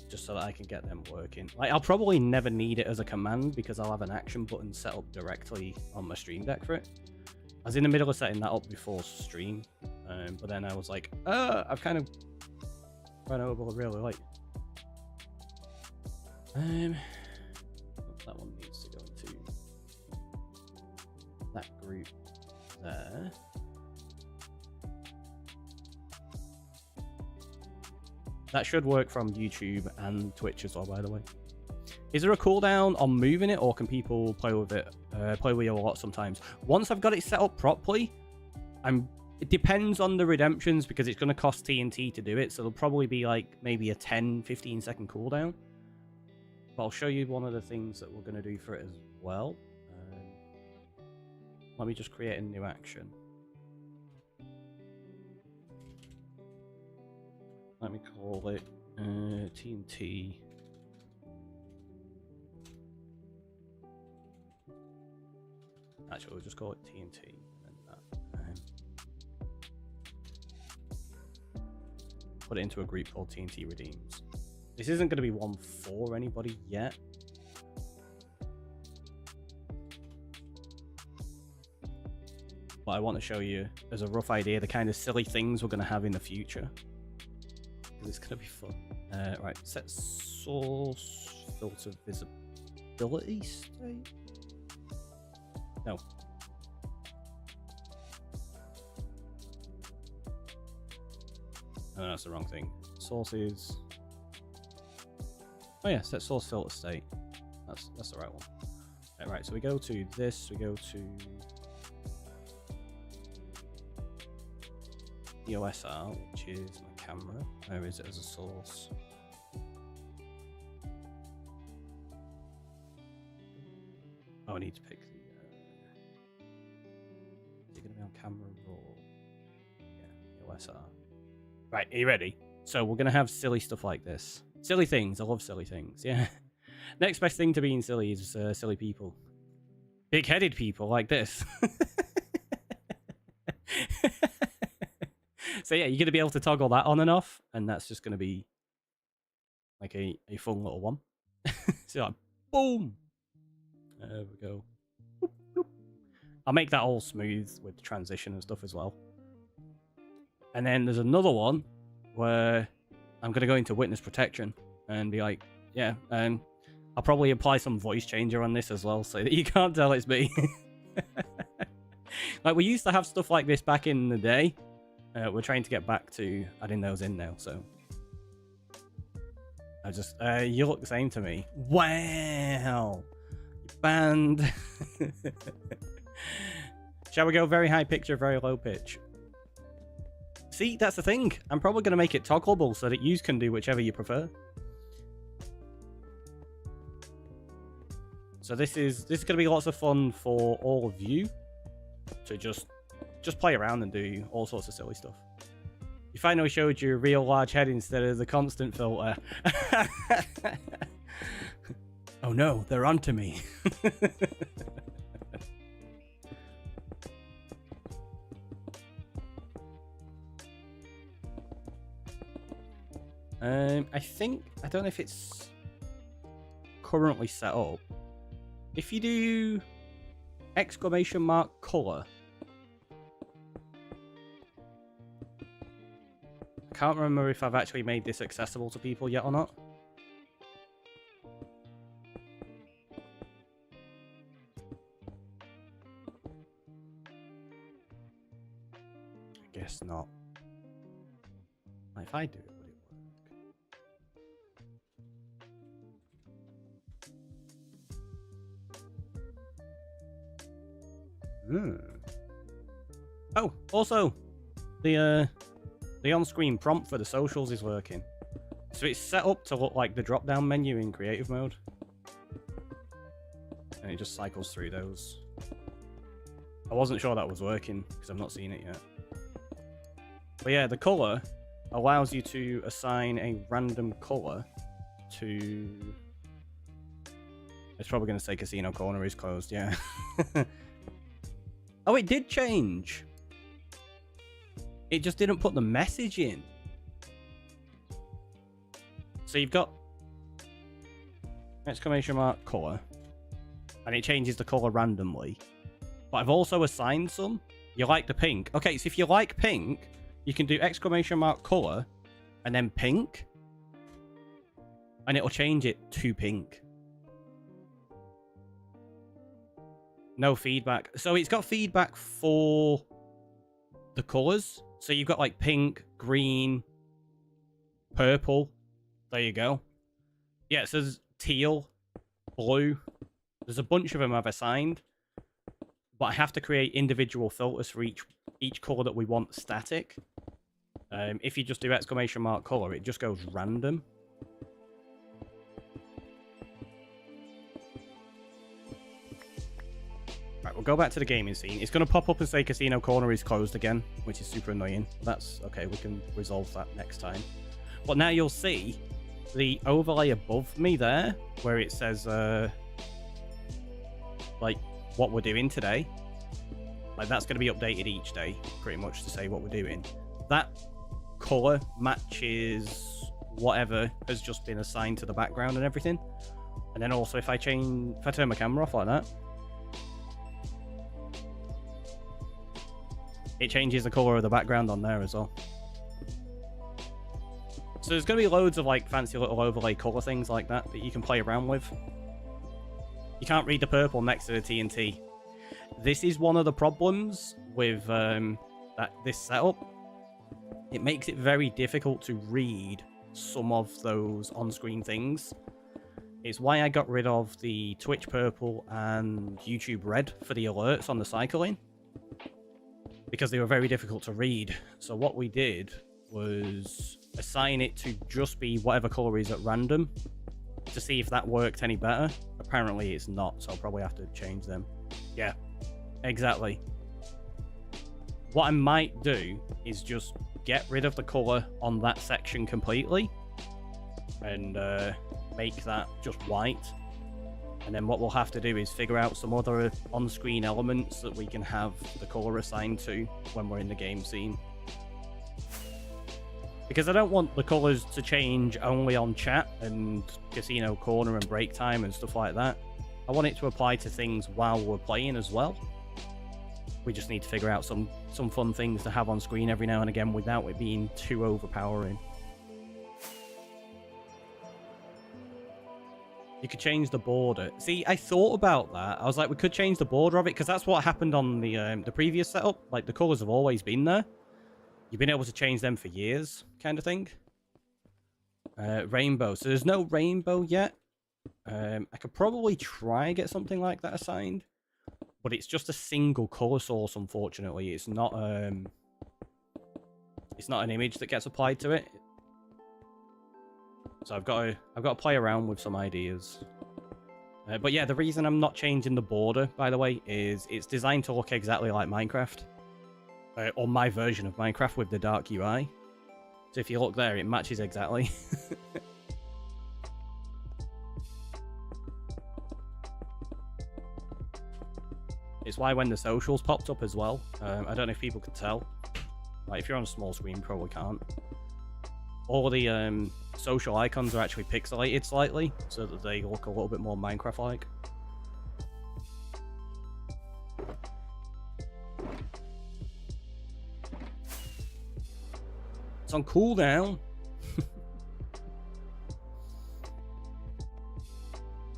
Just so that I can get them working. Like, I'll probably never need it as a command because I'll have an action button set up directly on my stream deck for it. I was in the middle of setting that up before stream, but then I was like, I've kind of run over really late. That one needs to go into that group there. That should work from YouTube and Twitch as well, by the way. Is there a cooldown on moving it, or can people play with it? Play with it a lot sometimes. Once I've got it set up properly, it depends on the redemptions because it's going to cost TNT to do it, so there'll probably be like maybe a 10-15 second cooldown. But I'll show you one of the things that we're going to do for it as well. Let me just create a new action. Let me call it TNT. Actually, we'll just call it TNT. And then that. put it into a group called TNT Redeems. This isn't going to be one for anybody yet. But I want to show you as a rough idea the kind of silly things we're going to have in the future. It's going to be fun. Right, set source filter visibility state. No. No, that's the wrong thing. Sources. Oh yeah, set source filter state. That's the right one. Right, so we go to this. We go to OSR, which is my camera. Where is it as a source? Oh, I need to pick the. Is it going to be on camera or? Yeah, OSR. Right, are you ready? So we're going to have silly stuff like this. Silly things. I love silly things. Yeah. Next best thing to being silly is silly people. Big-headed people like this. So yeah, you're going to be able to toggle that on and off, and that's just going to be like a fun little one. So like, boom! There we go. Boop, boop. I'll make that all smooth with transition and stuff as well. And then there's another one where I'm going to go into witness protection and be like, yeah, I'll probably apply some voice changer on this as well so that you can't tell it's me. Like, we used to have stuff like this back in the day. We're trying to get back to adding those in now, so I just you look the same to me. Wow, banned. Shall we go very high pitch or very low pitch? See, that's the thing. I'm probably going to make it toggleable so that you can do whichever you prefer. So this is going to be lots of fun for all of you to just play around and do all sorts of silly stuff. You finally showed your real large head instead of the constant filter. Oh no, they're onto me. I don't know if it's currently set up. If you do exclamation mark color, I can't remember if I've actually made this accessible to people yet or not. I guess not. If I do it, would it work? Oh, also, the on-screen prompt for the socials is working. So it's set up to look like the drop-down menu in creative mode. And it just cycles through those. I wasn't sure that was working because I've not seen it yet. But yeah, the color allows you to assign a random color to... It's probably going to say Casino Corner is closed, yeah. Oh, it did change. It just didn't put the message in. So you've got exclamation mark color, and it changes the color randomly. But I've also assigned some. You like the pink. Okay, so if you like pink, you can do exclamation mark color and then pink, and it'll change it to pink. No feedback. So it's got feedback for the colors. So you've got like pink, green, purple. There you go. Yeah, it says teal, blue. There's a bunch of them I've assigned. But I have to create individual filters for each color that we want static. If you just do exclamation mark color, it just goes random. Right, we'll go back to the gaming scene. It's going to pop up and say Casino Corner is closed again, which is super annoying. That's okay, we can resolve that next time. But now you'll see the overlay above me there, where it says, like, what we're doing today. Like, that's going to be updated each day, pretty much, to say what we're doing. That color matches whatever has just been assigned to the background and everything. And then also if I turn my camera off like that, it changes the color of the background on there as well. So there's going to be loads of like fancy little overlay color things like that that you can play around with. You can't read the purple next to the TNT. This is one of the problems with this setup. It makes it very difficult to read some of those on-screen things. It's why I got rid of the Twitch purple and YouTube red for the alerts on the cycling, because they were very difficult to read. So what we did was assign it to just be whatever color is at random to see if that worked any better. Apparently it's not, so I'll probably have to change them. Yeah, exactly. What I might do is just get rid of the color on that section completely and make that just white. And then what we'll have to do is figure out some other on-screen elements that we can have the color assigned to when we're in the game scene. Because I don't want the colors to change only on chat and casino corner and break time and stuff like that. I want it to apply to things while we're playing as well. We just need to figure out some fun things to have on screen every now and again without it being too overpowering. You could change the border. See, I thought about that. I was like, we could change the border of it, because that's what happened on the previous setup. Like, the colors have always been there. You've been able to change them for years, kind of thing. Rainbow. So there's no rainbow yet. I could probably try and get something like that assigned, but it's just a single color source. Unfortunately, it's not an image that gets applied to it. So I've got to play around with some ideas. But yeah, the reason I'm not changing the border, by the way, is it's designed to look exactly like Minecraft. Or my version of Minecraft with the dark UI. So if you look there, it matches exactly. It's why when the socials popped up as well, I don't know if people could tell. Like, if you're on a small screen, you probably can't. All the social icons are actually pixelated slightly, so that they look a little bit more Minecraft-like. It's on cooldown.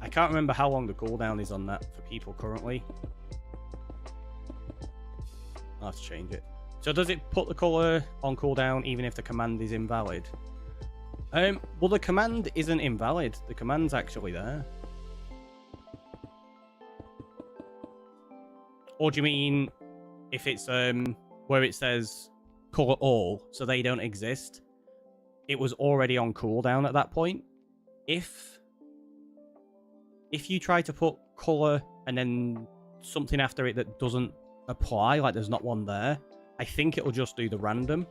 I can't remember how long the cooldown is on that for people currently. I'll have to change it. So does it put the color on cooldown even if the command is invalid? Well, the command isn't invalid. The command's actually there. Or do you mean if it's where it says color all, so they don't exist? It was already on cooldown at that point. If you try to put color and then something after it that doesn't apply, like there's not one there, I think it'll just do the random.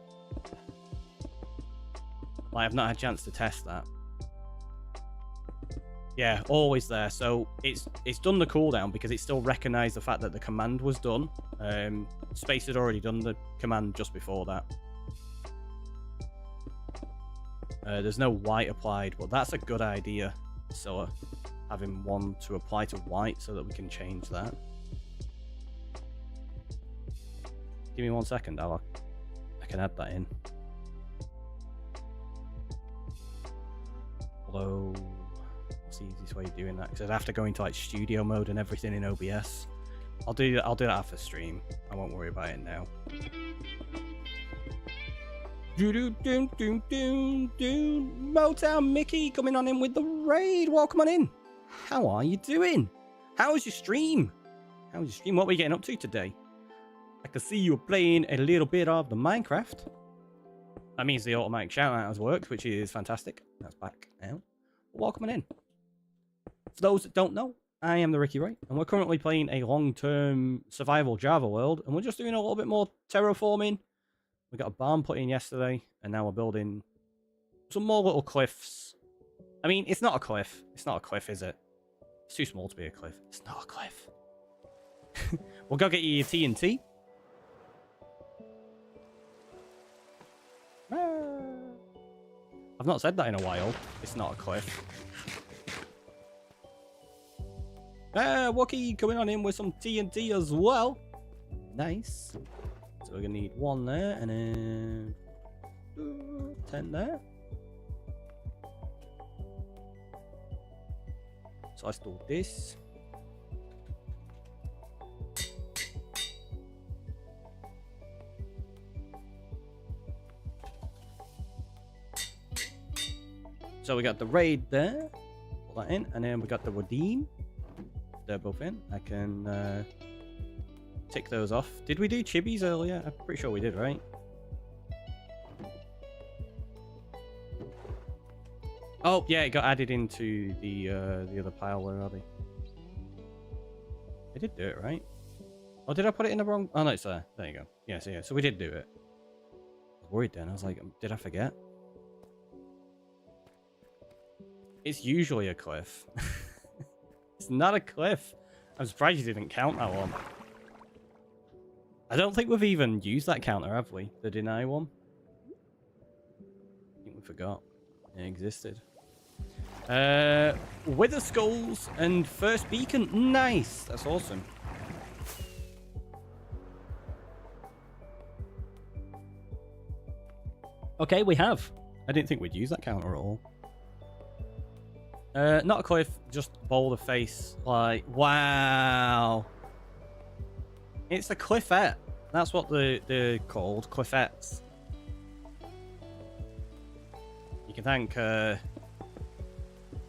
Like, I've not had a chance to test that. Yeah, always there. So it's done the cooldown because it still recognized the fact that the command was done. Space had already done the command just before that. There's no white applied, but that's a good idea. So having one to apply to white so that we can change that. Give me 1 second, I can add that in. Although, what's the easiest way of doing that? Because I'd have to go into like studio mode and everything in OBS. I'll do that after stream. I won't worry about it now. Motown Mickey coming on in with the raid. Welcome on in. How are you doing? How's your stream? What are we getting up to today? I can see you were playing a little bit of the Minecraft. That means the automatic shout out has worked, which is fantastic. That's back now. Welcome on in. For those that don't know, I am TheRickyroy, and we're currently playing a long-term survival Java world, and we're just doing a little bit more terraforming. We got a barn put in yesterday, and now we're building some more little cliffs. I mean, it's not a cliff. It's not a cliff, is it? It's too small to be a cliff. It's not a cliff. We'll go get you your TNT. I've not said that in a while. It's not a cliff. Wookie coming on in with some TNT as well. Nice. So we're going to need 1 there, and then 10 there. So I stole this. So we got the raid there. Pull that in, and then we got the redeem. They're both in. I can tick those off. Did we do chibis earlier? I'm pretty sure we did, right? Oh, yeah, it got added into the other pile. Where are they? I did do it, right? Or did I put it in the wrong? Oh, no, it's there. There you go. Yeah, so we did do it. I was worried then. I was like, did I forget? It's usually a cliff. It's not a cliff. I'm surprised you didn't count that one. I don't think we've even used that counter, have we? The deny one? I think we forgot it existed. Wither skulls and first beacon. Nice. That's awesome. Okay, we have. I didn't think we'd use that counter at all. Not a cliff, just boulder face. Like, wow. It's a cliffette. That's what they're called, cliffettes. You can thank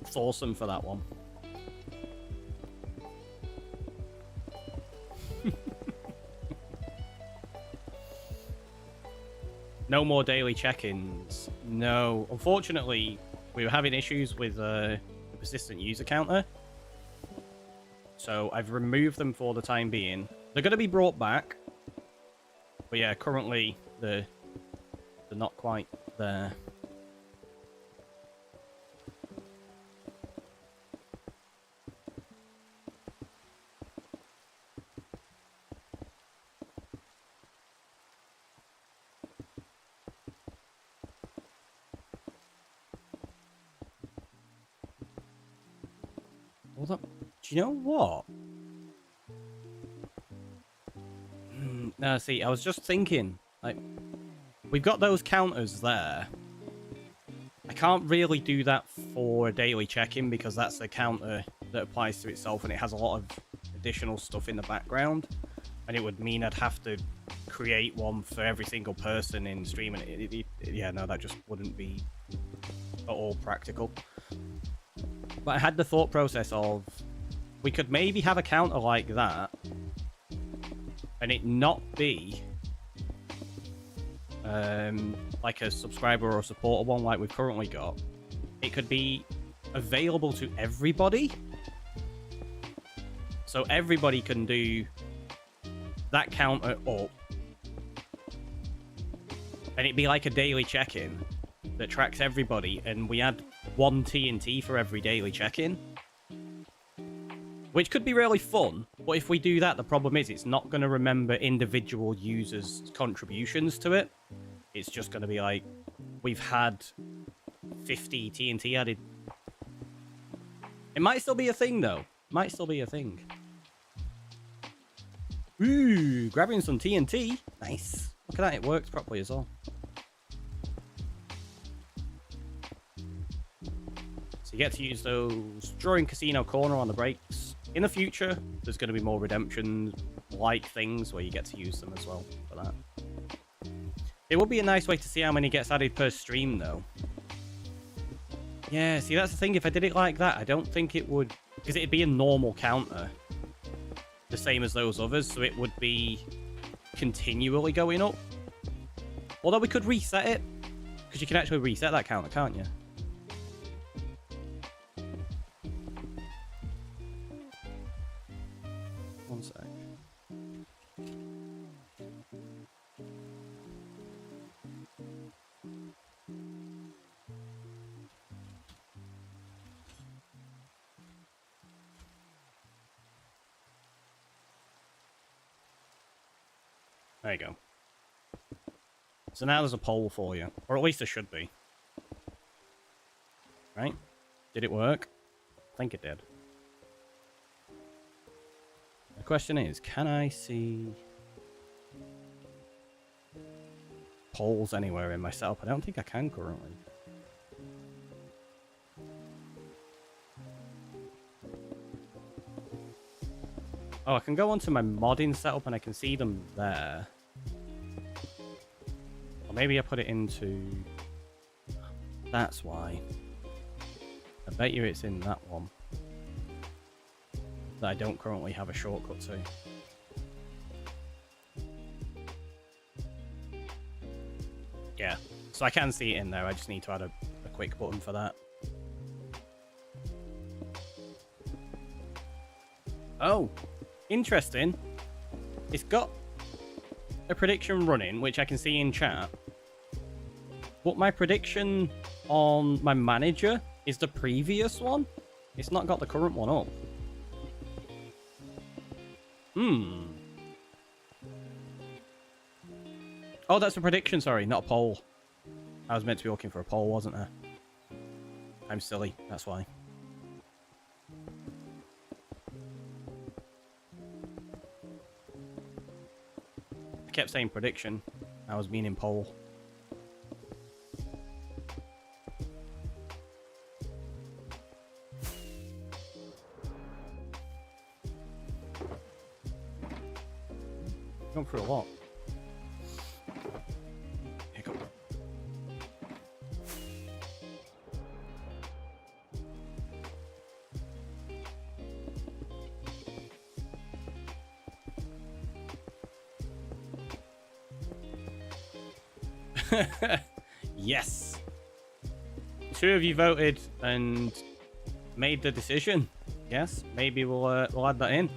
Thorson for that one. No more daily check-ins. No. Unfortunately, we were having issues with the persistent user counter. So I've removed them for the time being. They're going to be brought back. But yeah, currently they're not quite there. Hold up. Do you know what? No, see, I was just thinking, like, we've got those counters there. I can't really do that for a daily check-in because that's the counter that applies to itself and it has a lot of additional stuff in the background. And it would mean I'd have to create one for every single person in stream. And yeah, no, that just wouldn't be at all practical. But I had the thought process of, we could maybe have a counter like that and it not be like a subscriber or a supporter one like we've currently got. It could be available to everybody. So everybody can do that counter up. And it'd be like a daily check-in that tracks everybody. And we add 1 TNT for every daily check-in. Which could be really fun, but if we do that, the problem is it's not going to remember individual users' contributions to it. It's just going to be like, we've had 50 TNT added. It might still be a thing, though. Might still be a thing. Ooh, grabbing some TNT. Nice. Look at that, it works properly as well. So you get to use those drawing casino corner on the breaks. In the future, there's going to be more redemption-like things where you get to use them as well for that. It would be a nice way to see how many gets added per stream, though. Yeah, see, that's the thing. If I did it like that, I don't think it would... Because it'd be a normal counter. The same as those others, so it would be continually going up. Although we could reset it. Because you can actually reset that counter, can't you? One sec. There you go. So now there's a poll for you. Or at least there should be. right? Did it work? I think it did. The question is, can I see poles anywhere in my setup? I don't think I can currently. Oh, I can go onto my modding setup and I can see them there. Or maybe I put it into... That's why. I bet you it's in that one. That I don't currently have a shortcut to. Yeah, so I can see it in there. I just need to add a quick button for that. Oh, interesting. It's got a prediction running, which I can see in chat. But my prediction on my manager is the previous one. It's not got the current one up. Oh, that's a prediction, sorry, not a poll. I was meant to be looking for a poll, wasn't I? I'm silly, that's why. I kept saying prediction. I was meaning poll. Going through a lot. Hiccup. Yes. 2 of you voted and made the decision. Yes, maybe we'll add that in.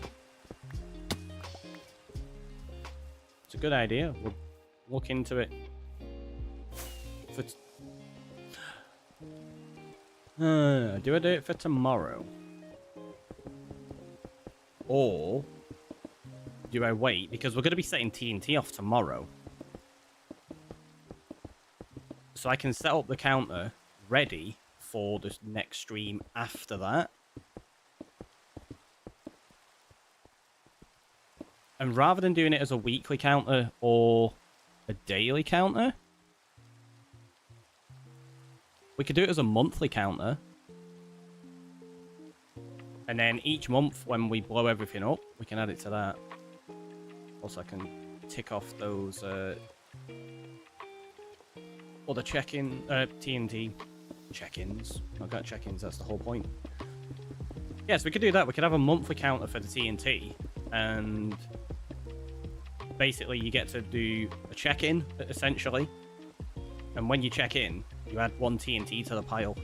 It's a good idea. We'll look into it. Do I do it for tomorrow? Or do I wait? Because we're going to be setting TNT off tomorrow. So I can set up the counter ready for the next stream after that. And rather than doing it as a weekly counter or a daily counter, we could do it as a monthly counter. And then each month when we blow everything up, we can add it to that. Also, I can tick off those other check-in, TNT check-ins. I've got check-ins, that's the whole point. Yes, we could do that. We could have a monthly counter for the TNT, and basically you get to do a check-in, essentially. And when you check in, you add 1 TNT to the pile.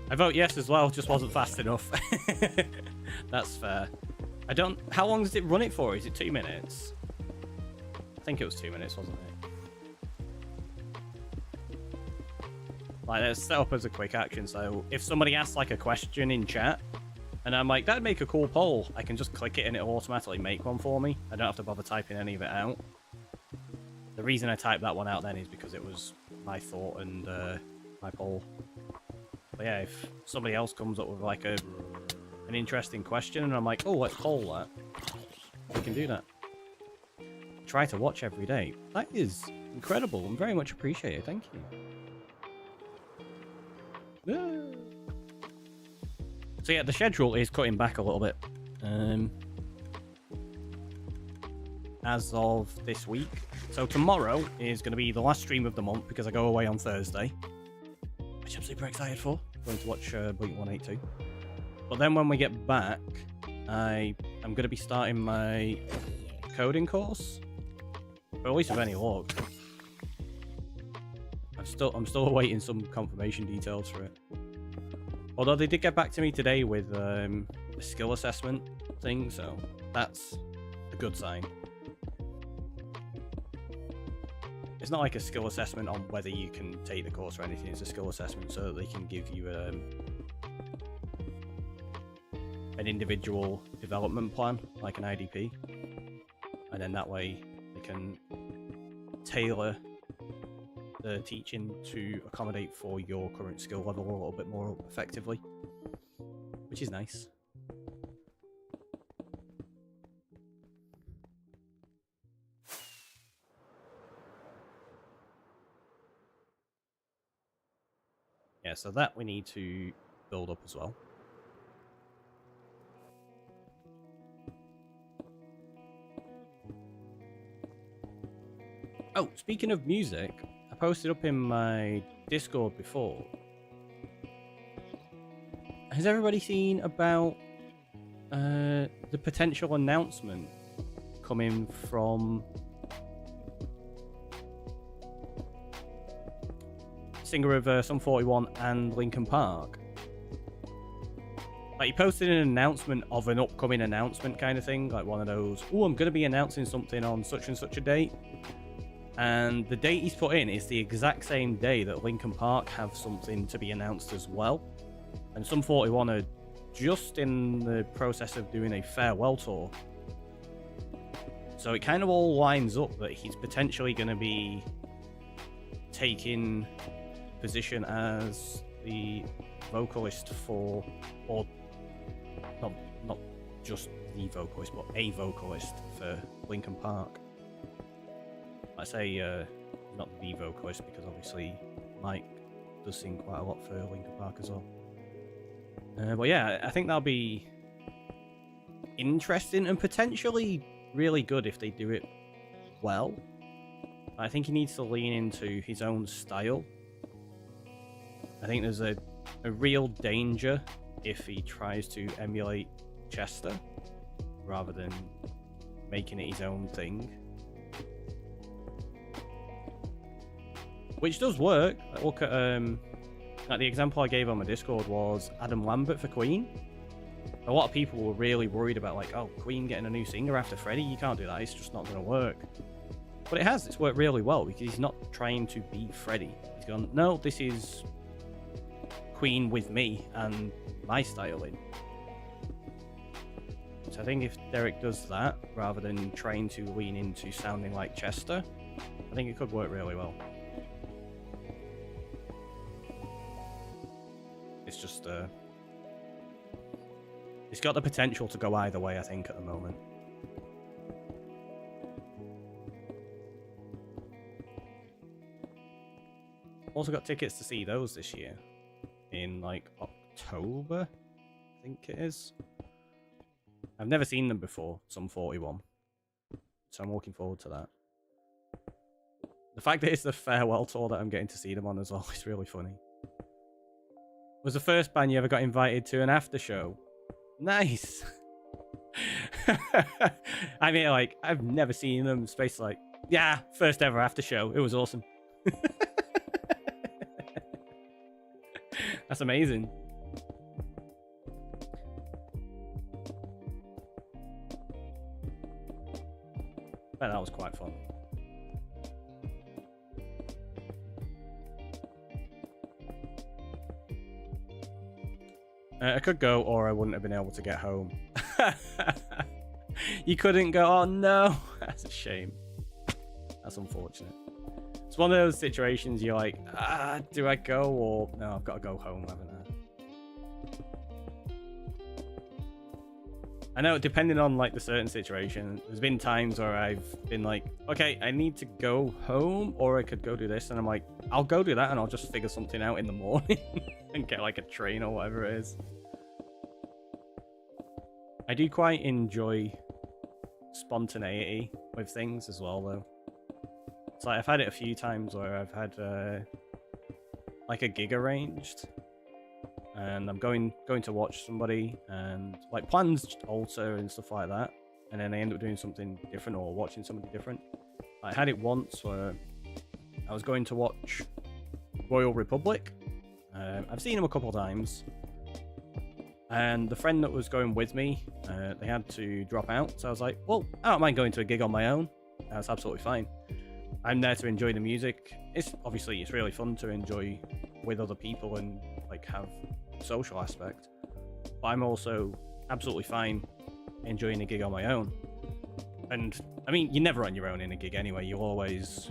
I vote yes as well, just wasn't fast enough. That's fair. I don't... How long does it run it for? Is it 2 minutes? I think it was 2 minutes, wasn't it? Like, it's set up as a quick action, so if somebody asks, like, a question in chat, and I'm like, that'd make a cool poll, I can just click it and it'll automatically make one for me. I don't have to bother typing any of it out. The reason I typed that one out then is because it was my thought and my poll. But yeah, if somebody else comes up with like an interesting question and I'm like, oh, let's poll that, we can do that. Try to watch every day. That is incredible and very much appreciated. Thank you. So yeah, the schedule is cutting back a little bit. As of this week. So tomorrow is going to be the last stream of the month because I go away on Thursday, which I'm super excited for. Going to watch Blink 182. But then when we get back, I'm going to be starting my coding course. Or at least with any luck. I'm still awaiting some confirmation details for it. Although they did get back to me today with a skill assessment thing, so that's a good sign. It's not like a skill assessment on whether you can take the course or anything. It's a skill assessment so that they can give you an an individual development plan, like an IDP, and then that way they can tailor the teaching to accommodate for your current skill level a little bit more effectively, which is nice. Yeah, so that we need to build up as well. Oh, speaking of music, I posted up in my Discord before. Has everybody seen about the potential announcement coming from singer of Sum 41 and Linkin Park? Like, he posted an announcement of an upcoming announcement kind of thing, like one of those, oh, I'm going to be announcing something on such and such a date. And the date he's put in is the exact same day that Linkin Park have something to be announced as well. And Sum 41 are just in the process of doing a farewell tour. So it kind of all lines up that he's potentially going to be taking position as the vocalist for, or not just the vocalist, but a vocalist for Linkin Park. I say not the vocalist because obviously Mike does sing quite a lot for Linkin Park as well. But yeah, I think that'll be interesting and potentially really good if they do it well. I think he needs to lean into his own style. I think there's a real danger if he tries to emulate Chester rather than making it his own thing. Which does work. Look at like the example I gave on my Discord was Adam Lambert for Queen. A lot of people were really worried about, like, oh, Queen getting a new singer after Freddie, you can't do that, it's just not going to work. But it has, it's worked really well because he's not trying to be Freddie. He's gone, no, this is Queen with me and my styling. So I think if Derek does that, rather than trying to lean into sounding like Chester, I think it could work really well. It's just, it's got the potential to go either way, I think, at the moment. Also got tickets to see those this year. In, like, October, I think it is. I've never seen them before, Sum 41. So I'm looking forward to that. The fact that it's the farewell tour that I'm getting to see them on as well is really funny. Was the first band you ever got invited to an after show? Nice. I mean, like, I've never seen them. Space, like, yeah, first ever after show. It was awesome. That's amazing. Bet that was quite fun. I could go, or I wouldn't have been able to get home. You couldn't go? Oh no, that's a shame. That's unfortunate. It's one of those situations you're like, do I go, or no, I've got to go home, haven't I? I know, depending on like the certain situation, there's been times where I've been like, okay, I need to go home, or I could go do this, and I'm like, I'll go do that, and I'll just figure something out in the morning and get like a train or whatever it is. I do quite enjoy spontaneity with things as well, though. It's like I've had it a few times where I've had like a gig arranged, and I'm going to watch somebody, and like plans alter and stuff like that, and then I end up doing something different or watching somebody different. I had it once where I was going to watch Royal Republic. I've seen them a couple of times, and the friend that was going with me, they had to drop out, so I was like, well, I don't mind going to a gig on my own. That's absolutely fine. I'm there to enjoy the music. It's really fun to enjoy with other people and like have social aspect. But I'm also absolutely fine enjoying a gig on my own. And I mean, you're never on your own in a gig anyway. You'll always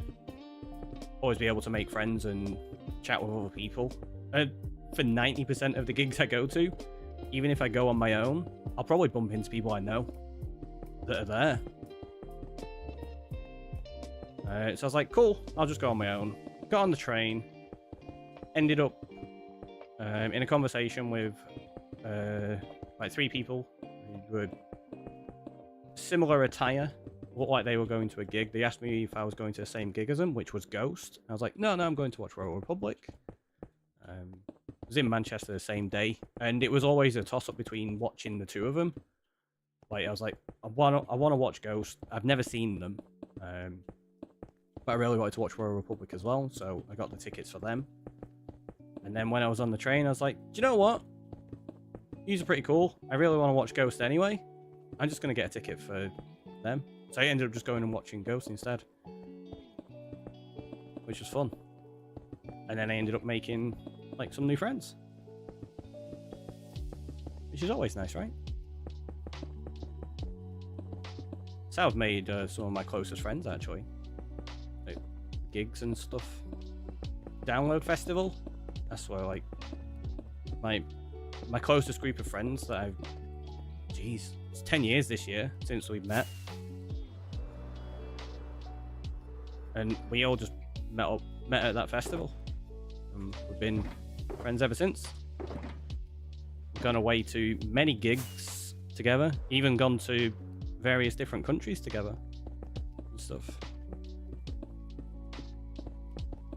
be able to make friends and chat with other people. For 90% of the gigs I go to, even if I go on my own, I'll probably bump into people I know that are there. So I was like, cool, I'll just go on my own. Got on the train, ended up in a conversation with like 3 people who were similar attire, looked like they were going to a gig. They asked me if I was going to the same gig as them, which was Ghost. I was like, no, I'm going to watch Royal Republic. I was in Manchester the same day, and it was always a toss-up between watching the 2 of them. Like, I was like, I want to watch Ghost. I've never seen them, but I really wanted to watch Royal Republic as well, so I got the tickets for them. And then when I was on the train, I was like, do you know what? These are pretty cool. I really want to watch Ghost anyway. I'm just going to get a ticket for them. So I ended up just going and watching Ghost instead, which was fun. And then I ended up making like some new friends, which is always nice, right? So I've made some of my closest friends actually, like gigs and stuff. Download Festival, that's where like my closest group of friends that I've, geez, it's 10 years this year since we've met, and we all just met at that festival, and we've been friends ever since. We've gone away to many gigs together, even gone to various different countries together and stuff.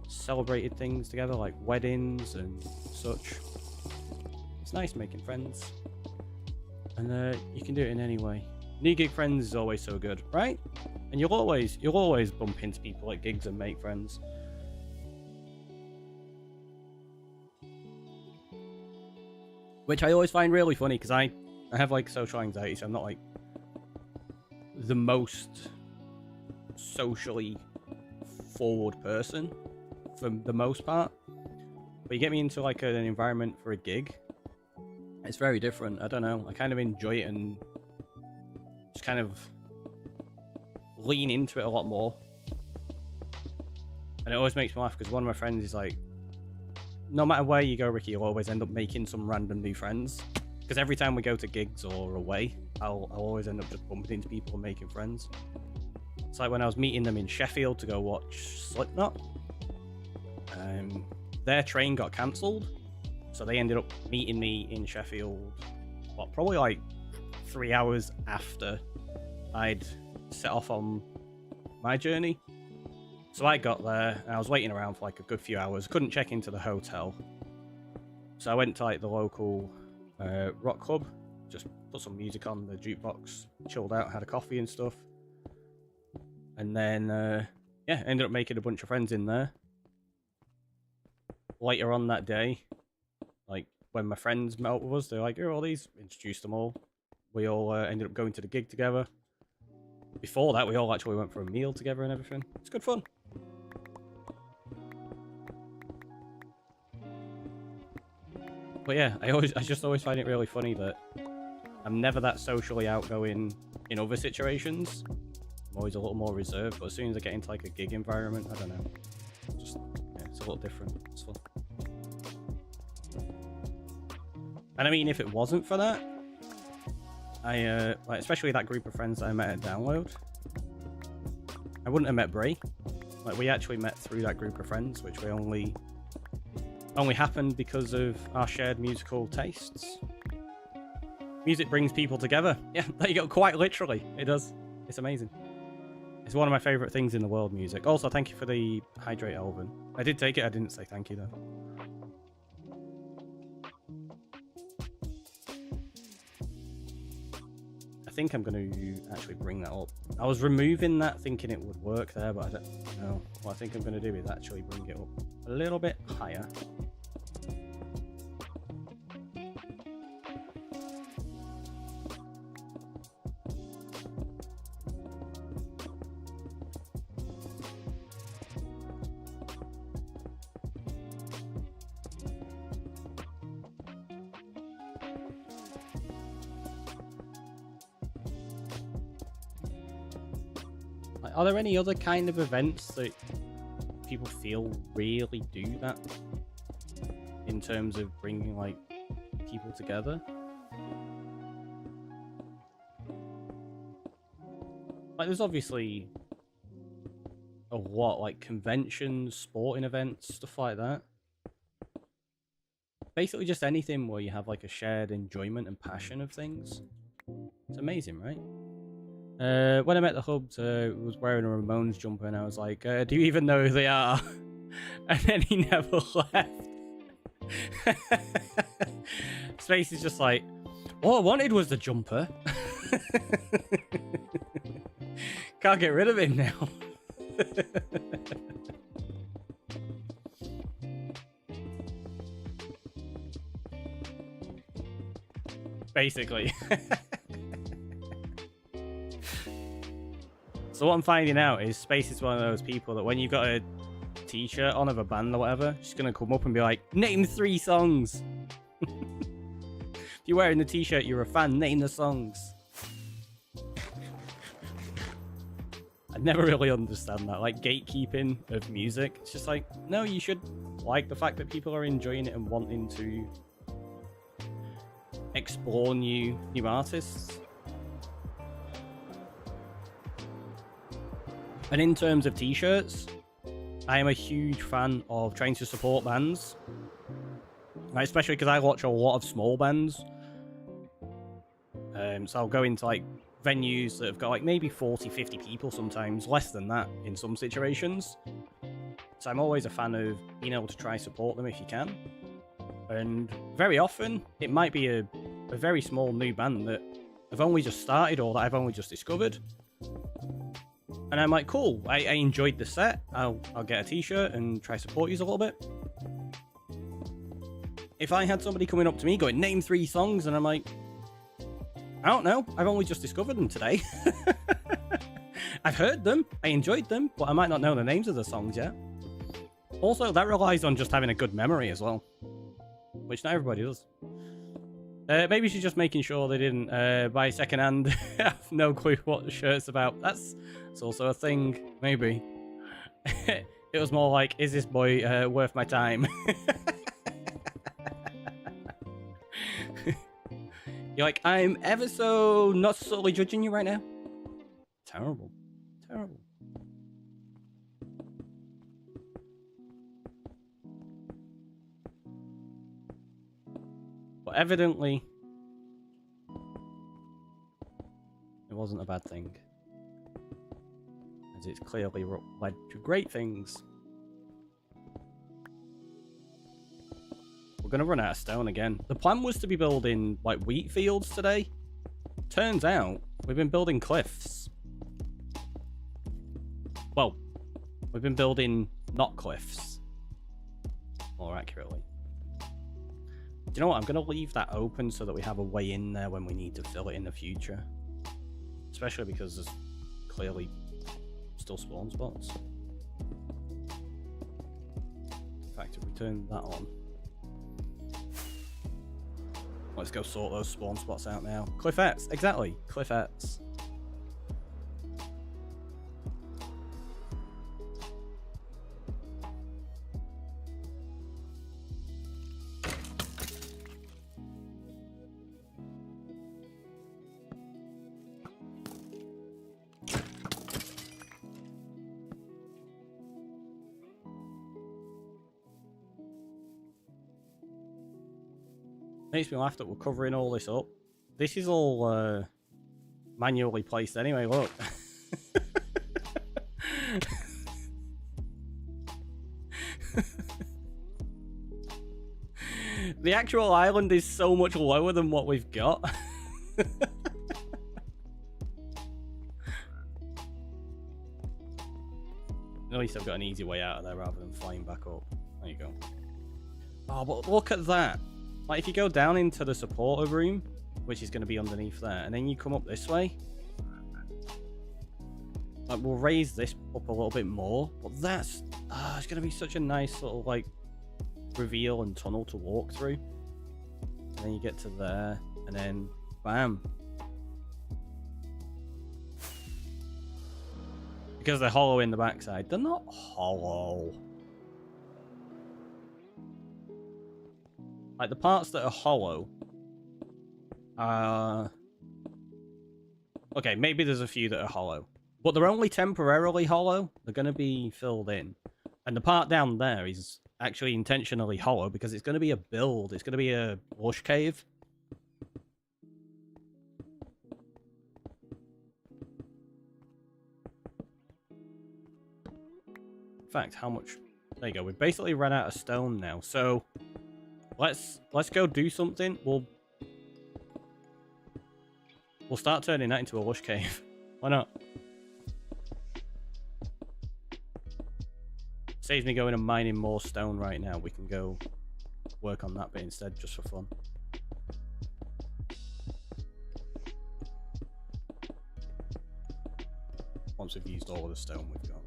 Celebrated things together like weddings and such. It's nice making friends, and you can do it in any way. New gig friends is always so good, right? And you'll always bump into people at gigs and make friends. Which I always find really funny, because I have like social anxiety, so I'm not like the most socially forward person for the most part. But you get me into like an environment for a gig, it's very different. I don't know, I kind of enjoy it and just kind of lean into it a lot more. And it always makes me laugh, because one of my friends is like, no matter where you go, Ricky, you'll always end up making some random new friends. Because every time we go to gigs or away, I'll always end up just bumping into people and making friends. It's like when I was meeting them in Sheffield to go watch Slipknot. Their train got cancelled, so they ended up meeting me in Sheffield, probably like 3 hours after I'd set off on my journey. So I got there, and I was waiting around for like a good few hours, couldn't check into the hotel. So I went to like the local rock club, just put some music on the jukebox, chilled out, had a coffee and stuff. And then, yeah, ended up making a bunch of friends in there. Later on that day, like when my friends met up with us, they're like, "Here are all these," introduced them all. We all ended up going to the gig together. Before that, we all actually went for a meal together and everything. It's good fun. But yeah, I just always find it really funny that I'm never that socially outgoing in other situations. I'm always a little more reserved, but as soon as I get into like a gig environment, I don't know. Just, yeah, it's a little different. It's fun. And I mean, if it wasn't for that, like especially that group of friends that I met at Download, I wouldn't have met Bray. Like, we actually met through that group of friends, which we only happened because of our shared musical tastes. Music brings people together. Yeah, there you go. Quite literally, it does. It's amazing. It's one of my favorite things in the world, music. Also, thank you for the Hydrate Elven. I did take it. I didn't say thank you though. I think I'm going to actually bring that up. I was removing that thinking it would work there, but I don't know. What I think I'm going to do is actually bring it up a little bit higher. are there any other kind of events that people feel really do that in terms of bringing like people together? Like, there's obviously a lot, like conventions, sporting events, stuff like that. Basically just anything where you have like a shared enjoyment and passion of things. It's amazing, right? When I met the Hubs, was wearing a Ramones jumper, and I was like, do you even know who they are? And then he never left. Space is just like, all I wanted was the jumper. Can't get rid of him now. Basically. So what I'm finding out is Space is one of those people that when you've got a t-shirt on of a band or whatever, she's going to come up and be like, name 3 songs. If you're wearing the t-shirt, you're a fan, name the songs. I never really understand that, like gatekeeping of music. It's just like, no, you should like the fact that people are enjoying it and wanting to explore new artists. And in terms of t-shirts, I am a huge fan of trying to support bands, right? Especially because I watch a lot of small bands. So I'll go into like venues that have got like maybe 40, 50 people sometimes, less than that in some situations. So I'm always a fan of being able to try support them if you can. And very often, it might be a very small new band that have only just started or that I've only just discovered. And I'm like, cool, I enjoyed the set. I'll get a t-shirt and try support you a little bit. If I had somebody coming up to me going, name 3 songs, and I'm like, I don't know, I've only just discovered them today. I've heard them, I enjoyed them, but I might not know the names of the songs yet. Also, that relies on just having a good memory as well, which not everybody does. Maybe she's just making sure they didn't buy secondhand. Have no clue what the shirt's about. It's also a thing, maybe. It was more like, is this boy worth my time? You're like, I'm ever so not subtly judging you right now. Terrible. Terrible. But evidently, it wasn't a bad thing, as it's clearly led to great things. We're going to run out of stone again. The plan was to be building, like, wheat fields today. Turns out, we've been building cliffs. Well, we've been building not cliffs, more accurately. Do you know what? I'm going to leave that open so that we have a way in there when we need to fill it in the future. Especially because there's clearly still spawn spots. In fact, if we turn that on, let's go sort those spawn spots out now. Cliffettes, exactly. Cliffettes. Makes me laugh that we're covering all this up. This is all manually placed anyway, look. The actual island is so much lower than what we've got. At least I've got an easy way out of there rather than flying back up. There you go. Oh, but look at that. Like, if you go down into the supporter room, which is going to be underneath there, and then you come up this way, like, we'll raise this up a little bit more, but that's, it's going to be such a nice little, like, reveal and tunnel to walk through. And then you get to there, and then, bam. because they're hollow in the backside. They're not hollow. Like, the parts that are hollow are... Okay, maybe there's a few that are hollow. But they're only temporarily hollow. They're going to be filled in. And the part down there is actually intentionally hollow because it's going to be a build. It's going to be a lush cave. In fact, how much... There you go. We've basically run out of stone now. So let's go do something. We'll start turning that into a lush cave. Why not? Saves me going and mining more stone right now. We can go work on that bit instead, just for fun. Once we've used all of the stone we've got.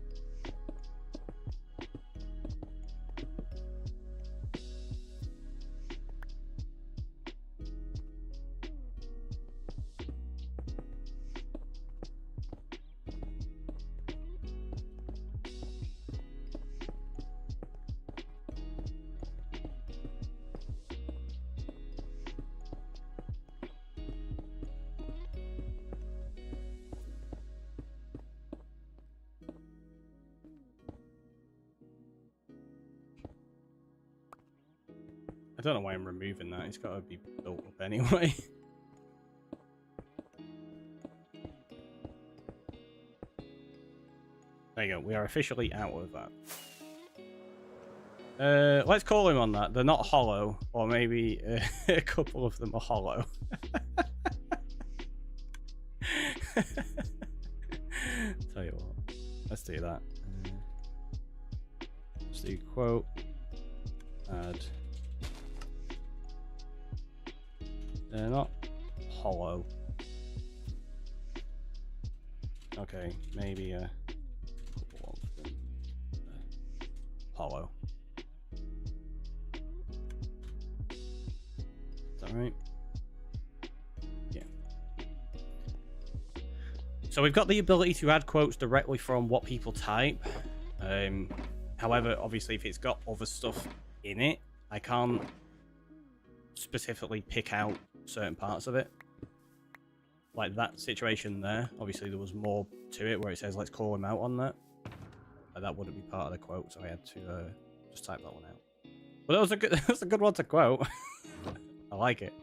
I don't know why I'm removing that. It's got to be built up anyway. There you go. We are officially out of that. Let's call him on that. They're not hollow. Or maybe a couple of them are hollow. Tell you what. Let's do that. Let's do quote. Add. They're not hollow. Okay, maybe a couple of them hollow. Is that right? Yeah. So we've got the ability to add quotes directly from what people type. However, obviously, if it's got other stuff in it, I can't specifically pick out certain parts of it. Like that situation there, obviously there was more to it where it says let's call him out on that. That wouldn't be part of the quote, so I had to just type that one out. But that was a good one to quote. I like it.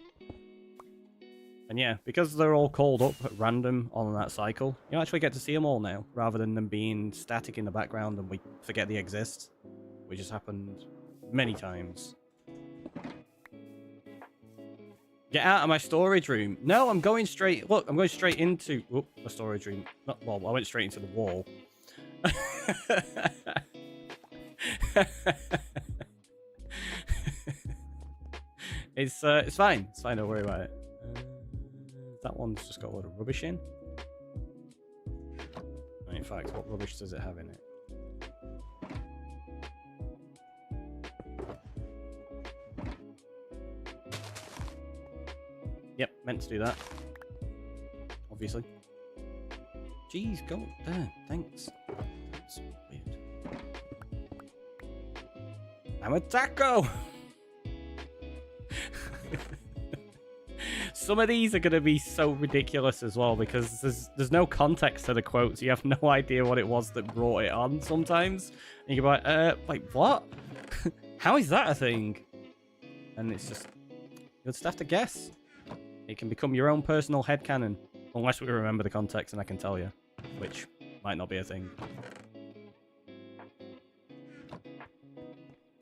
And yeah, because they're all called up at random on that cycle, you actually get to see them all now, rather than them being static in the background and we forget they exist, which has happened many times. Get out of my storage room. No, I'm going straight... Look, I'm going straight into... Whoop, a storage room. Not, well, I went straight into the wall. It's fine. It's fine, don't worry about it. That one's just got a lot of rubbish in. In fact, what rubbish does it have in it? Yep, meant to do that. Obviously. Jeez, go there. Thanks. That's weird. I'm a taco! Some of these are going to be so ridiculous as well because there's no context to the quotes. You have no idea what it was that brought it on sometimes. And you can be like, what? How is that a thing? And it's just, you'll just have to guess. It can become your own personal headcanon, unless we remember the context and I can tell you, which might not be a thing.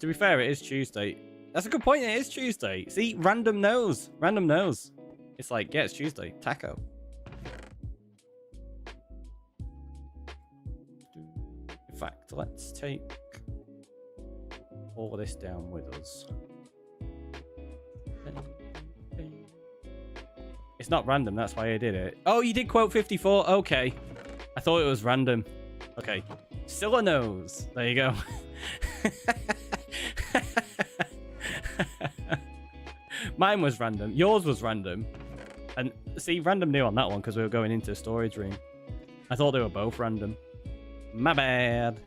To be fair, it is Tuesday. That's a good point, it is Tuesday. See, random knows. Random knows. It's like, yeah, it's Tuesday. Taco. In fact, let's take all of this down with us. It's not random, that's why I did it. Oh, you did quote 54? Okay. I thought it was random. Okay. Scylla knows. There you go. Mine was random. Yours was random. And see, random knew on that one because we were going into a storage room. I thought they were both random. My bad.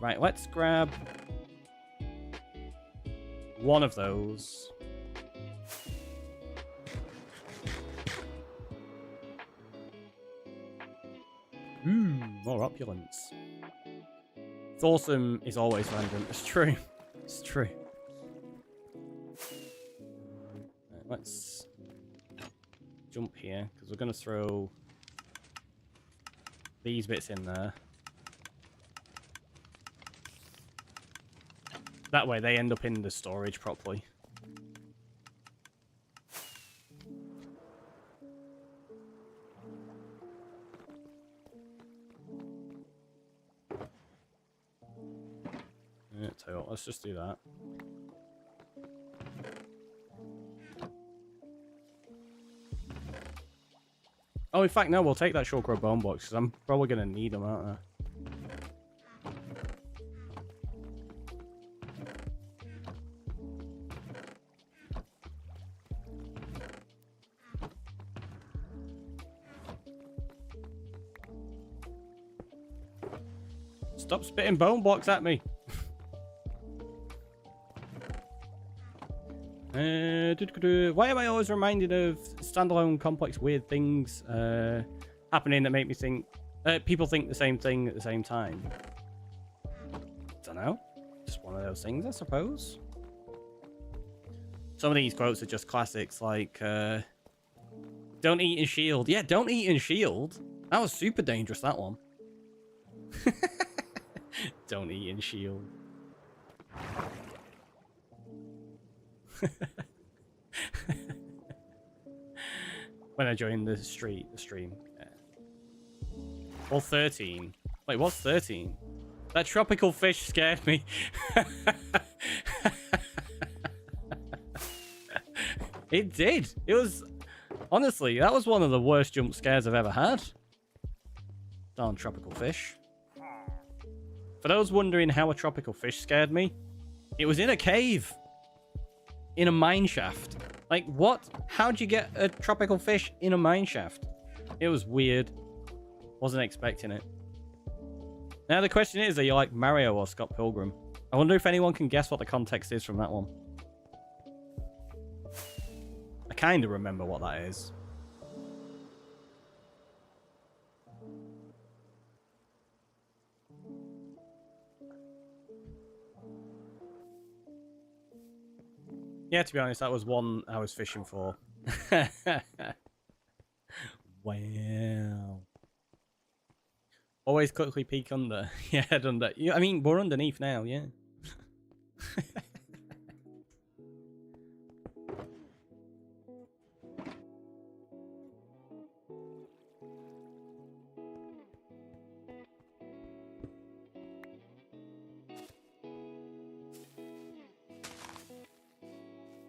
Right, let's grab one of those. More opulence. Thawsome is always random. It's true. It's true. Right, let's jump here, because we're going to throw these bits in there. That way they end up in the storage properly. Yeah, tell you what, let's just do that. Oh, in fact, no, we'll take that shulker bone box, because I'm probably going to need them, aren't I? Stop spitting bone blocks at me. Why am I always reminded of standalone complex weird things happening that make me think people think the same thing at the same time? Don't know. Just one of those things, I suppose. Some of these quotes are just classics, like don't eat and shield. Yeah, don't eat and shield. That was super dangerous, that one. Don't eat and shield. When I joined the stream. Yeah. Well, 13. Wait, what's 13? That tropical fish scared me. It did. It was... Honestly, that was one of the worst jump scares I've ever had. Darn tropical fish. For those wondering how a tropical fish scared me, it was in a cave. In a mine shaft. Like, what? How'd you get a tropical fish in a mine shaft? It was weird. Wasn't expecting it. Now the question is, are you like Mario or Scott Pilgrim? I wonder if anyone can guess what the context is from that one. I kind of remember what that is. Yeah, to be honest, that was one I was fishing for. Wow. Always quickly peek under. Yeah, head under. I mean, we're underneath now, yeah.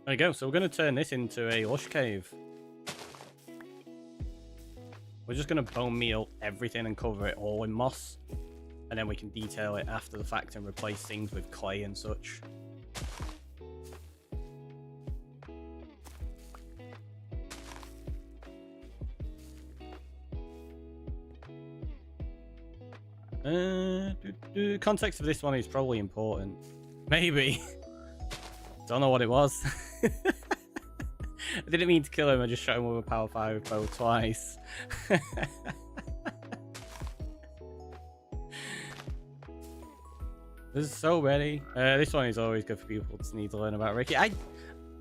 There we go. So we're going to turn this into a lush cave. We're just going to bone meal everything and cover it all in moss. And then we can detail it after the fact and replace things with clay and such. Context of this one is probably important. Maybe. Don't know what it was. I didn't mean to kill him, I just shot him with a power 5 bow twice. There's so many. This one is always good for people to need to learn about Ricky.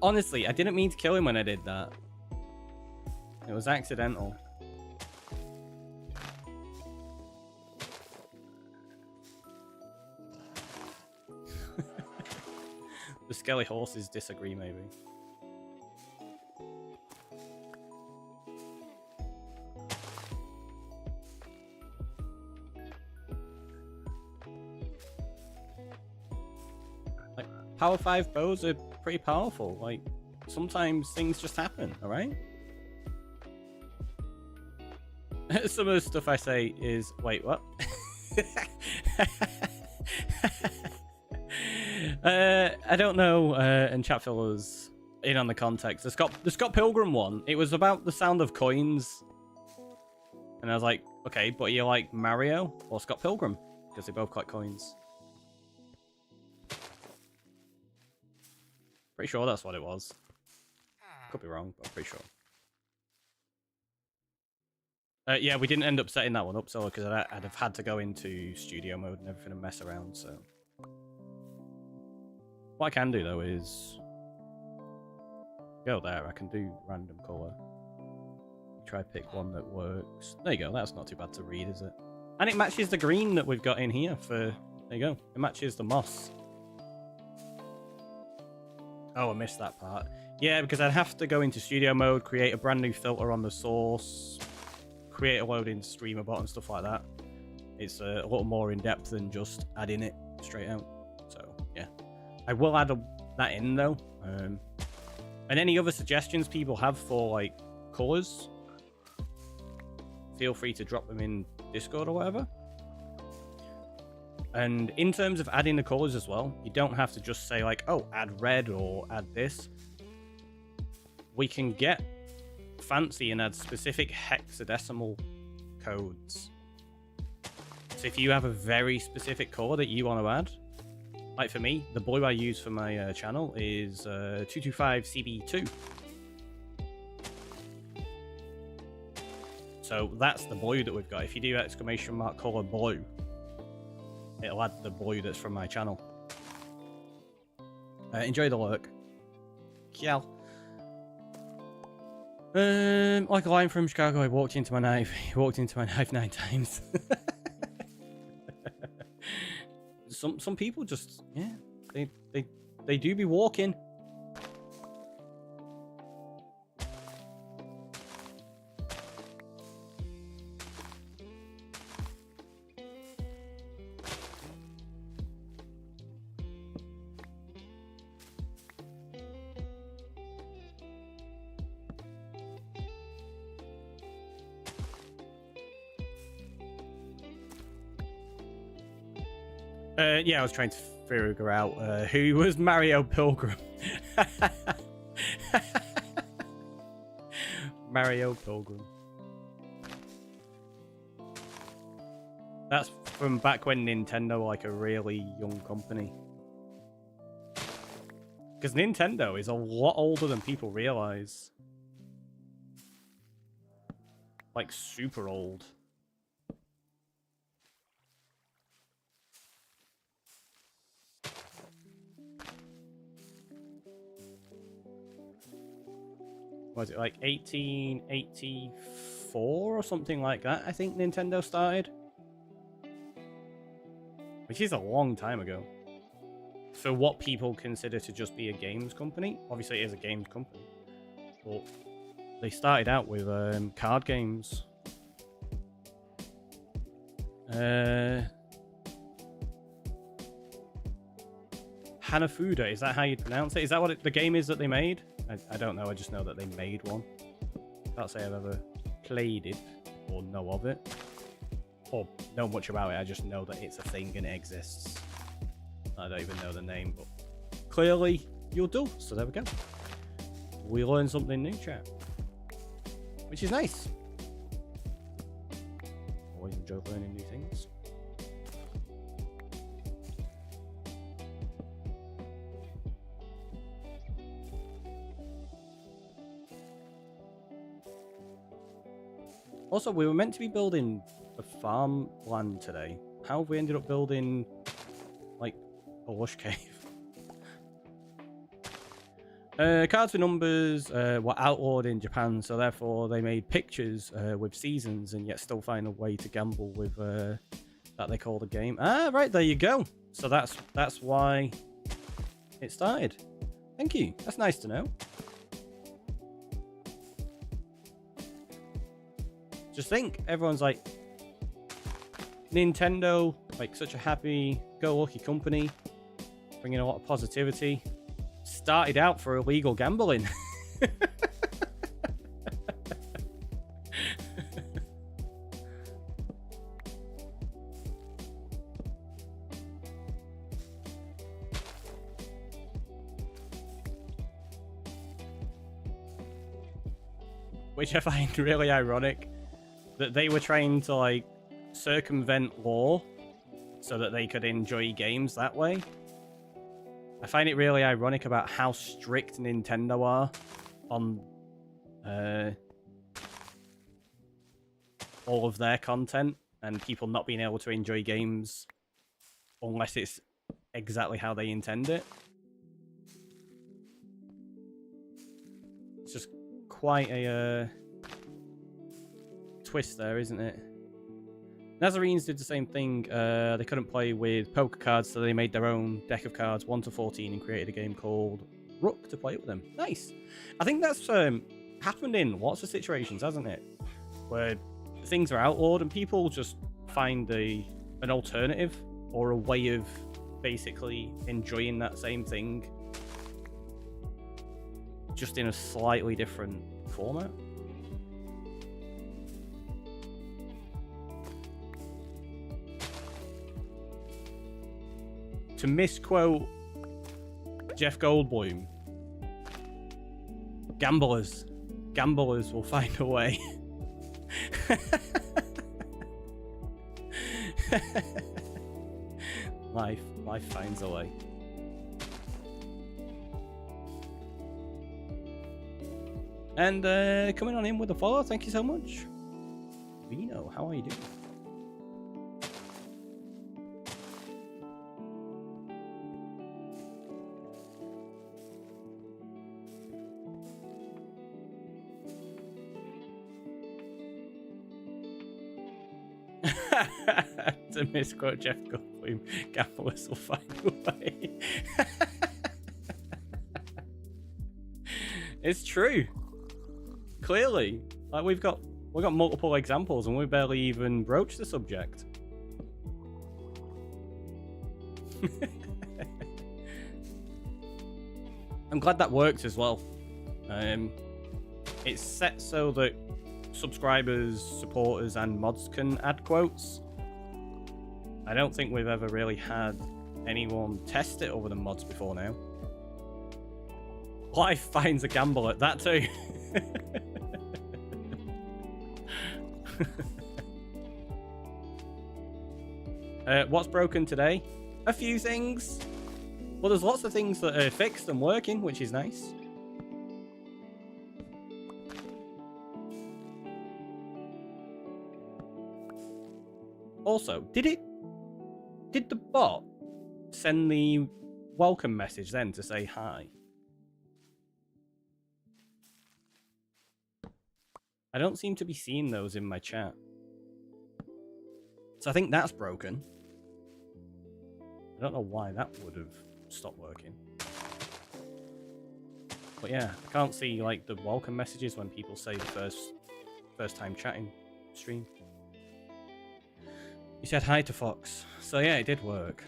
Honestly, I didn't mean to kill him when I did that. It was accidental. The skelly horses disagree, maybe. Like, power 5 bows are pretty powerful. Like, sometimes things just happen, alright? Some of the stuff I say is... Wait, what? I don't know, and chat fillers in on the context. The Scott Pilgrim one, it was about the sound of coins. And I was like, Okay, but you like Mario or Scott Pilgrim? Because they both collect coins. Pretty sure that's what it was. Could be wrong, but I'm pretty sure. Yeah, we didn't end up setting that one up, so because I'd have had to go into studio mode and everything and mess around, so... What I can do, though, is... Go there, I can do random colour. Try pick one that works. There you go, that's not too bad to read, is it? And it matches the green that we've got in here for... There you go, it matches the moss. Oh, I missed that part. Yeah, because I'd have to go into studio mode, create a brand new filter on the source, create a loading streamer bot and stuff like that. It's a little more in depth than just adding it straight out. So, yeah. I will add that in, though. And any other suggestions people have for, like, colours, feel free to drop them in Discord or whatever. And in terms of adding the colours as well, you don't have to just say, like, oh, add red or add this. We can get fancy and add specific hexadecimal codes. So if you have a very specific colour that you want to add, like for me, the blue I use for my channel is 225CB2. So that's the blue that we've got. If you do exclamation mark colour blue, it'll add the blue that's from my channel. Enjoy the lurk. Kiel. Like a line from Chicago, I walked into my knife. He walked into my knife 9 times. Some people just, yeah, they do be walking. Yeah, I was trying to figure out who was Mario Pilgrim. Mario Pilgrim. That's from back when Nintendo were like a really young company. Because Nintendo is a lot older than people realize. Like super old. Was it like 1884 or something like that? I think Nintendo started, which is a long time ago for what people consider to just be a games company. Obviously, it is a games company, but they started out with card games. Hanafuda, is that how you pronounce it? Is that what the game is that they made? I don't know, I just know that they made one. Can't say I've ever played it or know of it or know much about it. I just know that it's a thing and it exists. I don't even know the name, but clearly you'll do. So there we go. We learned something new, chat, which is nice. Always enjoy learning new things. Also, we were meant to be building a farmland today. How have we ended up building, like, a lush cave? Cards with numbers were outlawed in Japan, so therefore they made pictures with seasons and yet still find a way to gamble with that they call the game. Ah, right, there you go. So that's why it started. Thank you. That's nice to know. Just think, everyone's like, Nintendo, like such a happy-go-lucky company, bringing a lot of positivity, started out for illegal gambling. Which I find really ironic. that they were trying to like circumvent law so that they could enjoy games that way. I find it really ironic about how strict Nintendo are on all of their content and people not being able to enjoy games unless it's exactly how they intend it. It's just quite a twist there, isn't it? Nazarenes did the same thing. They couldn't play with poker cards, so they made their own deck of cards, 1 to 14, and created a game called Rook to play with them. Nice. I think that's happened in lots of situations, hasn't it? Where things are outlawed and people just find an alternative or a way of basically enjoying that same thing just in a slightly different format. To misquote Jeff Goldblum, gamblers will find a way. Life finds a way. And coming on in with a follow, thank you so much. Vino, how are you doing? To misquote Jeff Goldblum, gamblers will find a way. It's true. Clearly, like we've got multiple examples, and we barely even broached the subject. I'm glad that worked as well. It's set so that subscribers, supporters, and mods can add quotes. I don't think we've ever really had anyone test it other than mods before now. Life finds a gamble at that too. What's broken today? A few things. Well, there's lots of things that are fixed and working, which is nice. Also, did the bot send the welcome message then to say hi? I don't seem to be seeing those in my chat. So I think that's broken. I don't know why that would have stopped working. But yeah, I can't see like the welcome messages when people say the first time chatting stream. You said hi to Fox. So yeah, it did work.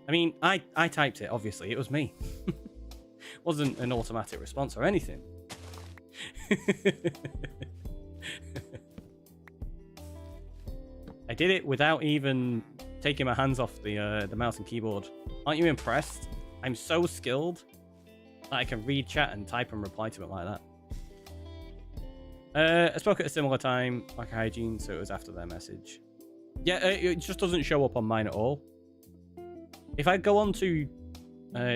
I mean, I typed it, obviously. It was me. Wasn't an automatic response or anything. I did it without even taking my hands off the mouse and keyboard. Aren't you impressed? I'm so skilled that I can read chat and type and reply to it like that. I spoke at a similar time, like hygiene, so it was after their message. Yeah, it just doesn't show up on mine at all. If I go on to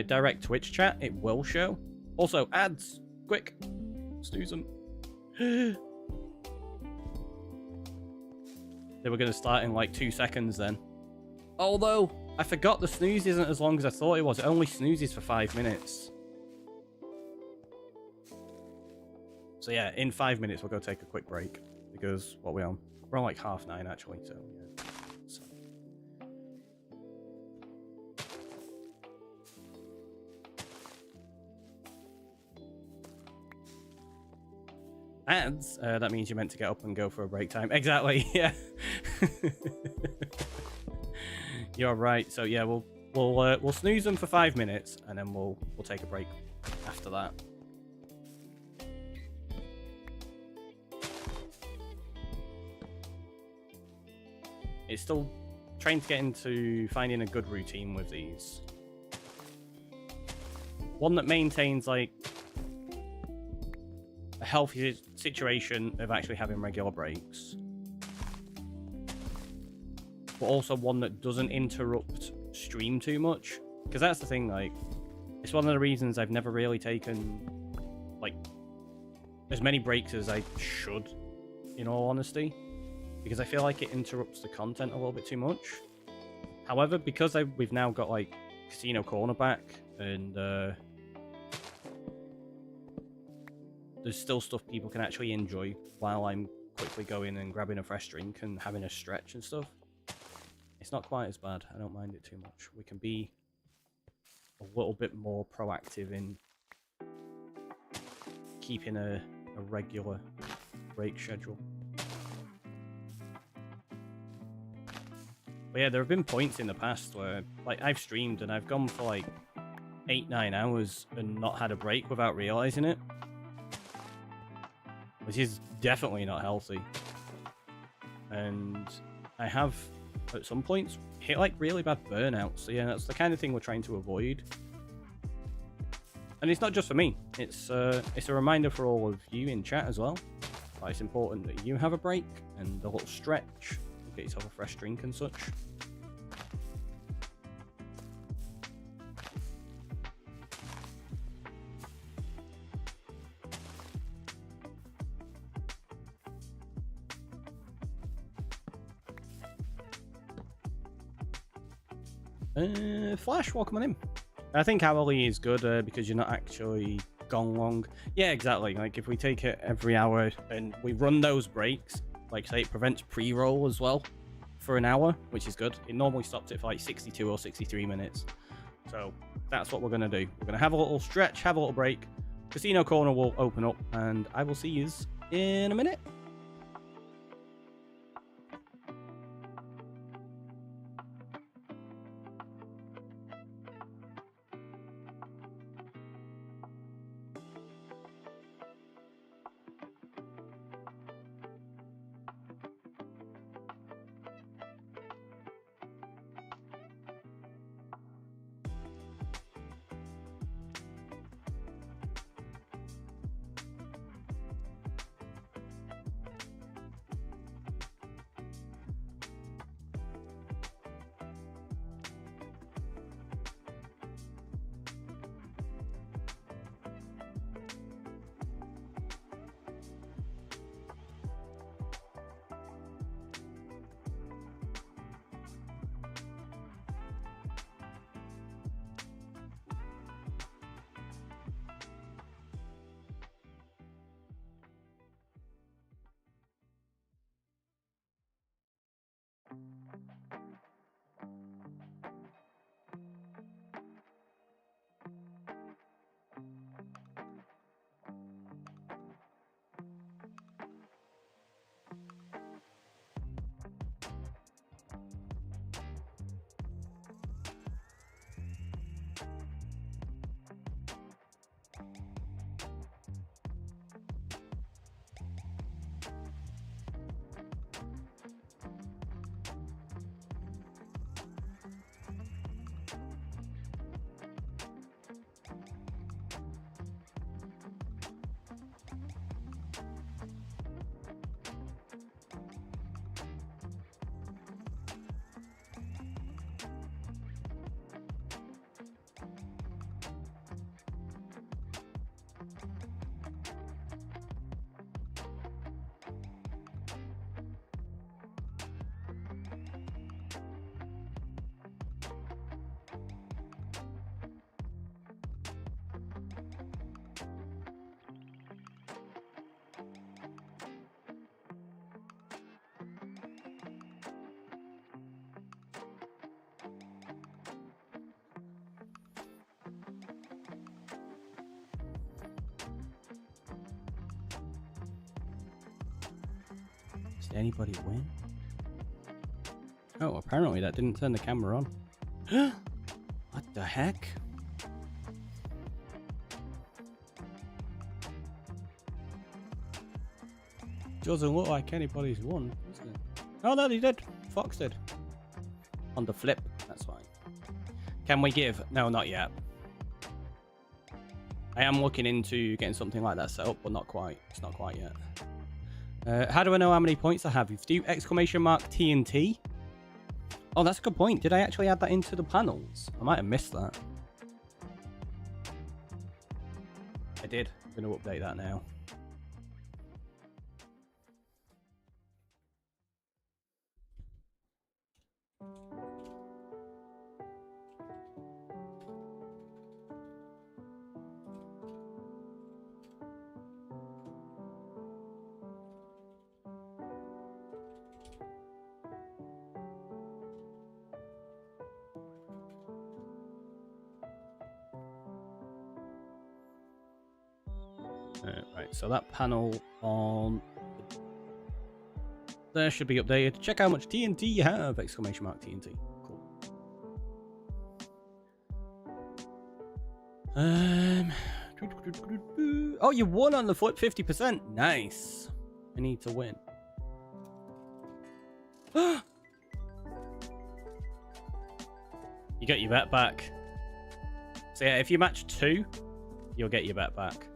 direct Twitch chat, it will show. Also, ads! Quick! Snooze them. They were going to start in like 2 seconds then. Although, I forgot the snooze isn't as long as I thought it was. It only snoozes for 5 minutes. So yeah, in 5 minutes we'll go take a quick break. Because, what are we on? We're on like 9:30 actually, so yeah. So. Ads, that means you're meant to get up and go for a break time. Exactly, yeah. You're right. So yeah, we'll snooze them for 5 minutes and then we'll take a break after that. It's still trying to get into finding a good routine with these. One that maintains like a healthy situation of actually having regular breaks. but also one that doesn't interrupt stream too much. Because that's the thing, like, it's one of the reasons I've never really taken, like, as many breaks as I should, in all honesty. Because I feel like it interrupts the content a little bit too much. However, because we've now got, like, Casino Corner back, and there's still stuff people can actually enjoy while I'm quickly going and grabbing a fresh drink and having a stretch and stuff. It's not quite as bad. I don't mind it too much. We can be a little bit more proactive in keeping a regular break schedule. But yeah, there have been points in the past where, like, I've streamed and I've gone for like 8-9 hours and not had a break without realizing it, which is definitely not healthy. And I have at some points hit like really bad burnout. So yeah, that's the kind of thing we're trying to avoid. And it's not just for me. It's a reminder for all of you in chat as well. Like, it's important that you have a break and a little stretch. Get yourself a fresh drink and such. Flash, welcome on in. I think hourly is good because you're not actually gone long. Yeah, exactly. Like, if we take it every hour and we run those breaks, like say it prevents pre-roll as well for an hour, which is good. It normally stops it for like 62 or 63 minutes. So that's what we're going to do. We're going to have a little stretch, have a little break. Casino Corner will open up and I will see you in a minute. Did anybody win? Oh, apparently that didn't turn the camera on. What the heck? Doesn't look like anybody's won, does it? Oh no, they did. Fox did. On the flip, that's fine. Can we give? No, not yet. I am looking into getting something like that set up, but not quite. It's not quite yet. How do I know how many points I have? If you do exclamation mark TNT, Oh, that's a good point. Did I actually add that into the panels? I might have missed that. I did. I'm going to update that now. Right, so that panel on there should be updated. Check how much TNT you have! Exclamation mark TNT. Cool. Oh, you won on the flip 50%. Nice. I need to win. You get your bet back. So yeah, if you match 2, you'll get your bet back.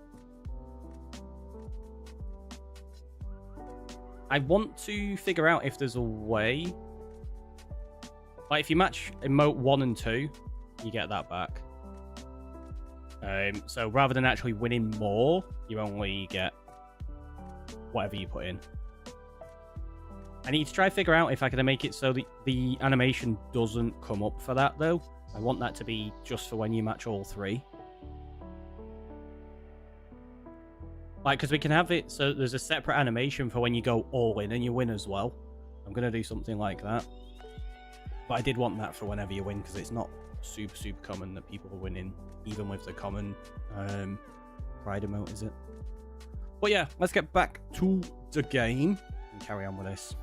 I want to figure out if there's a way. Like, if you match emote 1 and 2, you get that back. So rather than actually winning more, you only get whatever you put in. I need to try to figure out if I can make it so that the animation doesn't come up for that, though. I want that to be just for when you match all 3. Like, because we can have it so there's a separate animation for when you go all in and you win as well. I'm going to do something like that. But I did want that for whenever you win, because it's not super common that people are winning, even with the common pride emote, is it? But yeah, let's get back to the game and carry on with this.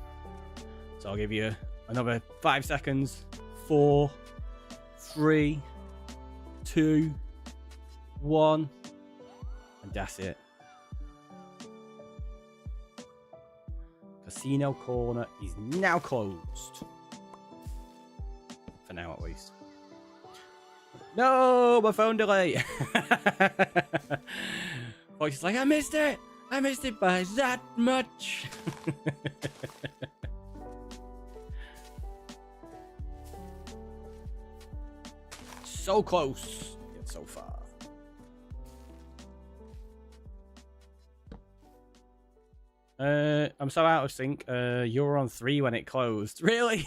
So I'll give you another 5 seconds. 4, 3, 2, 1, and that's it. Casino corner is now closed. For now, at least. No, my phone delay. Voice is like, I missed it. I missed it by that much. So close, yet so far. I'm so out of sync. You were on 3 when it closed. Really?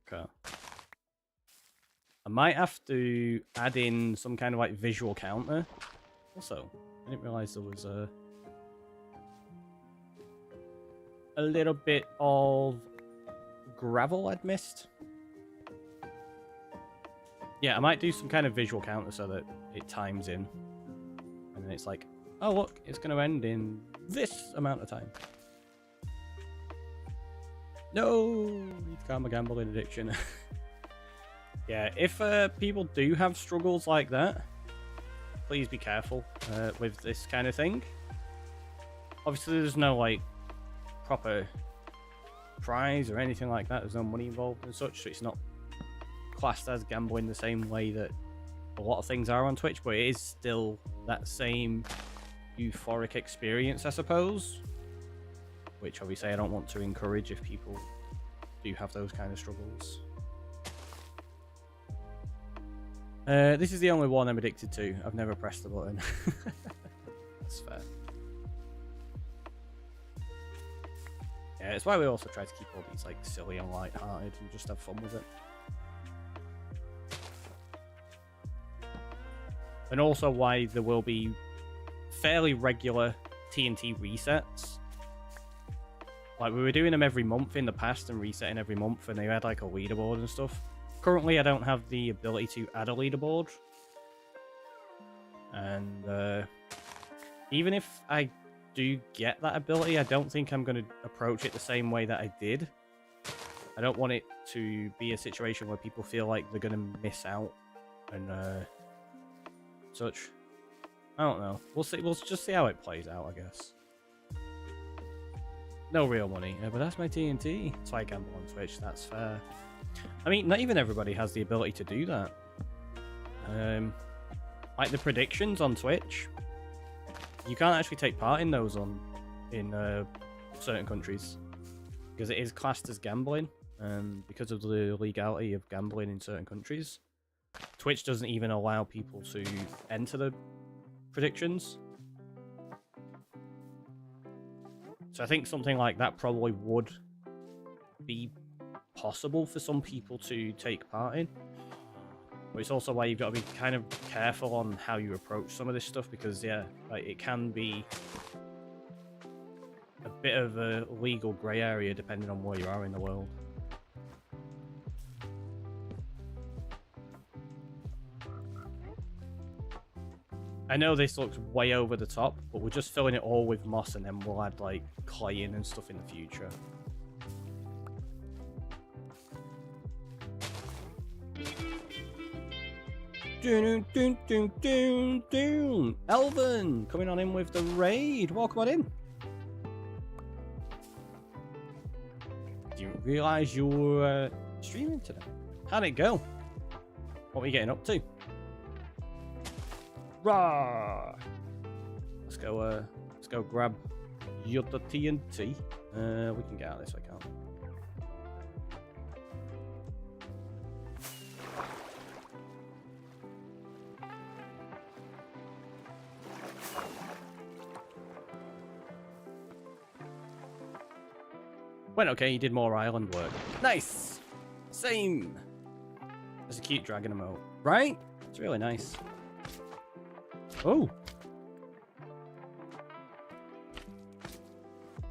Okay. I might have to add in some kind of like visual counter. Also, I didn't realize there was a little bit of gravel I'd missed. Yeah, I might do some kind of visual counter so that it times in. And then it's like, oh look, it's going to end in this amount of time. No! Need to calm my gambling addiction. Yeah, if people do have struggles like that, please be careful with this kind of thing. Obviously, there's no, like, proper prize or anything like that. There's no money involved and such, so it's not classed as gambling the same way that a lot of things are on Twitch, but it is still that same euphoric experience, I suppose, which obviously I don't want to encourage if people do have those kind of struggles. This is the only one I'm addicted to. I've never pressed the button. That's fair. Yeah, it's why we also try to keep all these like silly and light-hearted and just have fun with it. And also why there will be fairly regular TNT resets. Like, we were doing them every month in the past and resetting every month, and they had like a leaderboard and stuff. Currently, I don't have the ability to add a leaderboard. And even if I do get that ability, I don't think I'm going to approach it the same way that I did. I don't want it to be a situation where people feel like they're going to miss out and such. I don't know. We'll see. We'll just see how it plays out, I guess. No real money. Yeah, but that's my TNT. That's why I gamble on Twitch. That's fair. I mean, not even everybody has the ability to do that. Like the predictions on Twitch, you can't actually take part in those in certain countries because it is classed as gambling. and because of the legality of gambling in certain countries, Twitch doesn't even allow people to enter the predictions. So I think something like that probably would be possible for some people to take part in. But it's also why you've got to be kind of careful on how you approach some of this stuff, because yeah, like, it can be a bit of a legal grey area depending on where you are in the world. I know this looks way over the top, but we're just filling it all with moss, and then we'll add like clay in and stuff in the future. Dun, dun, dun, dun, dun. Elvin coming on in with the raid. Welcome on in. Didn't realise you were streaming today. How'd it go? What were you getting up to? Rah! Let's go grab your TNT. We can get out of this, I can't. Went okay, you did more island work. Nice! Same! There's a cute dragon emote. Right? It's really nice. Oh!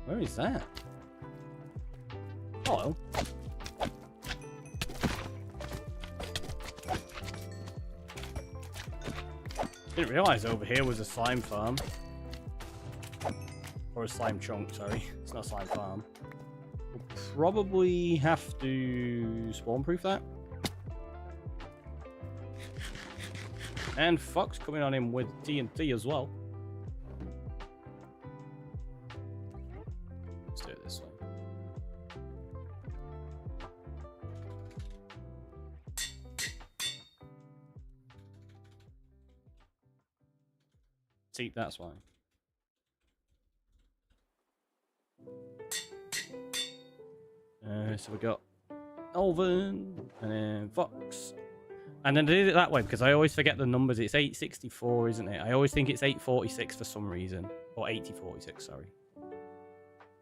Where is that? Hello. Didn't realise over here was a slime farm. Or a slime chunk, sorry. It's not a slime farm. We'll probably have to spawn-proof that. And Fox coming on in with TNT as well. Let's do it this way. See, that's why. So we got Elvin and then Fox. And then I did it that way because I always forget the numbers. It's 864, isn't it? I always think it's 846 for some reason. Or 8046, sorry.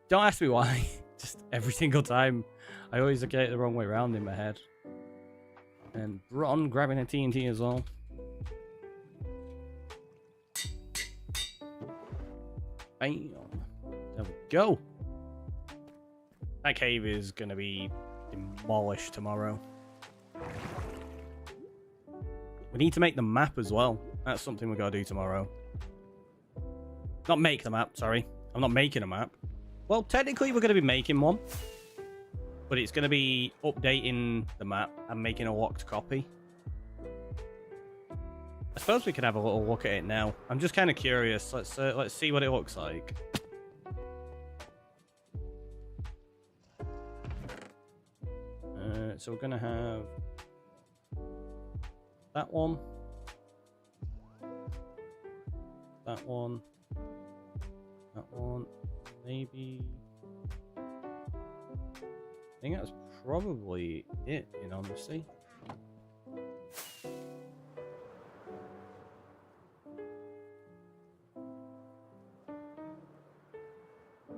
Don't ask me why. Just every single time. I always get it the wrong way around in my head. And Bron grabbing a TNT as well. Bam. There we go. That cave is going to be demolished tomorrow. We need to make the map as well. That's something we got to do tomorrow. Not make the map, sorry. I'm not making a map. Well, technically we're going to be making one. But it's going to be updating the map and making a locked copy. I suppose we could have a little look at it now. I'm just kind of curious. Let's see what it looks like. So we're going to have that one, that one, that one, maybe. I think that's probably it, in honesty.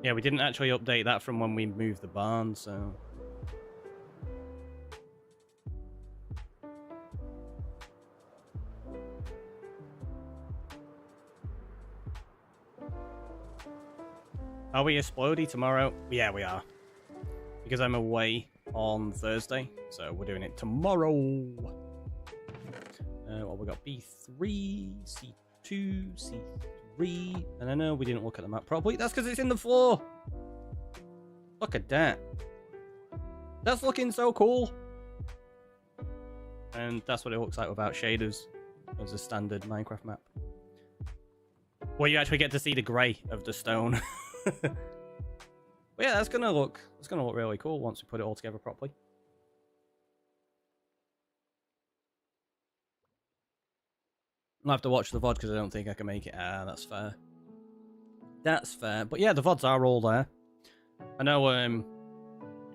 Yeah, we didn't actually update that from when we moved the barn, so... Are we explodey tomorrow? Yeah, we are. Because I'm away on Thursday, so we're doing it tomorrow. Well, we got B3, C2, C3, and I know we didn't look at the map properly. That's because it's in the floor. Look at that. That's looking so cool. And that's what it looks like without shaders as a standard Minecraft map. Well, you actually get to see the grey of the stone. But yeah, that's gonna look really cool once we put it all together properly. I'll have to watch the VOD because I don't think I can make it. Ah, that's fair. That's fair. But yeah, the VODs are all there. I know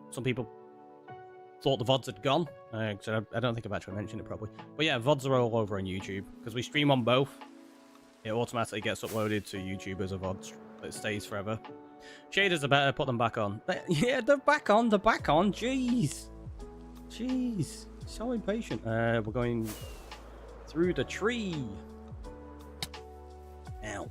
some people thought the VODs had gone. So I don't think I've actually mentioned it probably. But yeah, VODs are all over on YouTube because we stream on both. It automatically gets uploaded to YouTube as a VOD. It stays forever. Shaders are better. Put them back on. Yeah, they're back on. They're back on. Jeez. Jeez. So impatient. We're going through the tree. Ow.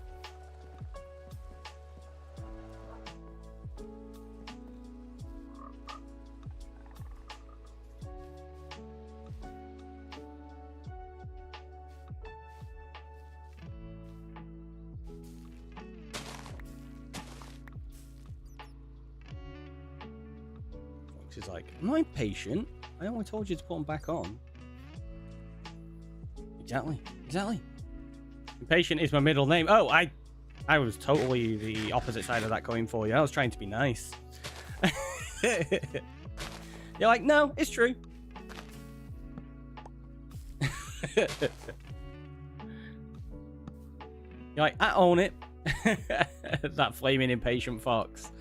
She's like, am I patient? I only told you to put them back on. Exactly. Exactly. Impatient is my middle name. Oh, I was totally the opposite side of that coin for you. I was trying to be nice. You're like, no, it's true. You're like, I own it. That flaming impatient fox.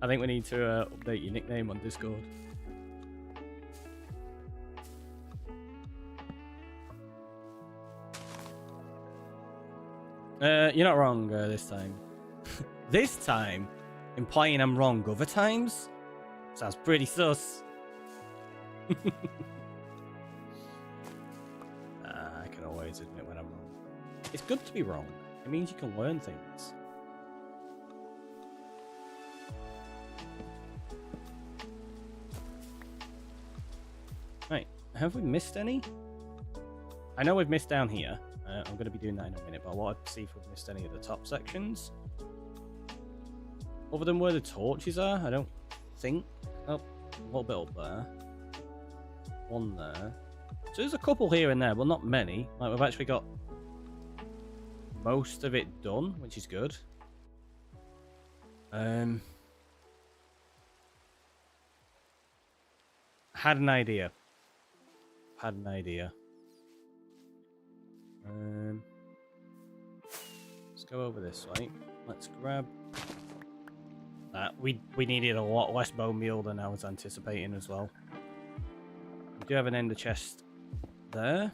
I think we need to update your nickname on Discord. You're not wrong this time. This time? Implying I'm wrong other times? Sounds pretty sus. I can always admit when I'm wrong. It's good to be wrong. It means you can learn things. Right, have we missed any? I know we've missed down here. I'm going to be doing that in a minute, but I wanted to see if we've missed any of the top sections. Other than where the torches are, I don't think. Oh, a little bit up there. One there. So there's a couple here and there, but not many. Like, we've actually got most of it done, which is good. Had an idea. Let's go over this way. Let's grab that. We needed a lot less bone meal than I was anticipating as well. We do have an ender chest there.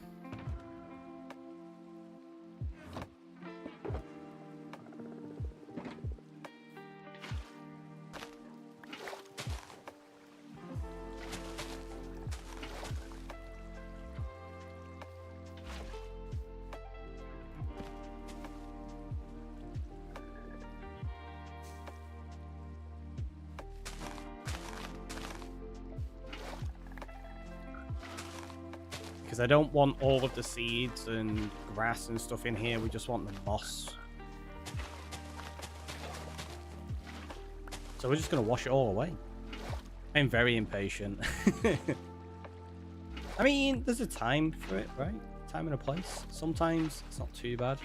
I don't want all of the seeds and grass and stuff in here. We just want the moss. So we're just going to wash it all away. I'm very impatient. I mean, there's a time for it, right? Time and a place. Sometimes it's not too bad.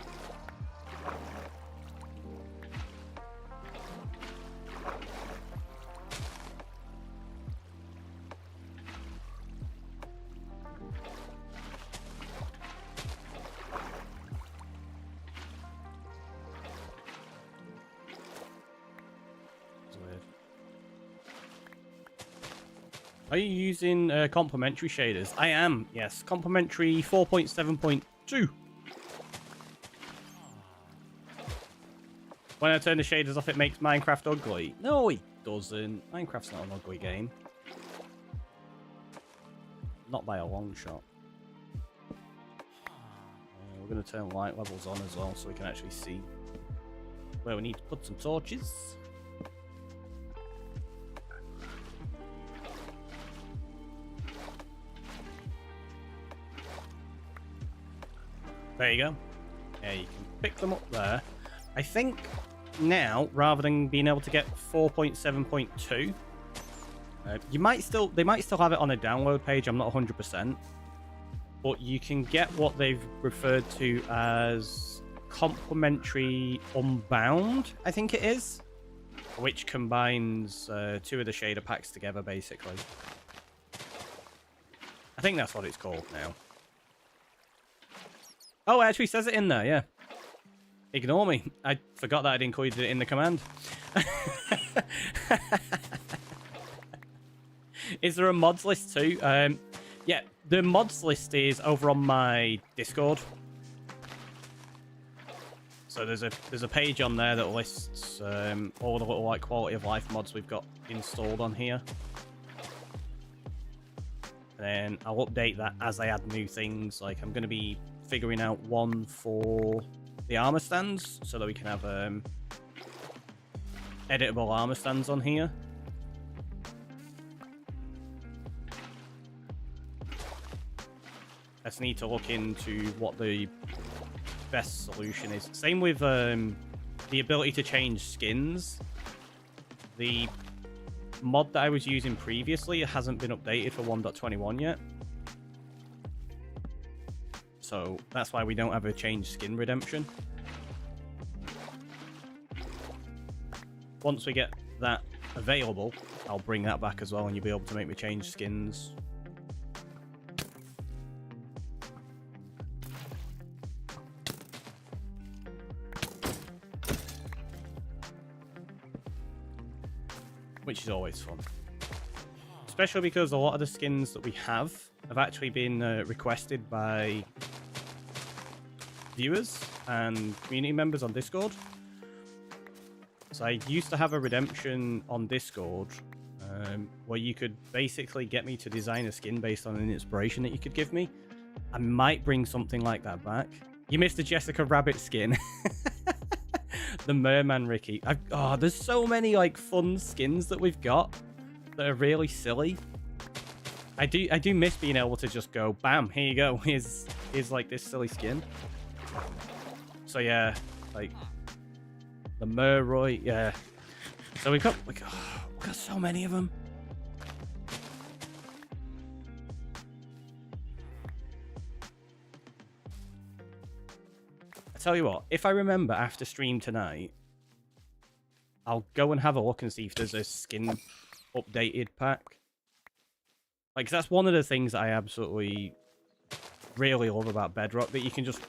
Are you using complementary shaders? I am, yes. Complementary 4.7.2. When I turn the shaders off, it makes Minecraft ugly. No, it doesn't. Minecraft's not an ugly game. Not by a long shot. We're going to turn light levels on as well so we can actually see where we need to put some torches. There you go. Yeah, you can pick them up there. I think now, rather than being able to get 4.7.2, they might still have it on a download page. I'm not 100%, but you can get what they've referred to as complementary unbound. I think it is, which combines two of the shader packs together, basically. I think that's what it's called now. Oh, it actually says it in there, yeah. Ignore me. I forgot that I'd included it in the command. Is there a mods list too? Yeah, the mods list is over on my Discord. So there's a page on there that lists all the little like quality of life mods we've got installed on here. And then I'll update that as I add new things. Like I'm going to be figuring out one for the armor stands so that we can have editable armor stands on here. I just need to look into what the best solution is. Same with the ability to change skins. The mod that I was using previously hasn't been updated for 1.21 yet. So that's why we don't have a change skin redemption. Once we get that available, I'll bring that back as well and you'll be able to make me change skins. Which is always fun. Especially because a lot of the skins that we have actually been requested by viewers and community members on Discord. So I used to have a redemption on Discord where you could basically get me to design a skin based on an inspiration that you could give me. I might bring something like that back. You missed the Jessica Rabbit skin. The Merman Ricky. There's so many like fun skins that we've got that are really silly. I do miss being able to just go, bam, here you go. Here's like this silly skin. So yeah, like the Merroy, yeah. So we've got so many of them. I tell you what, if I remember after stream tonight, I'll go and have a look and see if there's a skin updated pack. Like, 'cause that's one of the things that I absolutely really love about Bedrock, that you can just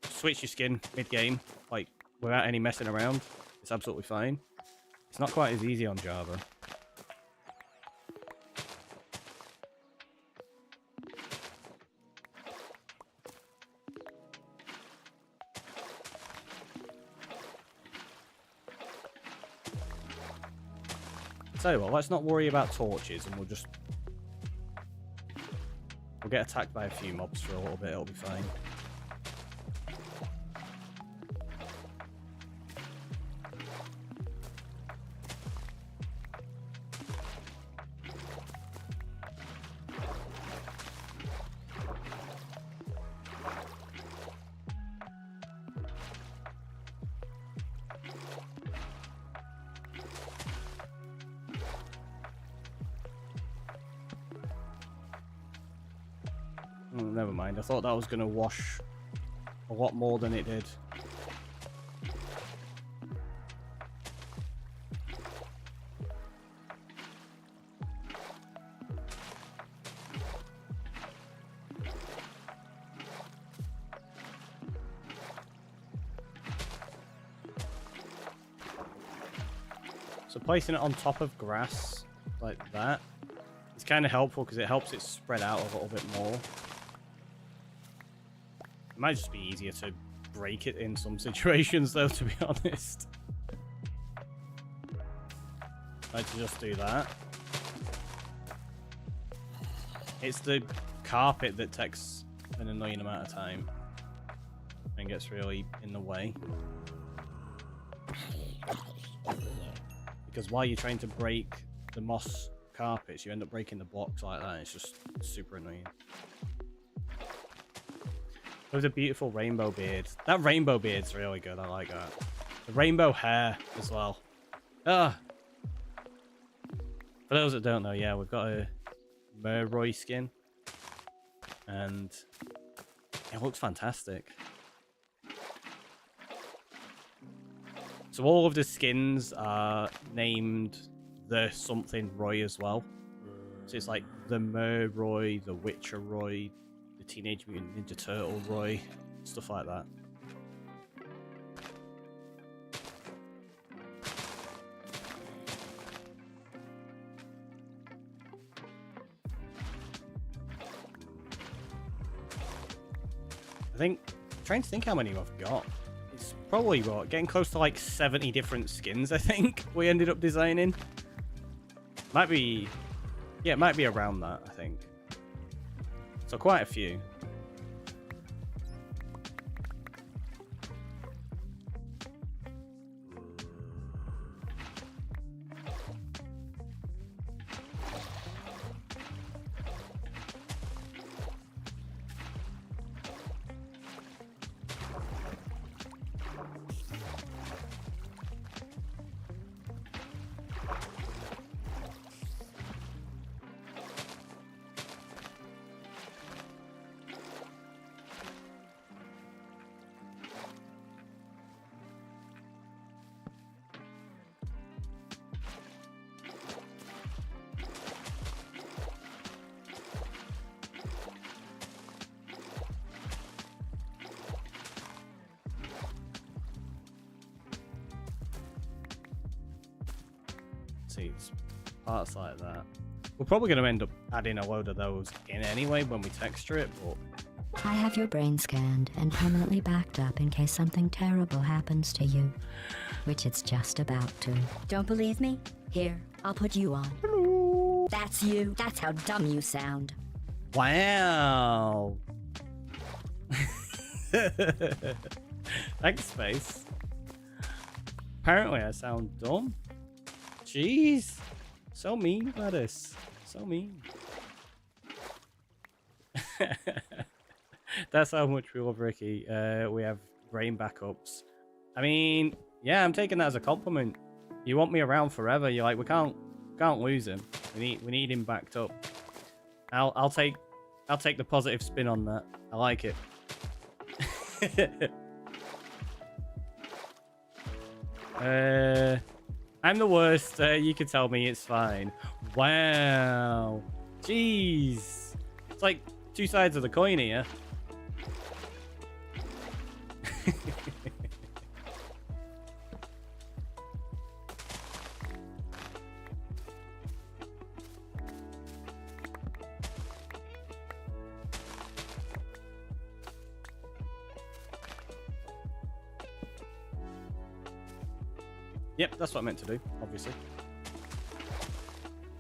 switch your skin mid-game, like, without any messing around. It's absolutely fine. It's not quite as easy on Java. Tell you what, let's not worry about torches and we'll get attacked by a few mobs for a little bit, it'll be fine. Never mind, I thought that was going to wash a lot more than it did. So placing it on top of grass like that is kind of helpful because it helps it spread out a little bit more. It might just be easier to break it in some situations, though, to be honest. I'd just do that. It's the carpet that takes an annoying amount of time and gets really in the way. Because while you're trying to break the moss carpets, you end up breaking the blocks like that. It's just super annoying. There's a beautiful rainbow beard. That rainbow beard's really good. I like that. The rainbow hair as well. Ah. For those that don't know, yeah, we've got a Merroy skin, and it looks fantastic. So all of the skins are named the something Roy as well. So it's like the Merroy, the Witcher Roy, the Teenage Mutant Ninja Turtle Roy, stuff like that. Trying to think how many I've got. It's probably what, getting close to like 70 different skins, I think, we ended up designing. Might be, yeah, it might be around that, I think. So quite a few. It's parts like that. We're probably going to end up adding a load of those in anyway when we texture it, but... I have your brain scanned and permanently backed up in case something terrible happens to you. Which it's just about to. Don't believe me? Here, I'll put you on. Hello. That's you. That's how dumb you sound. Wow. Thanks, Space. Apparently I sound dumb. Jeez. So mean, Gladys. So mean. That's how much we love Ricky. We have brain backups. I mean, yeah, I'm taking that as a compliment. You want me around forever. You're like, we can't lose him. We need him backed up. I'll take the positive spin on that. I like it. I'm the worst. You can tell me it's fine. Wow. Jeez. It's like two sides of the coin here. Yep, that's what I meant to do, obviously.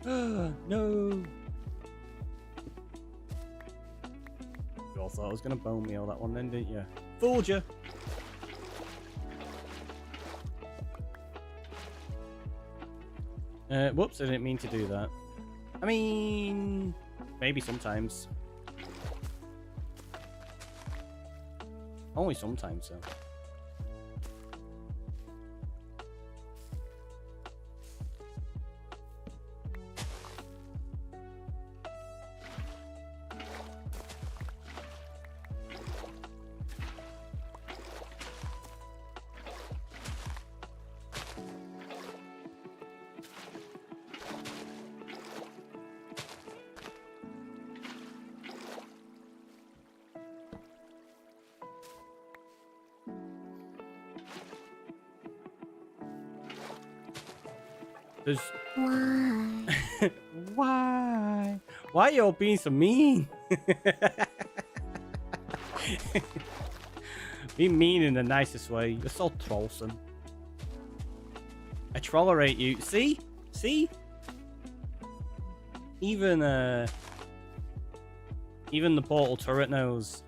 No! You all thought I was going to bone meal that one then, didn't you? Fooled you! Whoops, I didn't mean to do that. I mean... maybe sometimes. Only sometimes, though. There's... Why? Why? Why are you all being so mean? Be mean in the nicest way. You're so trollsome. I tolerate you. See? See? Even the portal turret knows.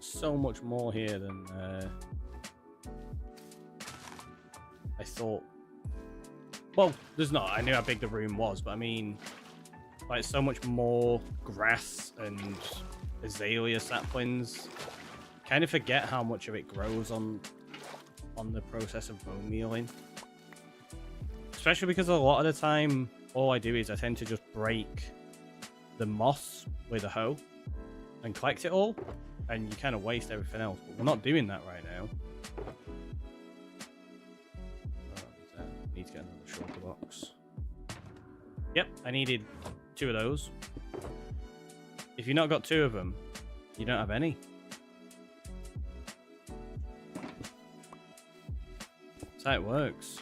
So much more here than I thought. Well, there's not. I knew how big the room was, but I mean, like, so much more grass and azalea saplings. Kind of forget how much of it grows on the process of bone mealing. Especially because a lot of the time, all I do is I tend to just break the moss with a hoe and collect it all. And you kind of waste everything else, but we're not doing that right now. need to get another shulker box. Yep, I needed 2 of those. If you've not got 2 of them, you don't have any. That's how it works.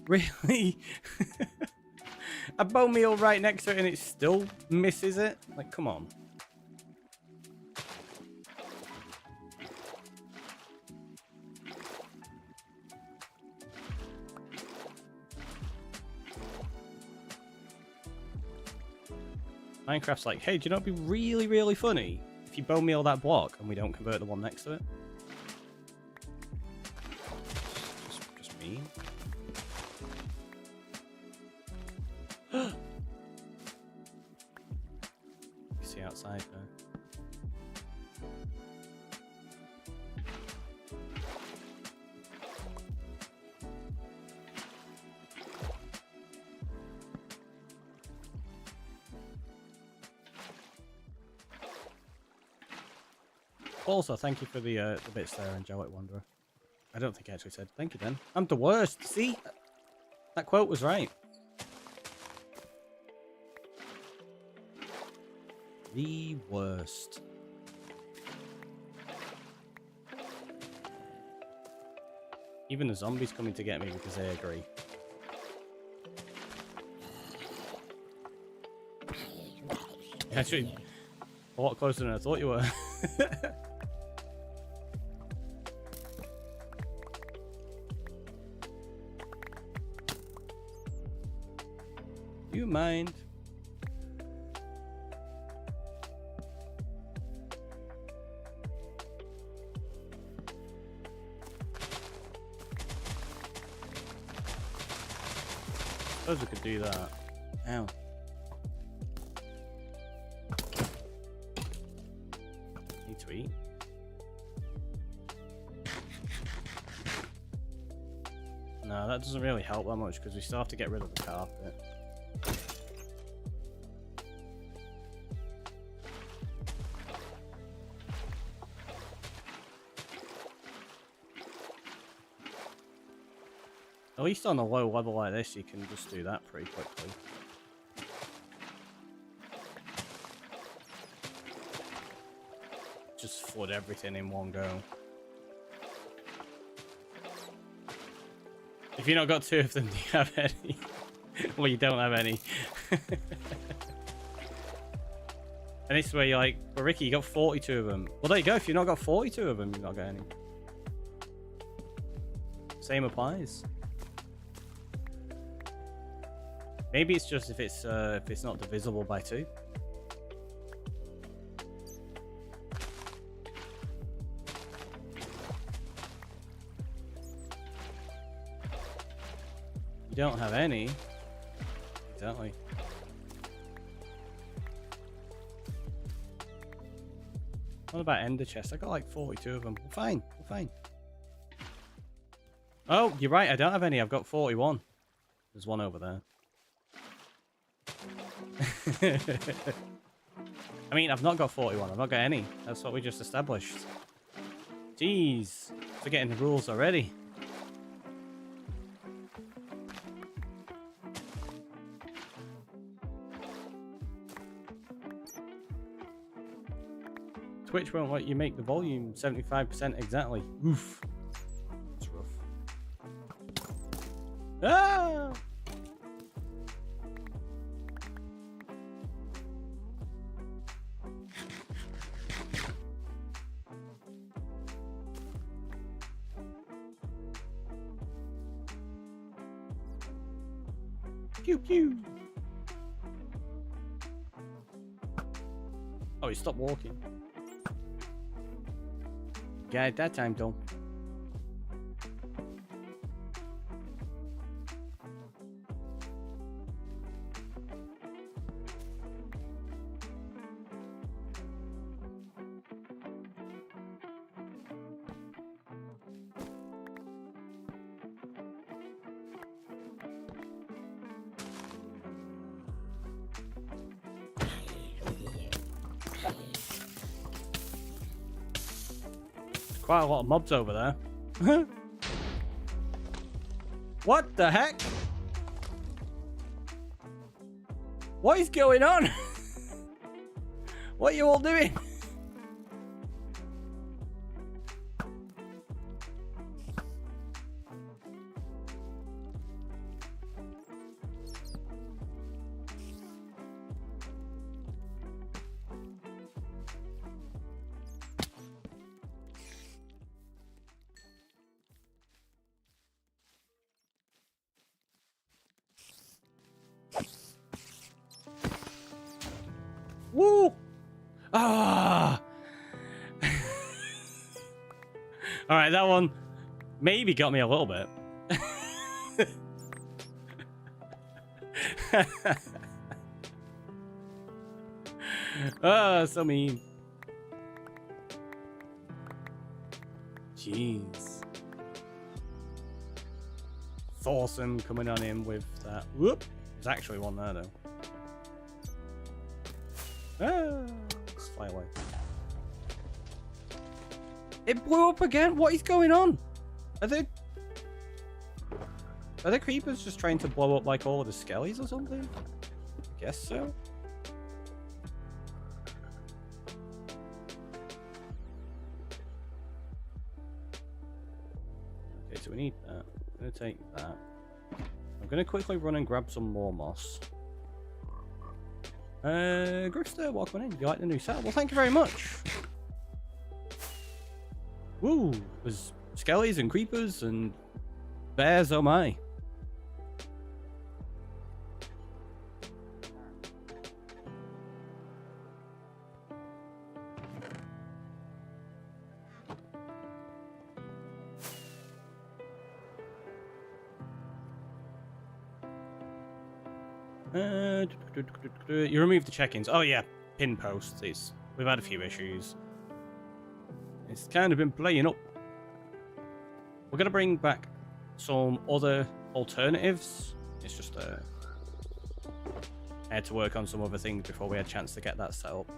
Really? A bone meal right next to it and it still misses it? Like, come on. Minecraft's like, hey, do you know what'd be really, really funny? If you bone meal that block and we don't convert the one next to it. Just me. You see outside there. Also, thank you for the bits there, Angelic Wanderer. I don't think I actually said thank you then. I'm the worst. See? That quote was right. The worst. Even the zombies coming to get me because they agree. Actually, a lot closer than I thought you were. You mind? Suppose we could do that. Ow. Need to eat. No, that doesn't really help that much because we still have to get rid of the carpet. At least on a low level like this, you can just do that pretty quickly. Just flood everything in one go. If you've not got 2 of them, do you have any? Well, you don't have any. And this is where you're like, well, Ricky, you got 42 of them. Well, there you go. If you've not got 42 of them, you've not got any. Same applies. Maybe it's just if it's not divisible by 2. You don't have any. Exactly. What about ender chest? I got like 42 of them. We're fine. We're fine. Oh, you're right. I don't have any. I've got 41. There's one over there. I mean, I've not got 41. I've not got any. That's what we just established. Jeez. Forgetting the rules already. Twitch won't let you make the volume 75% exactly. Oof. It's rough. Ah! Pew pew. Oh, he stopped walking. Got it that time, though. Quite a lot of mobs over there. What the heck? What is going on? What are you all doing? Woo! Ah! Alright, that one maybe got me a little bit. Ah, so mean. Jeez. Thorson coming on in with that. Whoop! There's actually one there though. Ah, let's fly away. It blew up again? What is going on? Are the creepers just trying to blow up like all of the skellies or something? I guess so. Okay, so we need that. I'm gonna take that. I'm gonna quickly run and grab some more moss. Grifter, welcome in. You like the new setup? Well, thank you very much. Woo! There's skellies and creepers and bears, oh my. You removed the check-ins. Oh yeah, pin posts. We've had a few issues. It's kind of been playing up. We're gonna bring back some other alternatives. It's just I had to work on some other things before we had a chance to get that set up.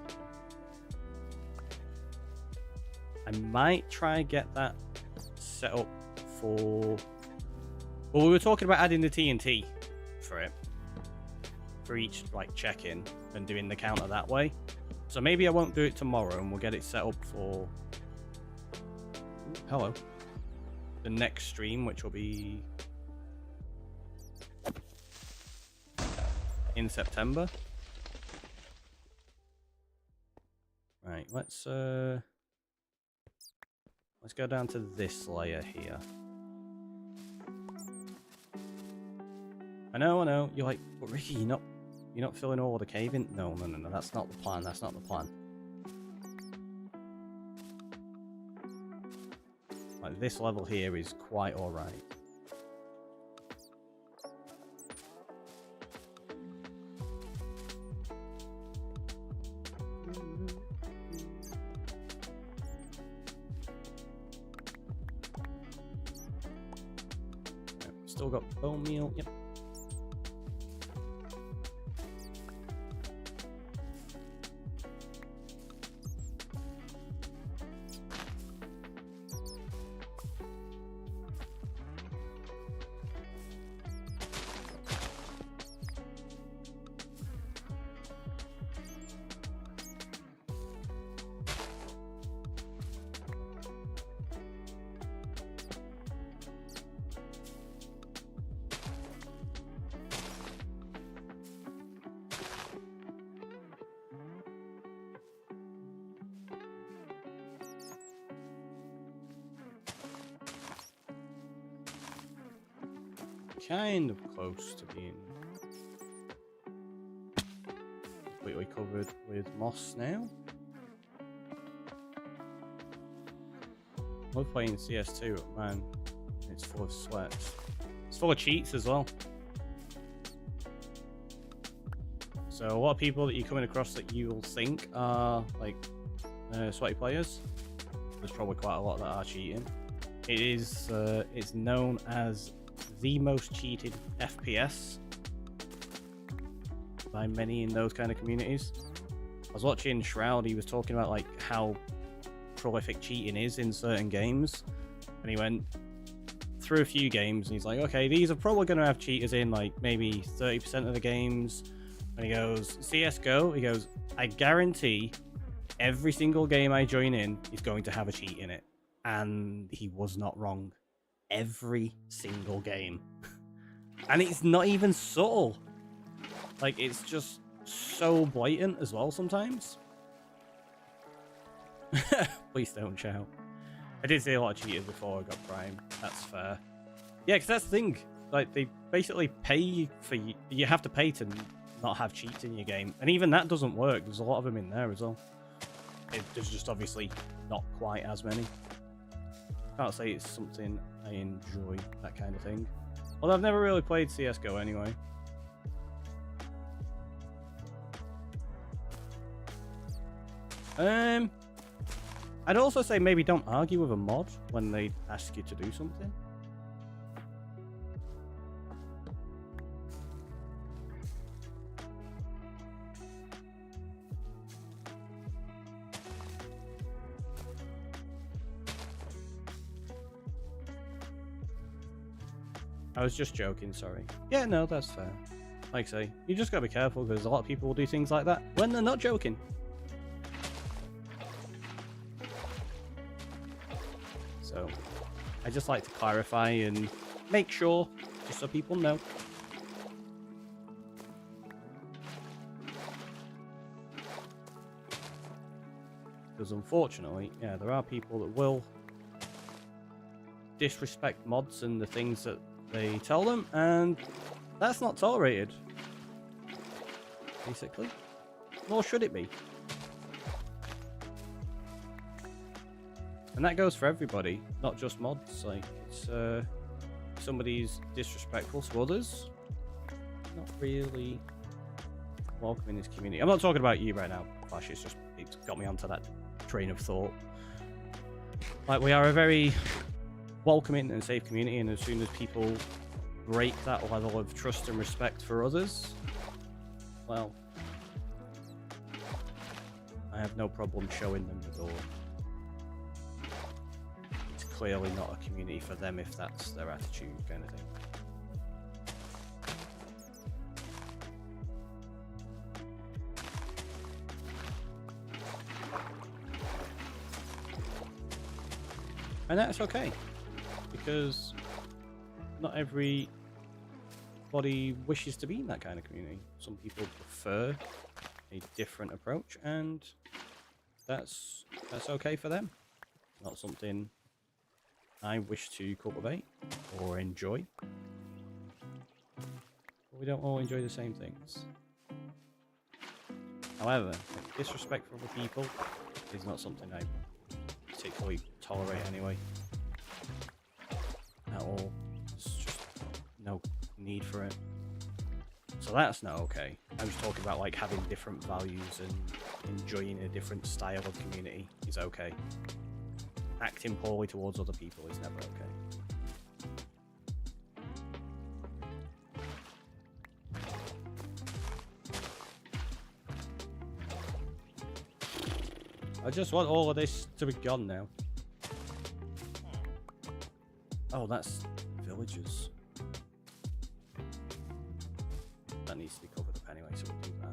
I might try get that set up for. Well, we were talking about adding the TNT for it. For each like check-in and doing the counter that way. So maybe I won't do it tomorrow and we'll get it set up for the next stream, which will be in September. Right, let's go down to this layer here. I know. You're like, but Ricky, you're not filling all the cave in. No. That's not the plan. That's not the plan. Like this level here is quite all right. Still got bone meal. Yep. Kind of close to being completely covered with moss now. Love playing CS2, man. It's full of sweat. It's full of cheats as well. So a lot of people that you're coming across that you'll think are like sweaty players. There's probably quite a lot that are cheating. It is it's known as the most cheated FPS by many in those kind of communities. I was watching Shroud, he was talking about like how prolific cheating is in certain games. And he went through a few games and he's like, okay, these are probably going to have cheaters in like maybe 30% of the games. And he goes, CSGO, he goes, I guarantee every single game I join in is going to have a cheat in it. And he was not wrong. Every single game. And it's not even subtle. Like, it's just so blatant as well sometimes. Please don't shout. I did see a lot of cheaters before I got Prime. That's fair. Yeah, because that's the thing. Like, they basically pay for you. You have to pay to not have cheats in your game. And even that doesn't work. There's a lot of them in there as well. There's just obviously not quite as many. Can't say it's something I enjoy, that kind of thing. Although I've never really played CSGO anyway. I'd also say maybe don't argue with a mod when they ask you to do something. I was just joking, sorry. Yeah, no, that's fair. Like I say, you just gotta be careful because a lot of people will do things like that when they're not joking. So, I just like to clarify and make sure, just so people know. Because unfortunately, yeah, there are people that will disrespect mods and the things that they tell them, and that's not tolerated, basically. Nor should it be. And that goes for everybody, not just mods. Like, it's somebody's disrespectful to others, not really welcome in this community. I'm not talking about you right now, Flash. It's got me onto that train of thought. Like, we are a very welcoming and safe community, and as soon as people break that level of trust and respect for others, well, I have no problem showing them the door. It's clearly not a community for them if that's their attitude, kind of thing. And that's okay, because not everybody wishes to be in that kind of community. Some people prefer a different approach, and that's okay for them. Not something I wish to cultivate or enjoy. But we don't all enjoy the same things. However, like, disrespect for other people is not something I particularly tolerate anyway. At all. There's just no need for it. So that's not okay. I'm just talking about like having different values and enjoying a different style of community is okay. Acting poorly towards other people is never okay. I just want all of this to be gone now. Oh, that's villagers. That needs to be covered up anyway, so we'll do that.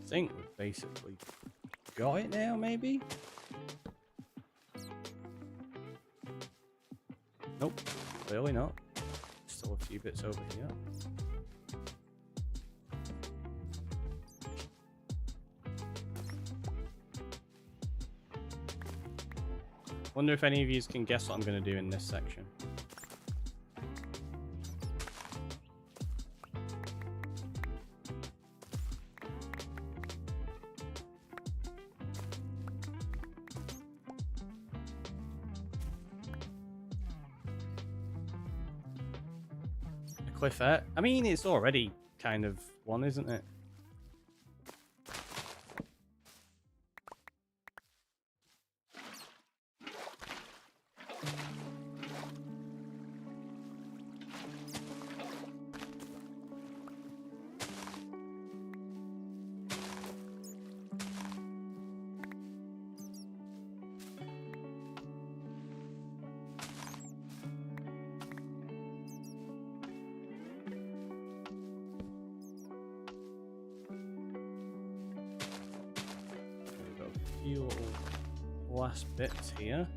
I think we've basically got it now, maybe? Nope, clearly not. Still a few bits over here. Wonder if any of you can guess what I'm going to do in this section. cliffet. I mean, it's already kind of one, isn't it? Few little last bits here.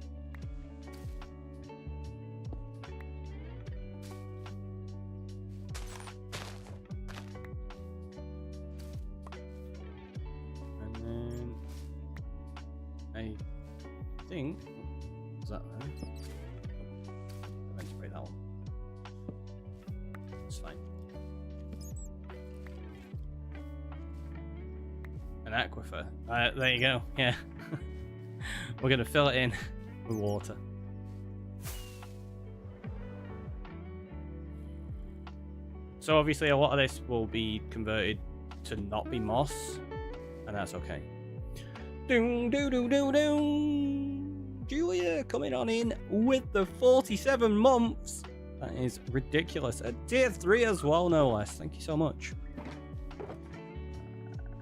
And then I think is that there? I meant to break that one. It's fine. An aquifer. There you go. Yeah. We're going to fill it in with water. So obviously a lot of this will be converted to not be moss, and that's okay. Doom, doo, doo, doo, doo. Julia coming on in with the 47 months. That is ridiculous. A tier 3 as well, no less. Thank you so much.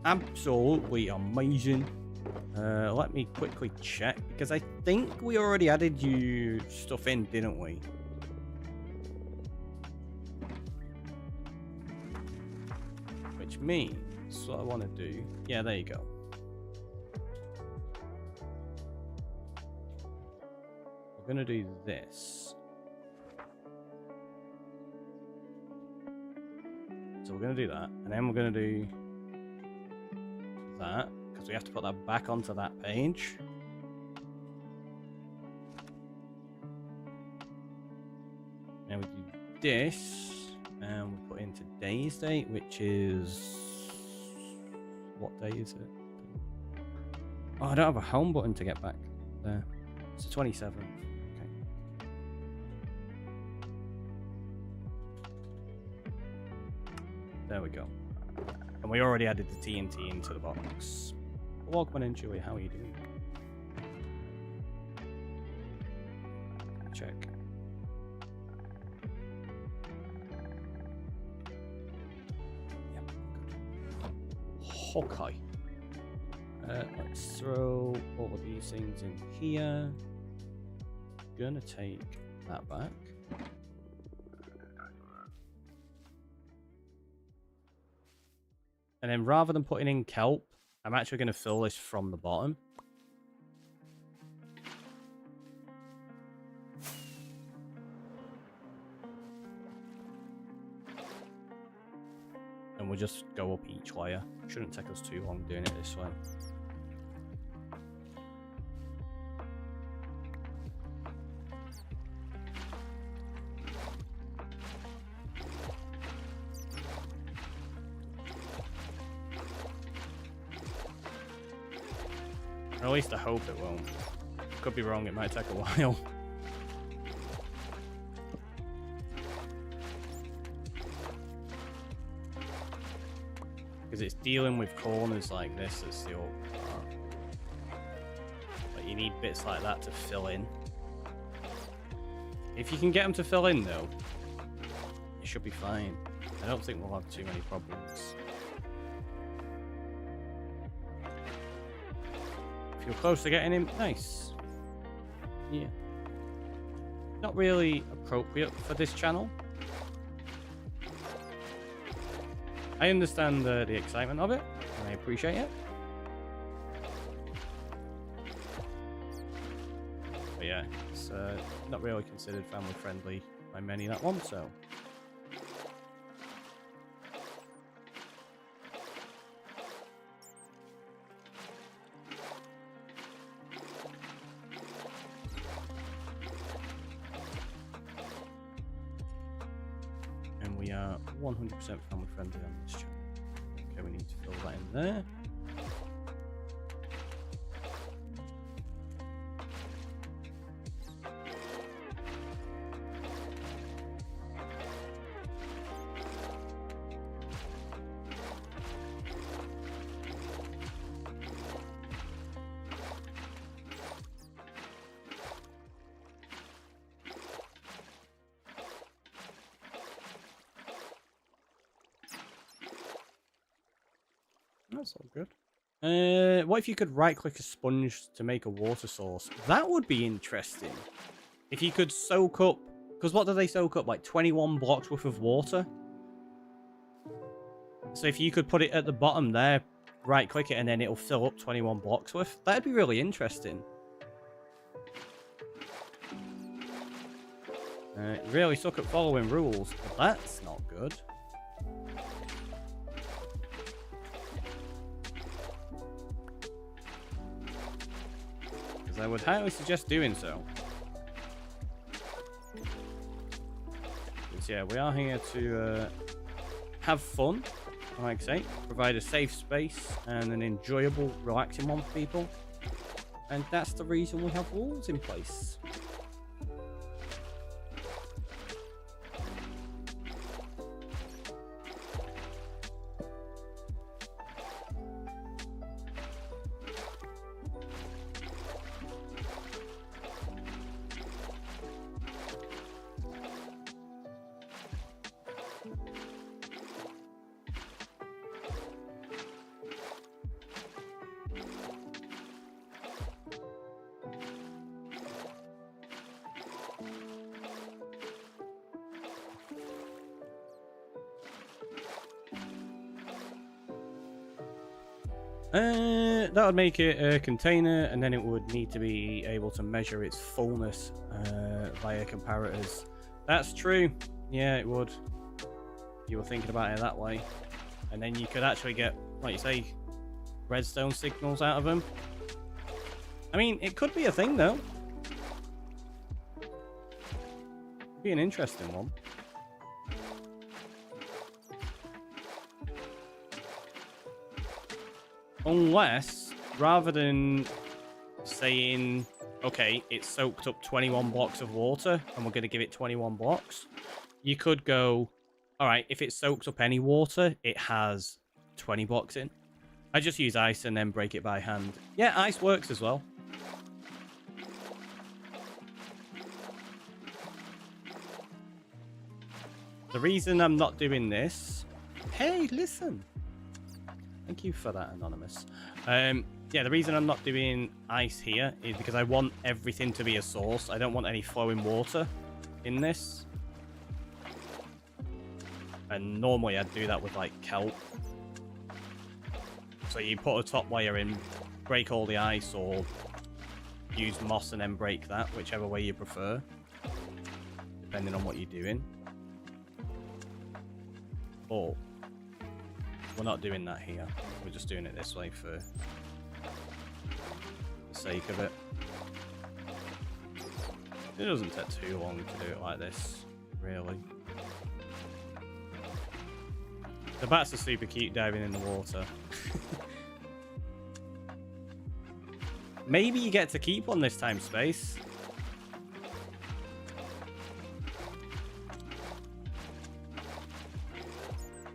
Absolutely amazing. Let me quickly check, because I think we already added you stuff in, didn't we? Which means what I want to do... Yeah, there you go. We're going to do this. So we're going to do that, and then we're going to do that. Because we have to put that back onto that page. Now we do this, and we put in today's date, which is... What day is it? Oh, I don't have a home button to get back there. It's the 27th. Okay. There we go. And we already added the TNT into the box. Welcome in, Julie. How are you doing? Check. Yep, good. Okay. Let's throw all of these things in here. Gonna take that back. And then rather than putting in kelp, I'm actually going to fill this from the bottom. And we'll just go up each layer. Shouldn't take us too long doing it this way. Or at least I hope it won't. Could be wrong, it might take a while. Because it's dealing with corners like this that's the awkward part. But you need bits like that to fill in. If you can get them to fill in though, it should be fine. I don't think we'll have too many problems. If you're close to getting him, nice. Yeah. Not really appropriate for this channel. I understand the excitement of it, and I appreciate it. But yeah, it's not really considered family friendly by many, that one, so. And we are 100% family friendly on this channel. Okay, we need to fill that in there. That's all good. What if you could right-click a sponge to make a water source? That would be interesting. If you could soak up... Because what do they soak up? Like 21 blocks worth of water? So if you could put it at the bottom there, right-click it, and then it'll fill up 21 blocks worth. That'd be really interesting. Really suck at following rules. That's not good. Because I would highly suggest doing so. Because yeah, we are here to have fun, like I say, provide a safe space and an enjoyable, relaxing one for people. And that's the reason we have rules in place. That would make it a container, and then it would need to be able to measure its fullness via comparators. That's true. Yeah, it would. You were thinking about it that way. And then you could actually get, like you say, redstone signals out of them. I mean, it could be a thing, though. Be an interesting one. Unless, rather than saying, okay, it soaked up 21 blocks of water and we're going to give it 21 blocks, you could go, all right, if it soaks up any water, it has 20 blocks in. I just use ice and then break it by hand. Yeah, ice works as well. The reason I'm not doing this... Hey, listen! Thank you for that, Anonymous. Yeah, the reason I'm not doing ice here is because I want everything to be a source. I don't want any flowing water in this. And normally I'd do that with, like, kelp. So you put a top layer in, break all the ice, or use moss and then break that, whichever way you prefer. Depending on what you're doing. But we're not doing that here. We're just doing it this way for the sake of it. It doesn't take too long to do it like this, really. The bats are super cute diving in the water. Maybe you get to keep one this time, Space.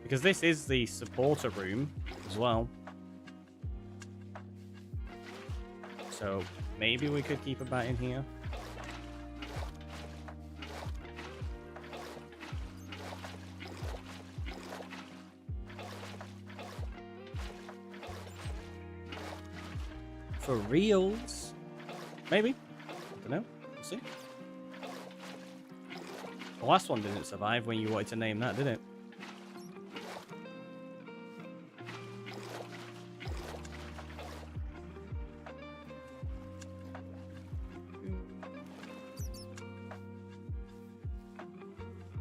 Because this is the supporter room as well. So maybe we could keep a bat in here. For reals? Maybe. I don't know. We'll see. The last one didn't survive when you wanted to name that, did it?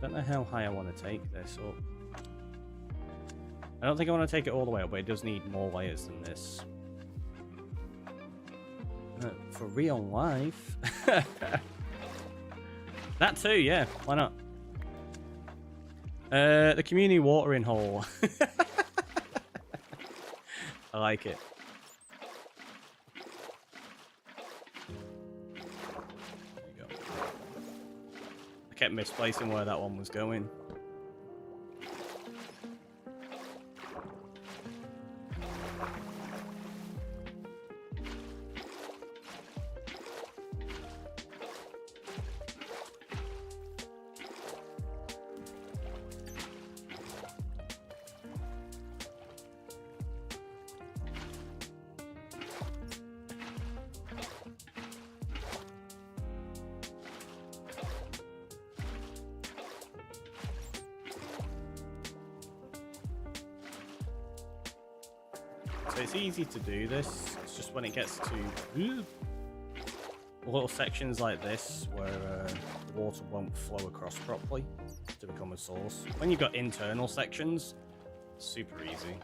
Don't know how high I want to take this up. I don't think I want to take it all the way up, but it does need more layers than this. For real life. That too, yeah. Why not? The community watering hole. I like it. There you go. I kept misplacing where that one was going. So it's easy to do this. It's just when it gets to little sections like this where the water won't flow across properly to become a source. When you've got internal sections, it's super easy.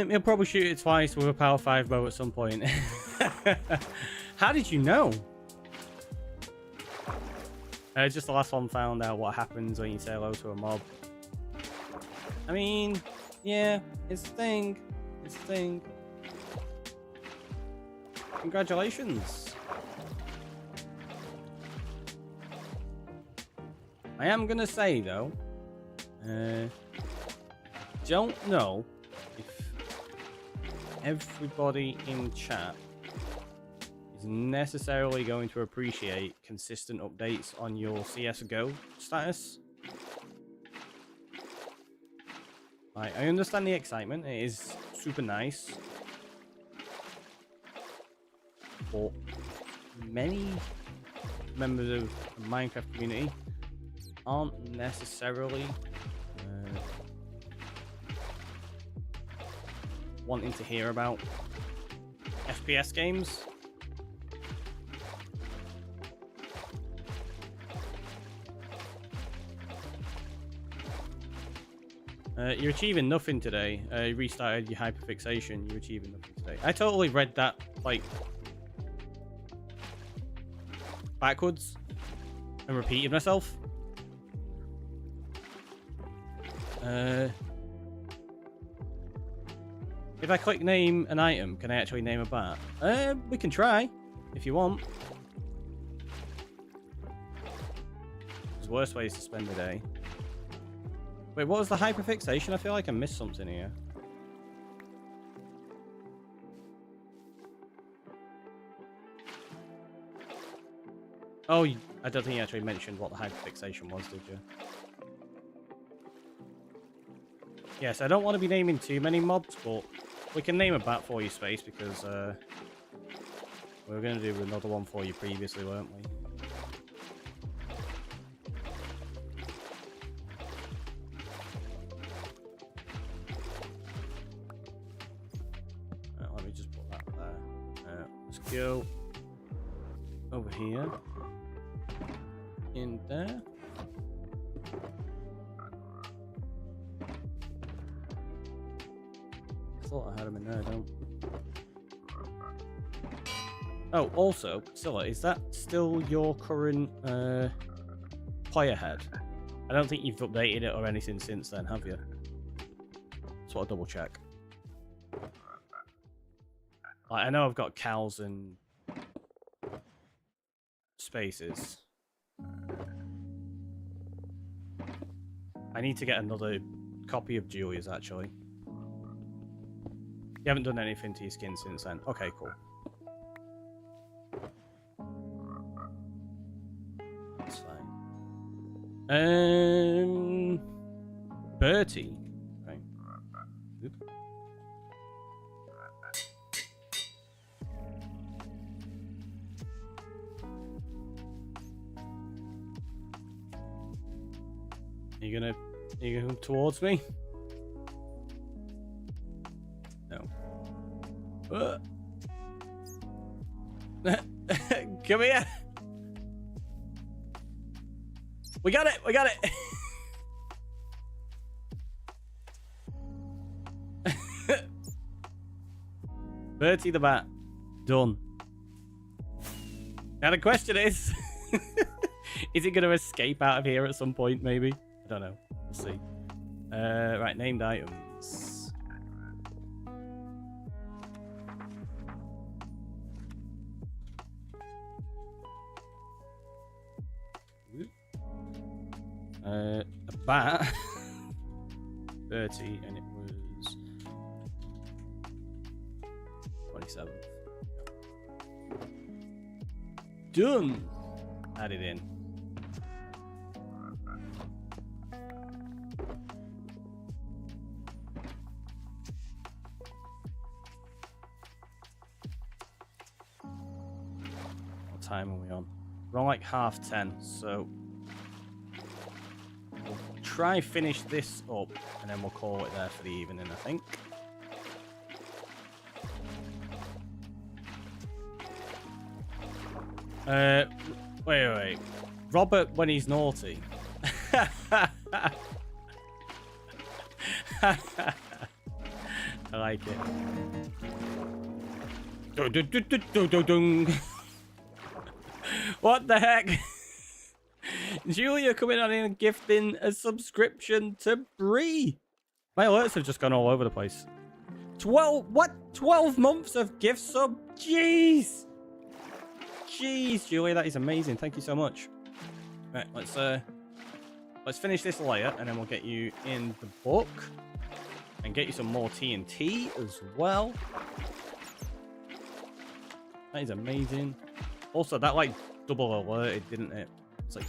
He'll probably shoot it twice with a power 5 bow at some point. How did you know? Just the last one found out what happens when you say hello to a mob. I mean, yeah, it's a thing. It's a thing. Congratulations. I am gonna say though, don't know if everybody in chat is necessarily going to appreciate consistent updates on your CSGO status. I understand the excitement, it is super nice, but many members of the Minecraft community aren't necessarily wanting to hear about FPS games. You're achieving nothing today. You restarted your hyperfixation. You're achieving nothing today. I totally read that like backwards and repeated myself. If I click name an item, can I actually name a bat? We can try, if you want. There's worse ways to spend the day. Wait, what was the hyperfixation? I feel like I missed something here. Oh, I don't think you actually mentioned what the hyperfixation was, did you? Yes, I don't want to be naming too many mobs, but we can name a bat for you, Space, because we were going to do another one for you previously, weren't we? Let me just put that there. Let's go over here. In there. I thought I had him in there, I don't. Oh, also, Scylla, is that still your current player head? I don't think you've updated it or anything since then, have you? Just want to double check. Like, I know I've got cows and spaces. I need to get another copy of Julia's, actually. You haven't done anything to your skin since then. Okay, cool. That's fine. Bertie. Right. Oop. Are you gonna come towards me? No. Come here. We got it. We got it. Bertie the bat. Done. Now the question is, is it going to escape out of here at some point, maybe? I don't know. We'll see. Right, named items. A bat. 30 and it was 27. Done. Add it in. What time are we on? We're on like 10:30, so we'll try finish this up and then we'll call it there for the evening, I think. Wait. Robert when he's naughty. I like it. What the heck? Julia coming on in and gifting a subscription to Bree. My alerts have just gone all over the place. 12 months of gift sub? Jeez, Julia, that is amazing. Thank you so much. Right, let's finish this layer and then we'll get you in the book and get you some more TNT as well. That is amazing. Also, that like double alerted, didn't it? It's like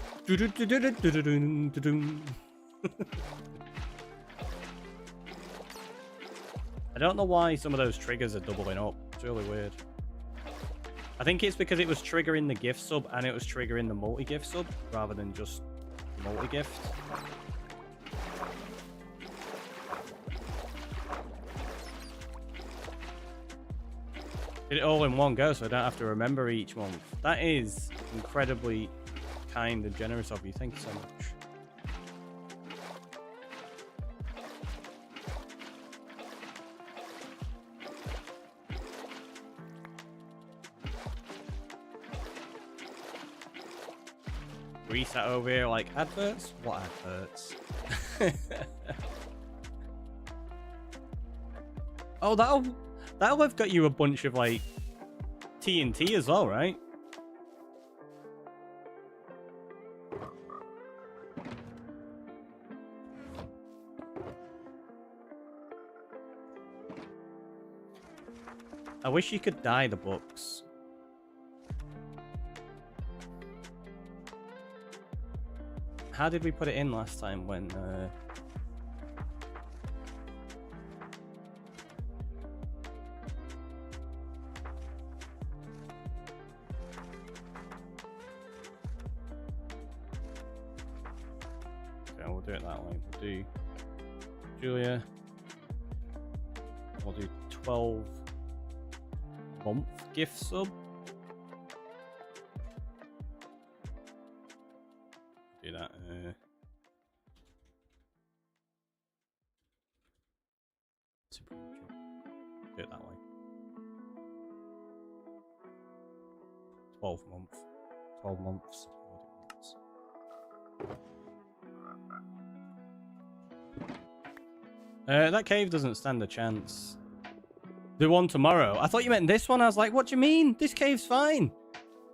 I don't know why some of those triggers are doubling up. It's really weird. I think it's because it was triggering the gift sub and it was triggering the multi-gift sub rather than just multi-gift. Did it all in one go so I don't have to remember each month. That is incredibly kind and generous of you. Thank you so much. Reset over here like adverts? What adverts? Oh, that'll have got you a bunch of like TNT as well, right? I wish you could dye the books. How did we put it in last time when okay, we'll do it that way. We'll do Julia. We'll do 12-month gift sub. Do that. Do it that way. 12 months. That cave doesn't stand a chance. The one tomorrow. I thought you meant this one. I was like, what do you mean? This cave's fine.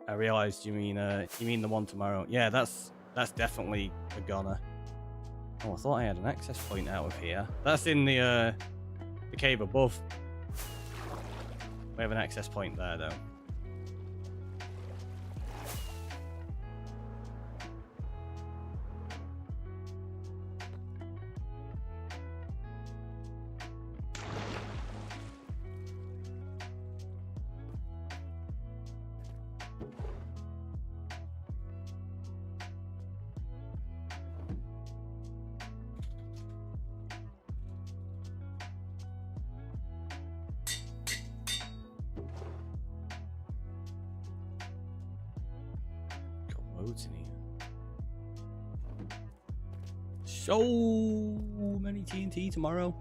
I realized you mean the one tomorrow. Yeah, that's definitely a goner. Oh, I thought I had an access point out of here. That's in the cave above. We have an access point there, though. Loads in here. So many TNT tomorrow.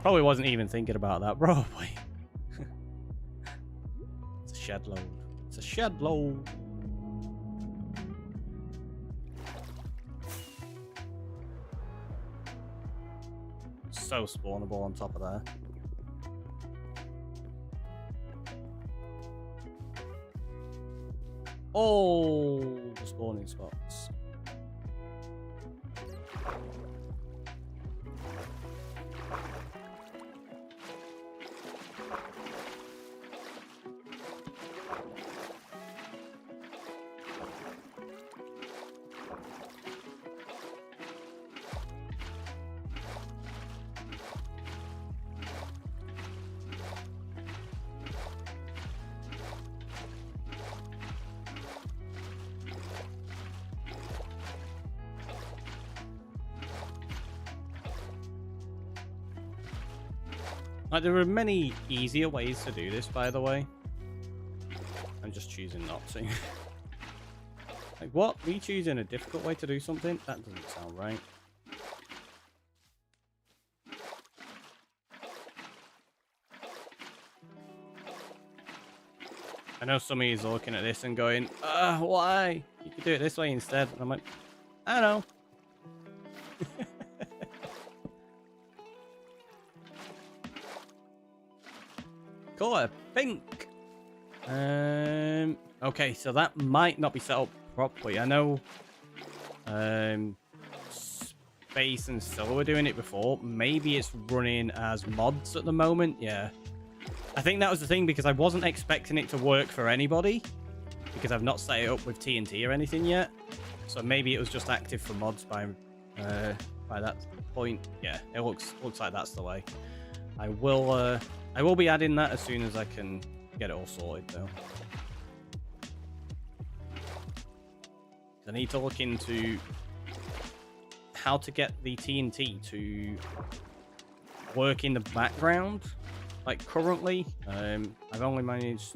Probably wasn't even thinking about that, probably. It's a shed load. It's a shed load. So spawnable on top of that. All the spawning spots. Like, there are many easier ways to do this, by the way. I'm just choosing not to. Like, what? Me choosing a difficult way to do something? That doesn't sound right. I know some of you are looking at this and going, why? You could do it this way instead. And I'm like, I don't know. Color pink. Okay, so that might not be set up properly. I know Space and Scylla were doing it before. Maybe it's running as mods at the moment. Yeah. I think that was the thing, because I wasn't expecting it to work for anybody, because I've not set it up with TNT or anything yet. So maybe it was just active for mods by that point. Yeah, it looks like that's the way. I will be adding that as soon as I can get it all sorted, though. I need to look into how to get the TNT to work in the background. Like, currently, I've only managed,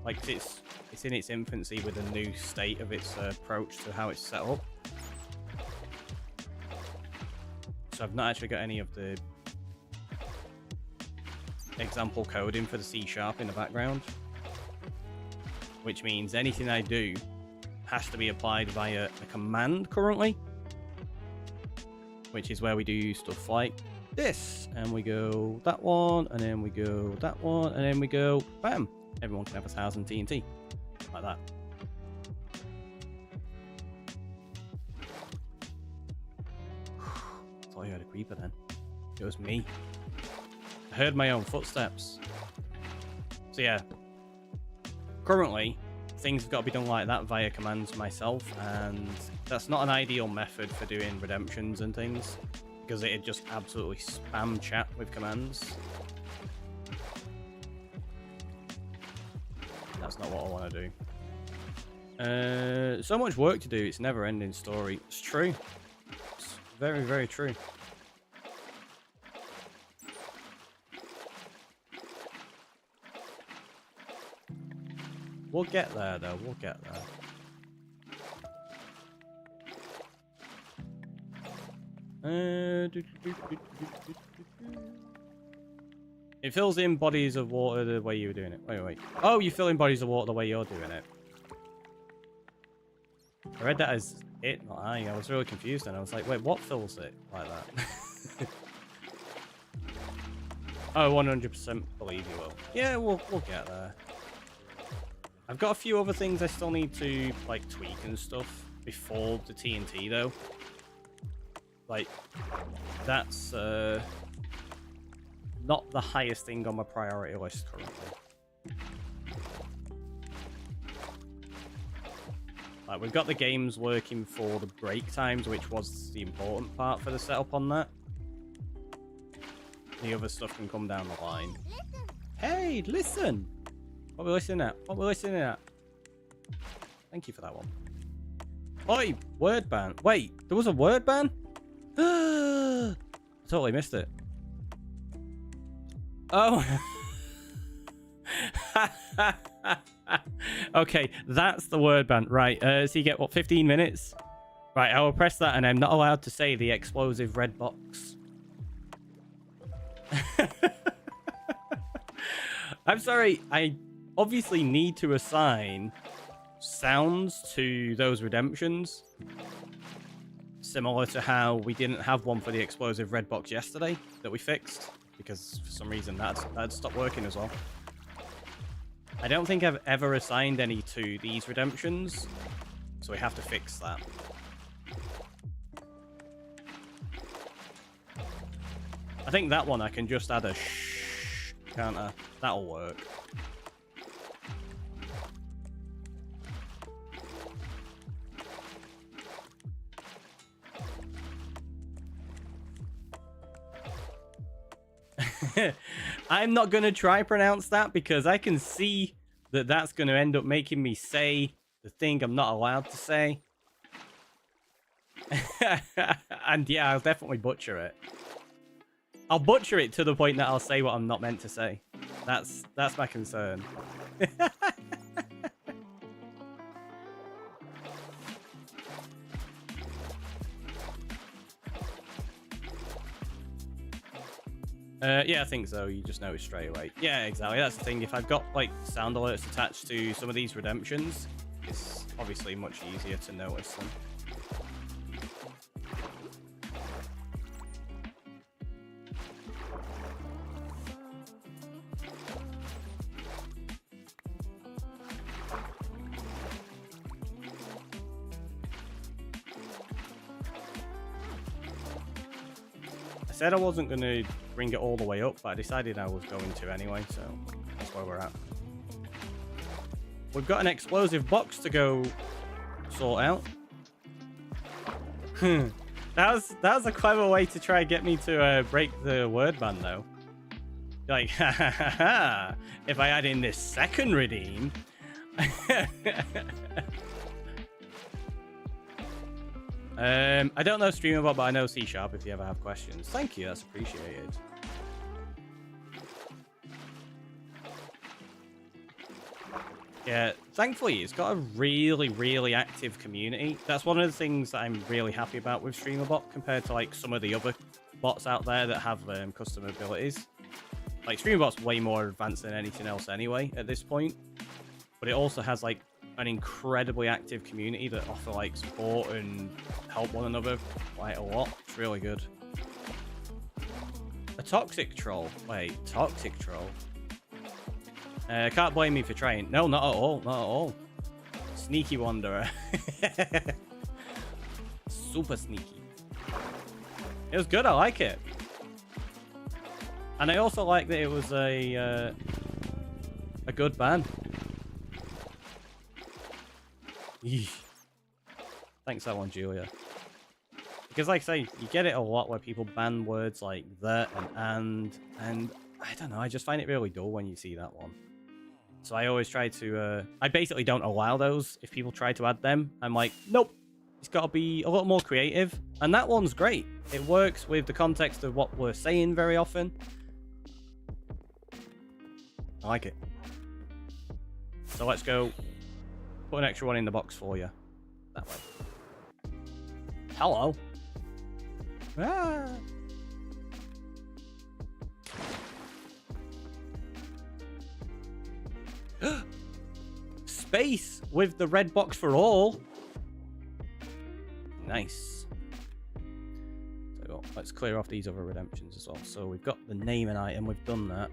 like, it's in its infancy with a new state of its approach to how it's set up. So I've not actually got any of the example coding for the C# in the background, which means anything I do has to be applied via a command currently, which is where we do stuff like this, and we go that one, and then we go that one, and then we go bam, everyone can have 1,000 TNT like that. I thought you had a creeper then. It was me. I heard my own footsteps. So yeah, currently things have got to be done like that via commands myself, and that's not an ideal method for doing redemptions and things, because it'd just absolutely spam chat with commands. That's not what I want to do. So much work to do, it's a never-ending story. It's true. It's very, very true. We'll get there, though. We'll get there. It fills in bodies of water the way you were doing it. Wait. Oh, you fill in bodies of water the way you're doing it. I read that as it, not I. I was really confused, and I was like, wait, what fills it like that? Oh, 100% believe you will. Yeah, we'll get there. I've got a few other things I still need to, like, tweak and stuff before the TNT, though. Like, that's not the highest thing on my priority list currently. Like, we've got the games working for the break times, which was the important part for the setup on that. The other stuff can come down the line. Hey, listen! What are we listening at? What are we listening at? Thank you for that one. Oi! Word ban. Wait, there was a word ban? I totally missed it. Oh. Okay, that's the word ban. Right, so you get, what, 15 minutes? Right, I will press that, and I'm not allowed to say the explosive red box. I'm sorry, I obviously need to assign sounds to those redemptions, similar to how we didn't have one for the explosive red box yesterday that we fixed, because for some reason that stopped working as well. I don't think I've ever assigned any to these redemptions, so we have to fix that. I think that one I can just add a shh, can't I? That'll work. I'm not going to try pronounce that, because I can see that that's going to end up making me say the thing I'm not allowed to say. And yeah, I'll definitely butcher it. I'll butcher it to the point that I'll say what I'm not meant to say. That's my concern. Yeah, I think so. You just notice straight away. Yeah, exactly. That's the thing. If I've got like sound alerts attached to some of these redemptions, it's obviously much easier to notice them. I said I wasn't going to bring it all the way up, but I decided I was going to anyway, so that's where we're at. We've got an explosive box to go sort out. that was a clever way to try and get me to break the word ban, though. Like, ha ha ha ha, if I add in this second redeem... I don't know StreamerBot, but I know C# if you ever have questions. Thank you, that's appreciated. Yeah, thankfully it's got a really, really active community. That's one of the things that I'm really happy about with StreamerBot compared to like some of the other bots out there that have custom abilities. Like StreamerBot's way more advanced than anything else anyway at this point, but it also has like an incredibly active community that offer like support and help one another quite a lot. It's really good. A toxic troll. Wait, toxic troll? Can't blame me for trying. No, not at all. Not at all. Sneaky wanderer. Super sneaky. It was good. I like it. And I also like that it was a good ban. Thanks that one, Julia. Because like I say, you get it a lot where people ban words like that and I don't know, I just find it really dull when you see that one. So I always try to, I basically don't allow those. If people try to add them, I'm like, nope, it's got to be a little more creative. And that one's great. It works with the context of what we're saying very often. I like it. So let's go put an extra one in the box for you. That way. Hello. Ah. Space with the red box for all. Nice. So let's clear off these other redemptions as well. So we've got the name and item. We've done that.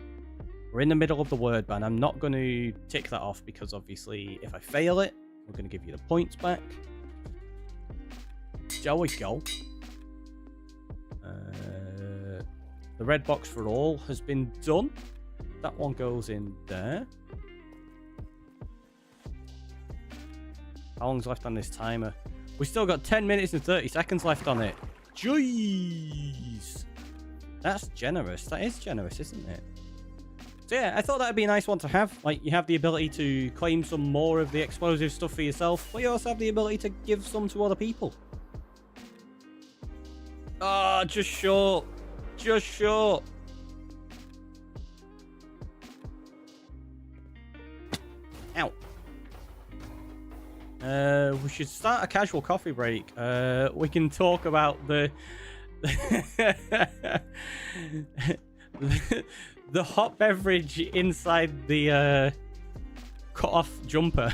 We're in the middle of the word ban. I'm not going to tick that off because obviously if I fail it, we're going to give you the points back. There we go. The red box for all has been done. That one goes in there. How long's left on this timer? We still got 10 minutes and 30 seconds left on it. Jeez. That's generous. That is generous, isn't it? So yeah, I thought that'd be a nice one to have. Like, you have the ability to claim some more of the explosive stuff for yourself, but you also have the ability to give some to other people. Ah, just short. Just short. Ow. We should start a casual coffee break. We can talk about the the hot beverage inside the cut-off jumper.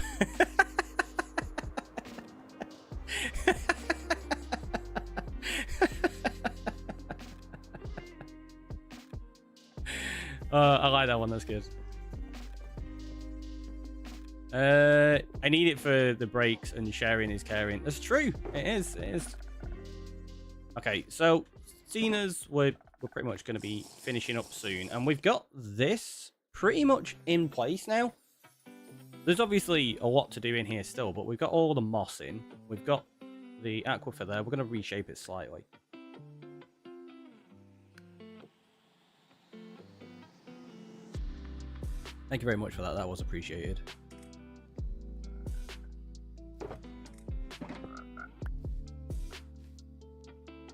I like that one. That's good. I need it for the breaks, and sharing is caring. That's true. It is. It is. Okay, so Cena's we're pretty much going to be finishing up soon, and we've got this pretty much in place now. There's obviously a lot to do in here still, but we've got all the moss in. We've got the aquifer there. We're going to reshape it slightly. Thank you very much for that. That was appreciated.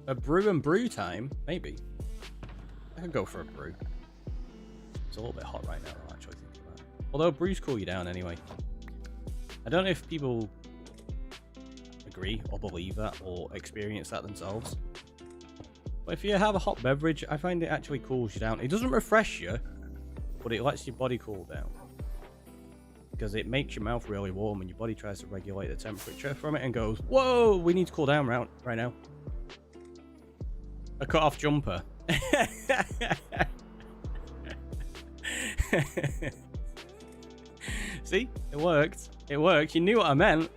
A brew and brew time? Maybe. I could go for a brew. It's a little bit hot right now, I'm actually thinking about it. Although brews cool you down anyway. I don't know if people agree or believe that or experience that themselves. But if you have a hot beverage, I find it actually cools you down. It doesn't refresh you, but it lets your body cool down. Because it makes your mouth really warm and your body tries to regulate the temperature from it and goes, whoa, we need to cool down right now. A cut-off jumper. See? It worked. It worked. You knew what I meant.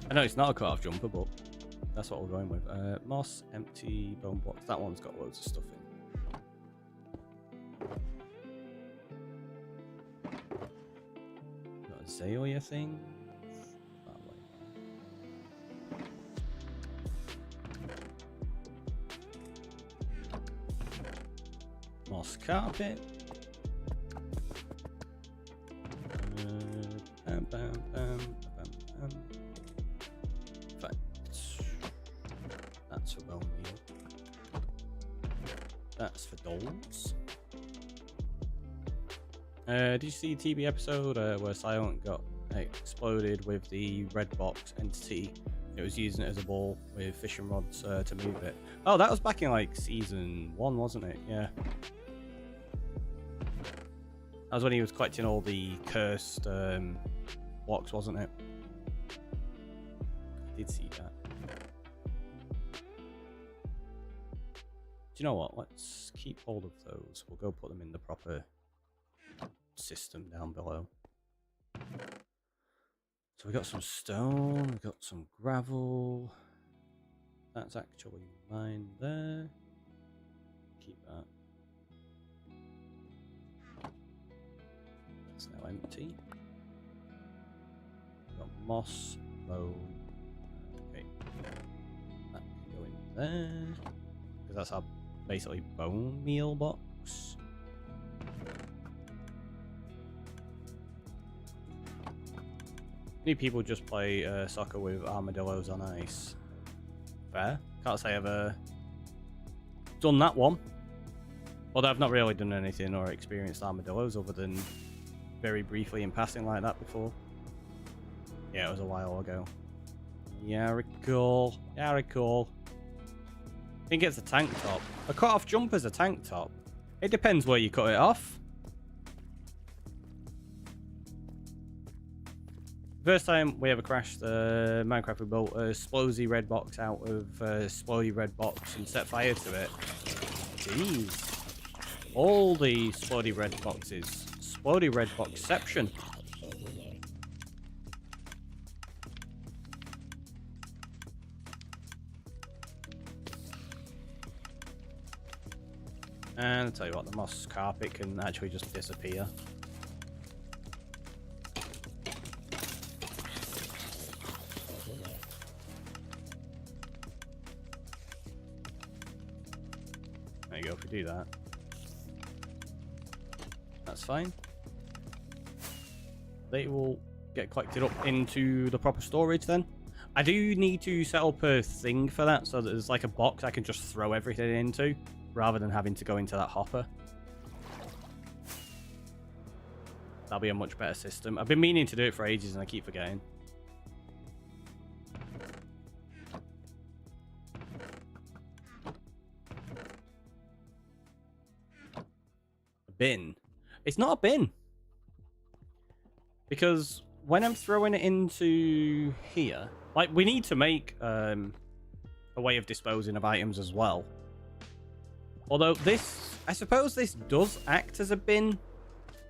I know it's not a cut-off jumper, but that's what we're going with. Moss, empty, bone blocks. That one's got loads of stuff in. Got azalea thing. That way. Moss carpet. Bam, bam, bam, bam, bam. That's for bone meal. That's for dolls. Did you see the TV episode where Silent got exploded with the red box entity? It was using it as a ball with fishing rods to move it. Oh, that was back in like season 1, wasn't it? Yeah. That was when he was collecting all the cursed blocks, wasn't it? I did see that. Do you know what? Let's keep hold of those. We'll go put them in the proper system down below. So we got some stone, we got some gravel. That's actually mine there. Keep that. That's now empty. We've got moss, bone. Okay. That can go in there. Because that's our basically bone meal box. Many people just play soccer with armadillos on ice. Fair. Can't say I've done that one. Although I've not really done anything or experienced armadillos other than very briefly in passing like that before. Yeah, it was a while ago. Yeah, I recall. Yeah, I recall. I think it's a tank top. A cut-off jumper's a tank top. It depends where you cut it off. First time we ever crashed Minecraft, we built a Splosy red box out of Splody red box and set fire to it. Jeez. All the Splody red boxes. Splody red boxception. And I'll tell you what, the moss carpet can actually just disappear. There you go, if we do that. That's fine. They will get collected up into the proper storage then. I do need to set up a thing for that so that there's like a box I can just throw everything into, rather than having to go into that hopper. That'll be a much better system. I've been meaning to do it for ages and I keep forgetting. A bin. It's not a bin. Because when I'm throwing it into here, like, we need to make a way of disposing of items as well. Although this, I suppose this does act as a bin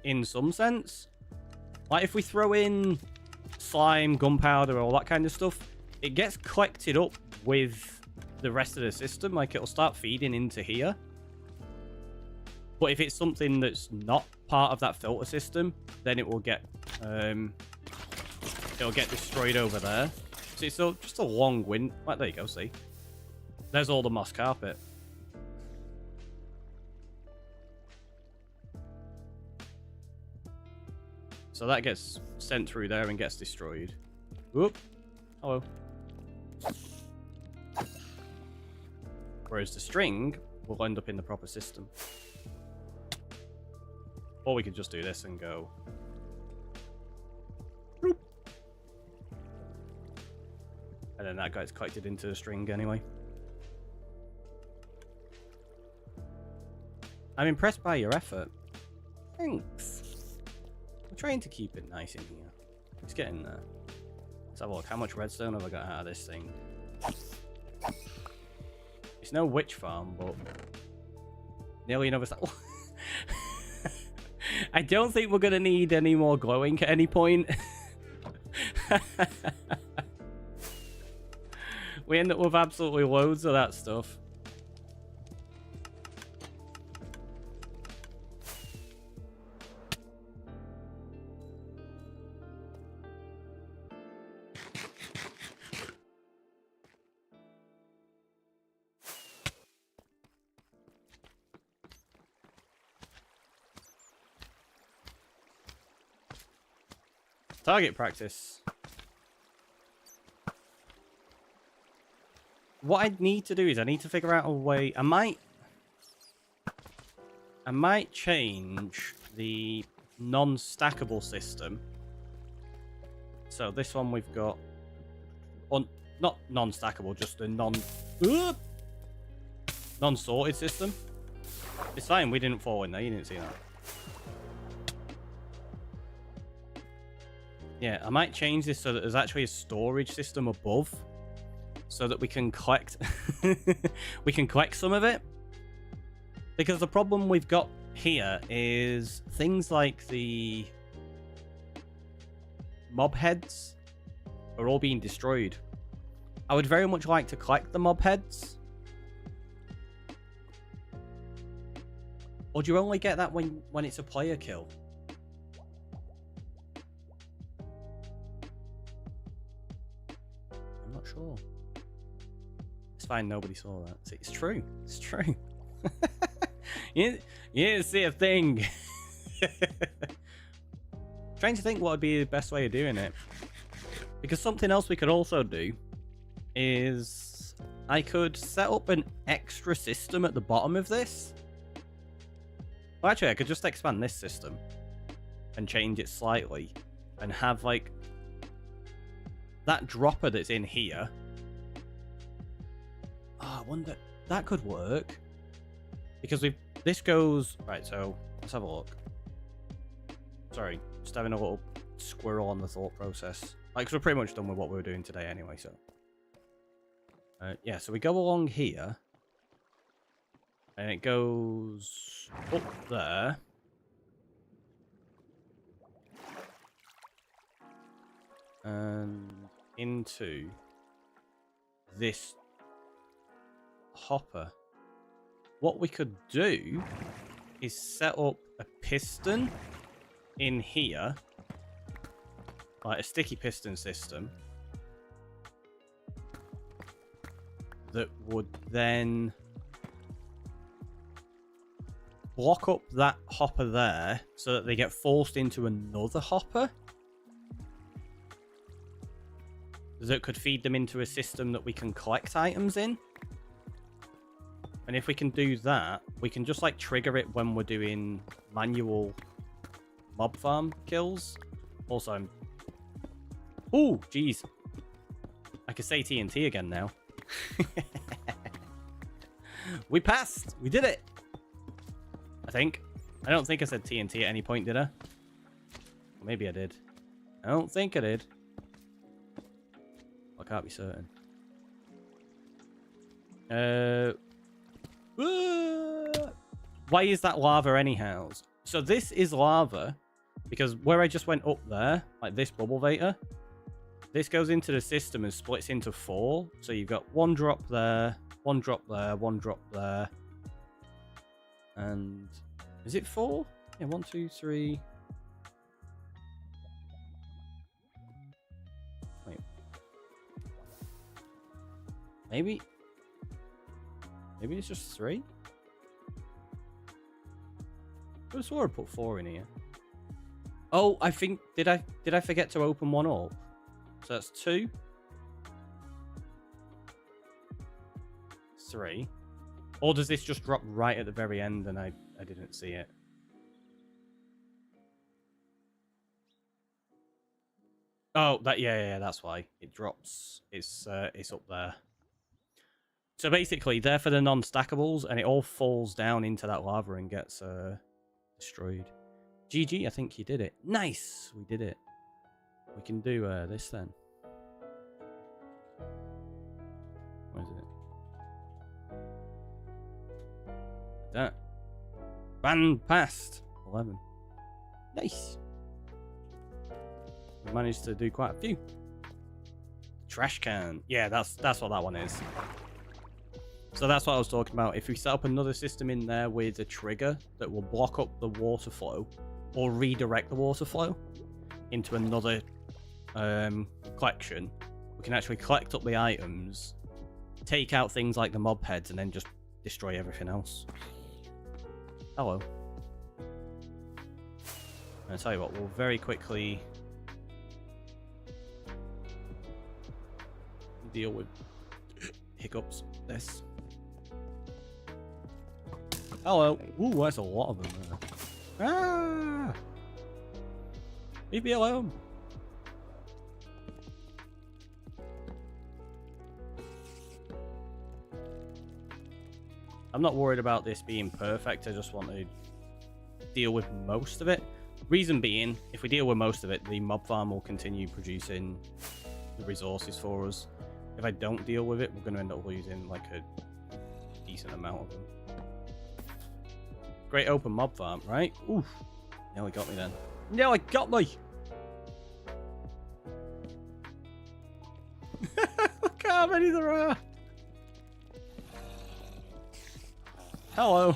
in some sense. Like if we throw in slime, gunpowder, all that kind of stuff, it gets collected up with the rest of the system. Like it'll start feeding into here. But if it's something that's not part of that filter system, then it will get destroyed over there. So it's just a long wind. Like, there you go, see? There's all the moss carpet. So that gets sent through there and gets destroyed. Whoop. Hello. Whereas the string will end up in the proper system. Or we could just do this and go... Boop. And then that gets collected into the string anyway. I'm impressed by your effort. Thanks. I'm trying to keep it nice in here. It's getting there. Let's have a look. How much redstone have I got out of this thing? It's no witch farm, but nearly enough. I don't think we're gonna need any more glowing at any point. We end up with absolutely loads of that stuff. Target practice. What I need to do is I need to figure out a way. I might change the non-stackable system. So this one we've got not non-stackable, just a non-sorted system. It's fine, we didn't fall in there, you didn't see that. Yeah, I might change this so that there's actually a storage system above, so that we can collect we can collect some of it. Because the problem we've got here is things like the mob heads are all being destroyed. I would very much like to collect the mob heads. Or do you only get that when it's a player kill? Sure. It's fine, nobody saw that. See, it's true. It's true. you didn't see a thing. Trying to think what would be the best way of doing it. Because something else we could also do is I could set up an extra system at the bottom of this. Well, actually, I could just expand this system and change it slightly and have like that dropper that's in here. Oh, I wonder, that could work. Because this goes... Right, so let's have a look. Sorry, just having a little squirrel on the thought process. Like, 'cause we're pretty much done with what we were doing today anyway, so... yeah, so we go along here. And it goes up there. And into this hopper. What we could do is set up a piston in here, like a sticky piston system, that would then block up that hopper there so that they get forced into another hopper that could feed them into a system that we can collect items in. And if we can do that, we can just like trigger it when we're doing manual mob farm kills. Also, I'm... Oh, jeez. I can say TNT again now. We passed! We did it! I think. I don't think I said TNT at any point, did I? Or maybe I did. I don't think I did. I can't be certain. Why is that lava anyhow? So this is lava because where I just went up there, like this bubble vator, this goes into the system and splits into 4. So you've got one drop there, one drop there, one drop there. And is it 4? Yeah, 1, 2, 3. Wait. Maybe it's just 3? I swore I put 4 in here. Oh, I think did I forget to open one up? So that's 2. 3. Or does this just drop right at the very end and I didn't see it? Oh, yeah, that's why. It drops. It's up there. So basically, they're for the non-stackables, and it all falls down into that lava and gets destroyed. GG, I think you did it. Nice! We did it. We can do this then. What is it? That. Ban passed. 11. Nice. We managed to do quite a few. Trash can. Yeah, that's what that one is. So that's what I was talking about. If we set up another system in there with a trigger that will block up the water flow or redirect the water flow into another collection, we can actually collect up the items, take out things like the mob heads, and then just destroy everything else. Hello. I'll tell you what, we'll very quickly deal with hiccups. This. Hello. Ooh, that's a lot of them there. Ah! Leave me alone. I'm not worried about this being perfect. I just want to deal with most of it. Reason being, if we deal with most of it, the mob farm will continue producing the resources for us. If I don't deal with it, we're going to end up losing like a decent amount of them. Great open mob farm, right? Oof. Nearly got me then. Nearly got me! Look how many there are! Hello.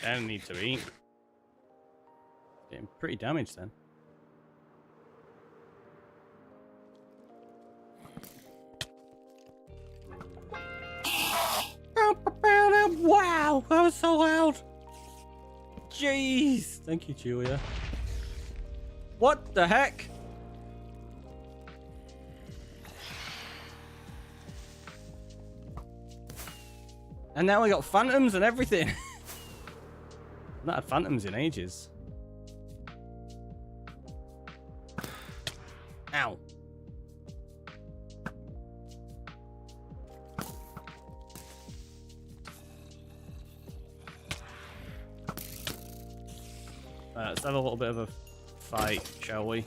I don't need to eat. Getting pretty damaged then. Wow, that was so loud. Jeez. Thank you, Julia. What the heck? And now we got phantoms and everything. I've not had phantoms in ages. Ow. Let's have a little bit of a fight, shall we?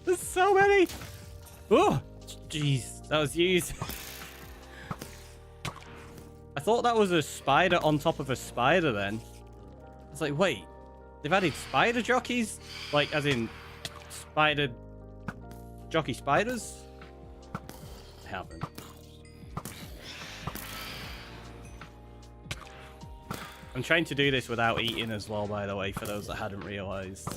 There's so many! Oh, jeez, that was used. I thought that was a spider on top of a spider then. I was like, wait, they've added spider jockeys? Like, as in, spider... jockey spiders? They haven't. I'm trying to do this without eating as well, by the way, for those that hadn't realised.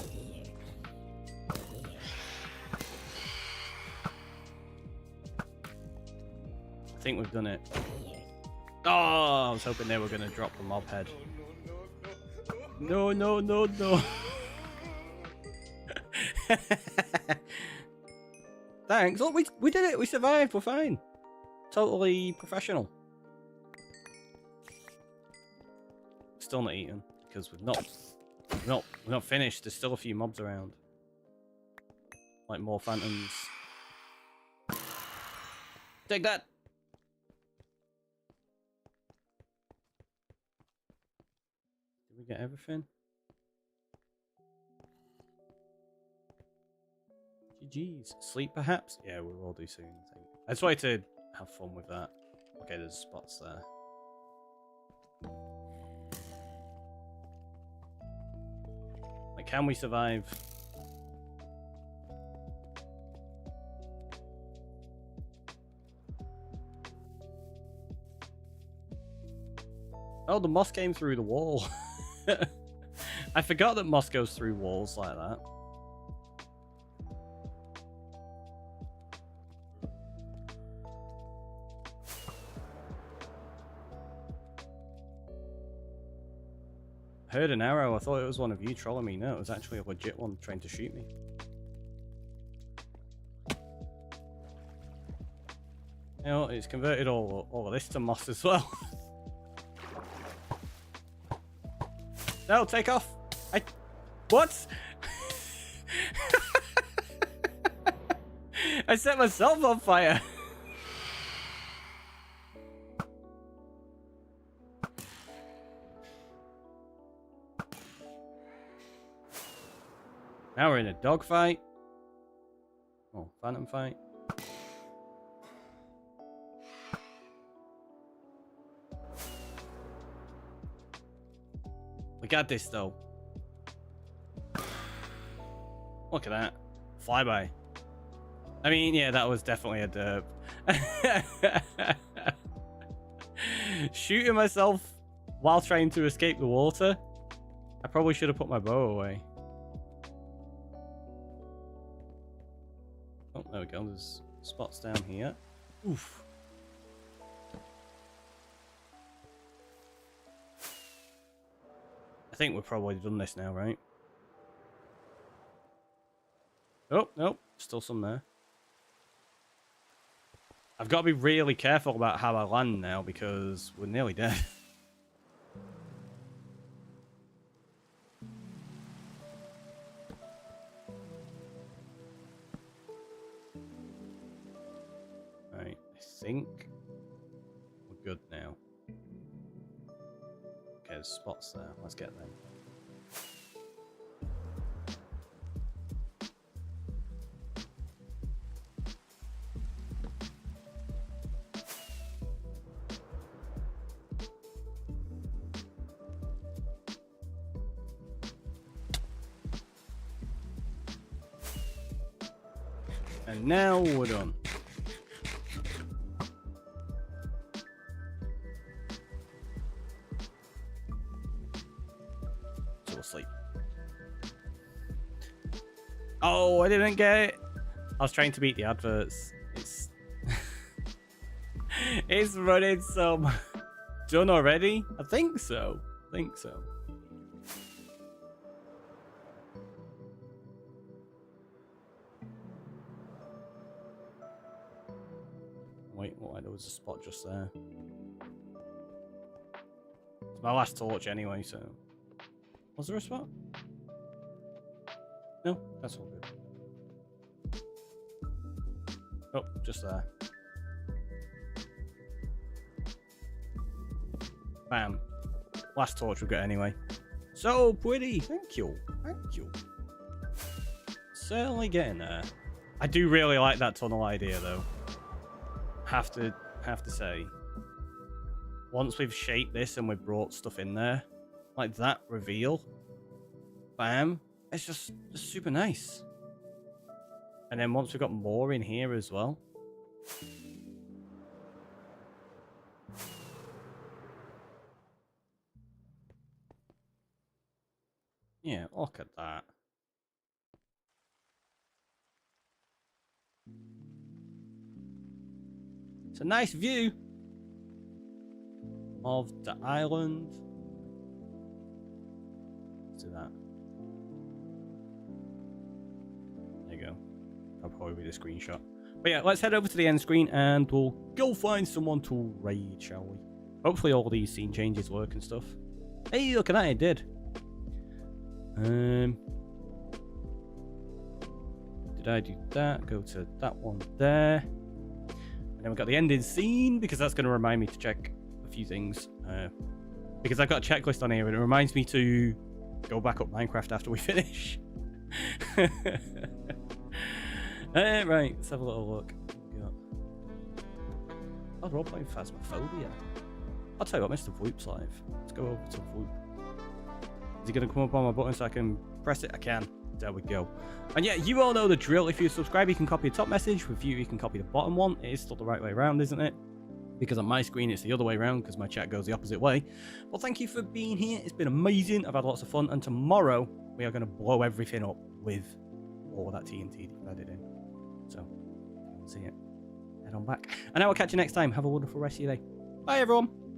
I think we've done it. Oh, I was hoping they were going to drop the mob head. No, no, no, no. Thanks. Look, we did it. We survived. We're fine. Totally professional. Still not eating because we're not finished. There's still a few mobs around. Like more phantoms. Take that. Did we get everything? GG's. Sleep perhaps? Yeah, we will do soon, I think. I just wanted to have fun with that. Okay, there's spots there. Like, can we survive? Oh, the moss came through the wall. I forgot that moss goes through walls like that. I heard an arrow. I thought it was one of you trolling me. No, it was actually a legit one trying to shoot me. You know, it's converted all of this to moss as well. No, take off. What? I set myself on fire. Now we're in a dogfight. Oh, phantom fight. We got this though. Look at that. Flyby. I mean, yeah, that was definitely a derp. Shooting myself while trying to escape the water. I probably should have put my bow away. Oh, there we go. There's spots down here. Oof. I think we've probably done this now, right? Oh, nope. Still some there. I've got to be really careful about how I land now because we're nearly dead. Right, I think we're good now. Okay, there's spots there. Let's get them. And now we're done. So we'll sleep. Oh, I didn't get it. I was trying to beat the adverts. It's it's running some. Done already? I think so. Wait, what? There was a spot just there. It's my last torch anyway, so... Was there a spot? No, that's all good. Oh, just there. Bam. Last torch we've got anyway. So pretty. Thank you. Certainly getting there. I do really like that tunnel idea, though. Have to say, once we've shaped this and we've brought stuff in there, like that reveal, bam, it's just super nice. And then once we've got more in here as well. Yeah, look at that. It's a nice view of the island. Let's do that. There you go. That'll probably be the screenshot. But yeah, let's head over to the end screen and we'll go find someone to raid, shall we? Hopefully all these scene changes work and stuff. Hey, look at that, it did. Did I do that? Go to that one there. And then we've got the ending scene, because that's going to remind me to check a few things. Because I've got a checklist on here, and it reminds me to go back up Minecraft after we finish. Right, let's have a little look. Oh, we're all playing Phasmophobia. I'll tell you what, Mr. Vloop's live. Let's go over to Vloop. Is he going to come up on my button so I can press it? I can. There we go. And yeah, you all know the drill. If you subscribe, you can copy the top message. Review, you can copy the bottom one. It is still the right way around, isn't it? because on my screen it's the other way around because my chat goes the opposite way. Well, thank you for being here. It's been amazing. I've had lots of fun, and tomorrow we are going to blow everything up with all of that TNT that you've added in. So, see it. Head on back. And I will catch you next time. Have a wonderful rest of your day. Bye, everyone.